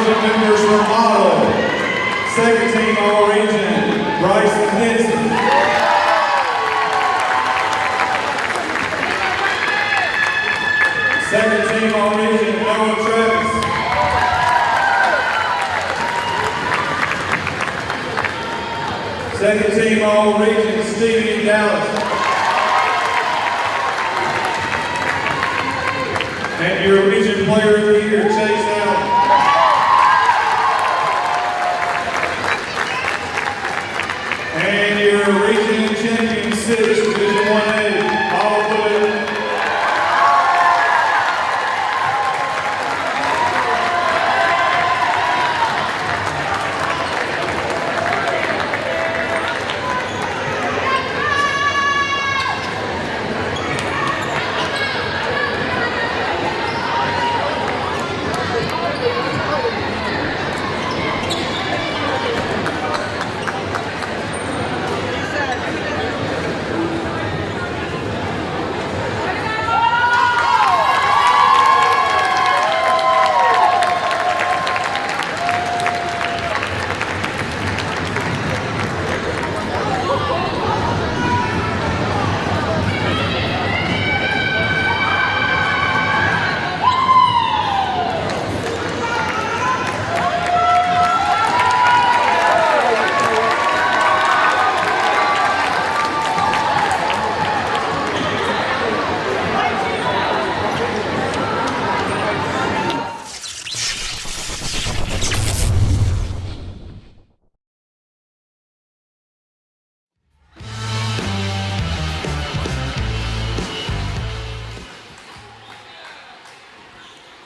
Members for Model, second team All-Region, Grayson. Second team All-Region, Travis. Second team All-Region, Stevie Dallas. And your Region Player of the Year, Chase Allen. And your Region Champion 6, Division 1A, all blue.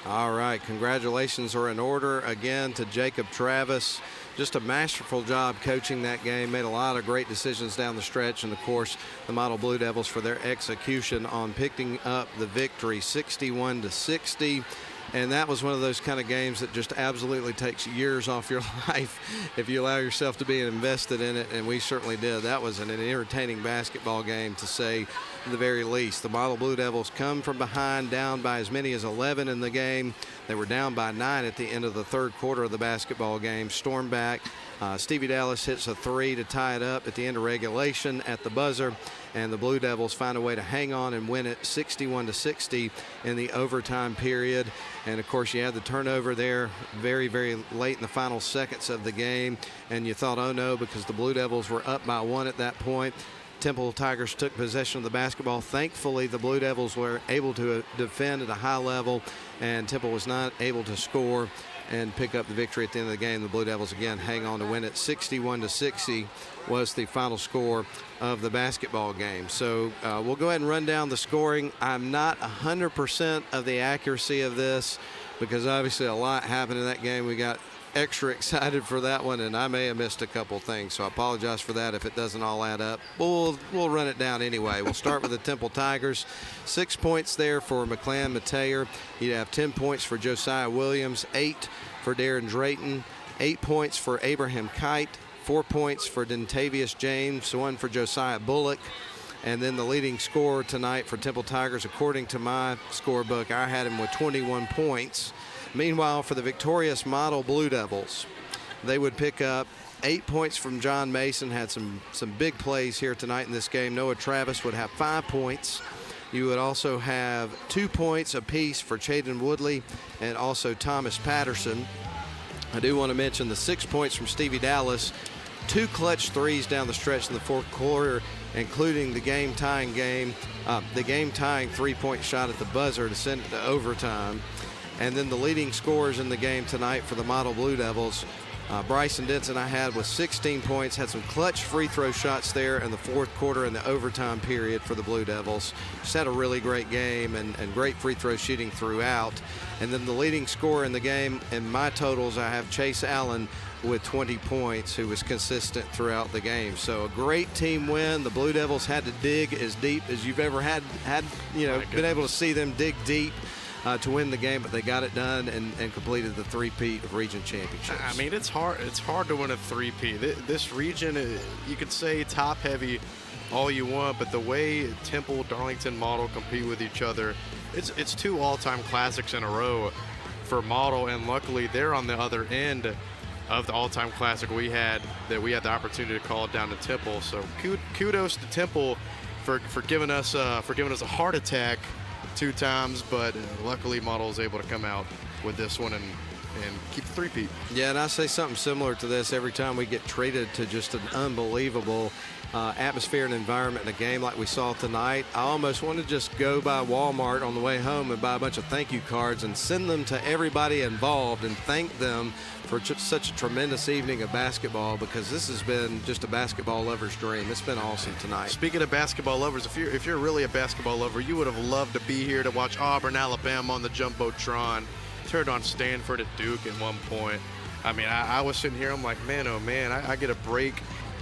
All right, congratulations are in order again to Jacob Travis. Just a masterful job coaching that game, made a lot of great decisions down the stretch, and of course the Model Blue Devils for their execution on picking up the victory 61-60. And that was one of those kind of games that just absolutely takes years off your life if you allow yourself to be invested in it, and we certainly did. That was an entertaining basketball game, to say the very least. The Model Blue Devils come from behind, down by as many as 11 in the game. They were down by 9 at the end of the third quarter of the basketball game. Storm back. Stevie Dallas hits a three to tie it up at the end of regulation at the buzzer, and the Blue Devils find a way to hang on and win it 61-60 in the overtime period. And of course you had the turnover there very, very late in the final seconds of the game, and you thought, oh no, because the Blue Devils were up by 1 at that point. Temple Tigers took possession of the basketball. Thankfully, the Blue Devils were able to defend at a high level, and Temple was not able to score and pick up the victory at the end of the game. The Blue Devils again hang on to win it. 61-60 was the final score of the basketball game. So we'll go ahead and run down the scoring. I'm not 100% of the accuracy of this because obviously a lot happened in that game. We got extra excited for that one, and I may have missed a couple things, so I apologize for that if it doesn't all add up. We'll run it down anyway. We'll start with the Temple Tigers. 6 points there for McClan Mateer. You'd have 10 points for Josiah Williams, 8 for Darren Drayton, 8 points for Abraham Kite, 4 points for Dentavius James, 1 for Josiah Bullock. And then the leading scorer tonight for Temple Tigers, according to my scorebook, I had him with 21 points. Meanwhile, for the victorious Model Blue Devils, they would pick up 8 points from John Mason. Had some big plays here tonight in this game. Noah Travis would have 5 points. You would also have 2 points apiece for Chaden Woodley and also Thomas Patterson. I do want to mention the 6 points from Stevie Dallas, 2 clutch threes down the stretch in the fourth quarter, including the game-tying 3-point shot at the buzzer to send it to overtime. And then the leading scorers in the game tonight for the Model Blue Devils, Bryson Denson I had with 16 points, had some clutch free throw shots there in the fourth quarter in the overtime period for the Blue Devils. Just had a really great game and great free throw shooting throughout. And then the leading scorer in the game, in my totals, I have Chase Allen with 20 points, who was consistent throughout the game. So a great team win. The Blue Devils had to dig as deep as you've ever had been able to see them dig deep to win the game, but they got it done and completed the three-peat of region championships. I mean, it's hard to win a three-peat. This region, you could say top-heavy all you want, but the way Temple, Darlington, Model compete with each other, it's 2 all-time classics in a row for Model, and luckily they're on the other end of the all-time classic we had the opportunity to call it down to Temple. So kudos to Temple for giving us a heart attack 2 times, but luckily Model was able to come out with this one and keep the three-peat. Yeah, and I say something similar to this every time we get treated to just an unbelievable atmosphere and environment in a game like we saw tonight. I almost want to just go by Walmart on the way home and buy a bunch of thank you cards and send them to everybody involved and thank them for such a tremendous evening of basketball, because this has been just a basketball lover's dream. It's been awesome tonight. Speaking of basketball lovers, if you're really a basketball lover, you would have loved to be here to watch Auburn, Alabama on the Jumbotron. Turned on Stanford at Duke at one point. I mean, I was sitting here, I'm like, man, oh man, I get a break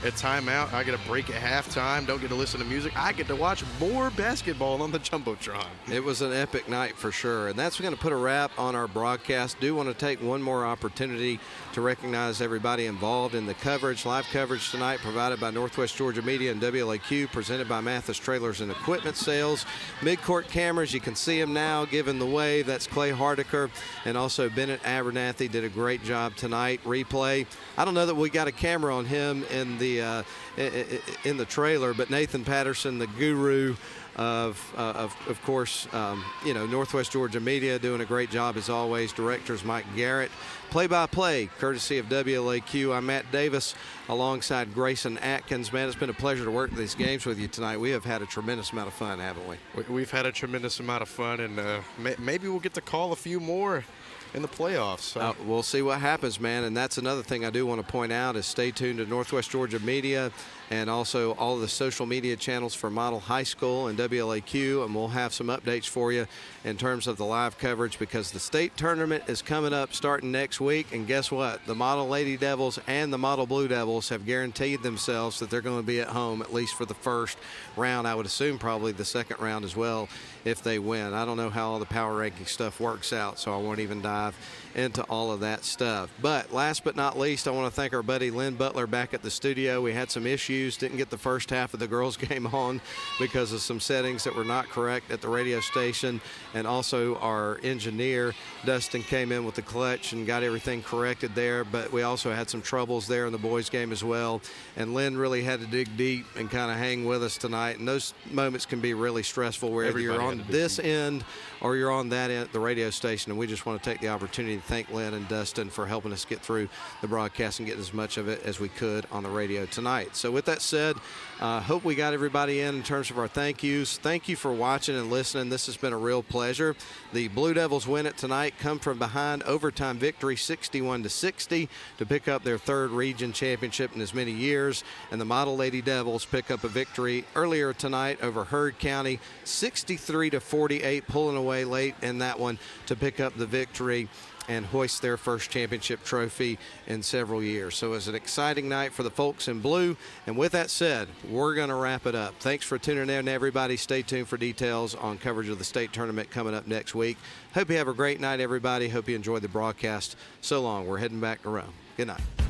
at timeout. I get a break at halftime. Don't get to listen to music. I get to watch more basketball on the Jumbotron. It was an epic night for sure, and that's going to put a wrap on our broadcast. Do want to take one more opportunity to recognize everybody involved in the coverage. Live coverage tonight provided by Northwest Georgia Media and WLAQ, presented by Mathis Trailers and Equipment Sales. Midcourt cameras, you can see them now giving the wave. That's Clay Hardiker, and also Bennett Abernathy did a great job tonight. Replay, I don't know that we got a camera on him in the trailer, but Nathan Patterson, the guru of course, Northwest Georgia Media, doing a great job as always. Directors Mike Garrett. Play-by-play, courtesy of WLAQ. I'm Matt Davis alongside Grayson Atkins. Man, it's been a pleasure to work these games with you tonight. We have had a tremendous amount of fun, haven't we? We've had a tremendous amount of fun, and maybe we'll get to call a few more in the playoffs. So. We'll see what happens, man. And that's another thing I do want to point out is stay tuned to Northwest Georgia Media and also all of the social media channels for Model High School and WLAQ, and we'll have some updates for you in terms of the live coverage, because the state tournament is coming up starting next week. And guess what? The Model Lady Devils and the Model Blue Devils have guaranteed themselves that they're going to be at home at least for the first round. I would assume probably the second round as well if they win. I don't know how all the power ranking stuff works out, so I won't even dive into all of that stuff. But last but not least, I want to thank our buddy Lynn Butler back at the studio. We had some issues, didn't get the first half of the girls game on because of some settings that were not correct at the radio station, and also our engineer Dustin came in with the clutch and got everything corrected there. But we also had some troubles there in the boys game as well, and Lynn really had to dig deep and kind of hang with us tonight, and those moments can be really stressful wherever you're on this end or you're on that end, the radio station. And we just want to take the opportunity to thank Lynn and Dustin for helping us get through the broadcast and get as much of it as we could on the radio tonight. So with that said, hope we got everybody in terms of our thank yous. Thank you for watching and listening. This has been a real pleasure. The Blue Devils win it tonight, come from behind, overtime victory 61-60 to pick up their third region championship in as many years. And the Model Lady Devils pick up a victory earlier tonight over Heard County, 63-48, pulling away late in that one to pick up the victory and hoist their first championship trophy in several years. So it was an exciting night for the folks in blue. And with that said, we're going to wrap it up. Thanks for tuning in, everybody. Stay tuned for details on coverage of the state tournament coming up next week. Hope you have a great night, everybody. Hope you enjoyed the broadcast. So long. We're heading back to Rome. Good night.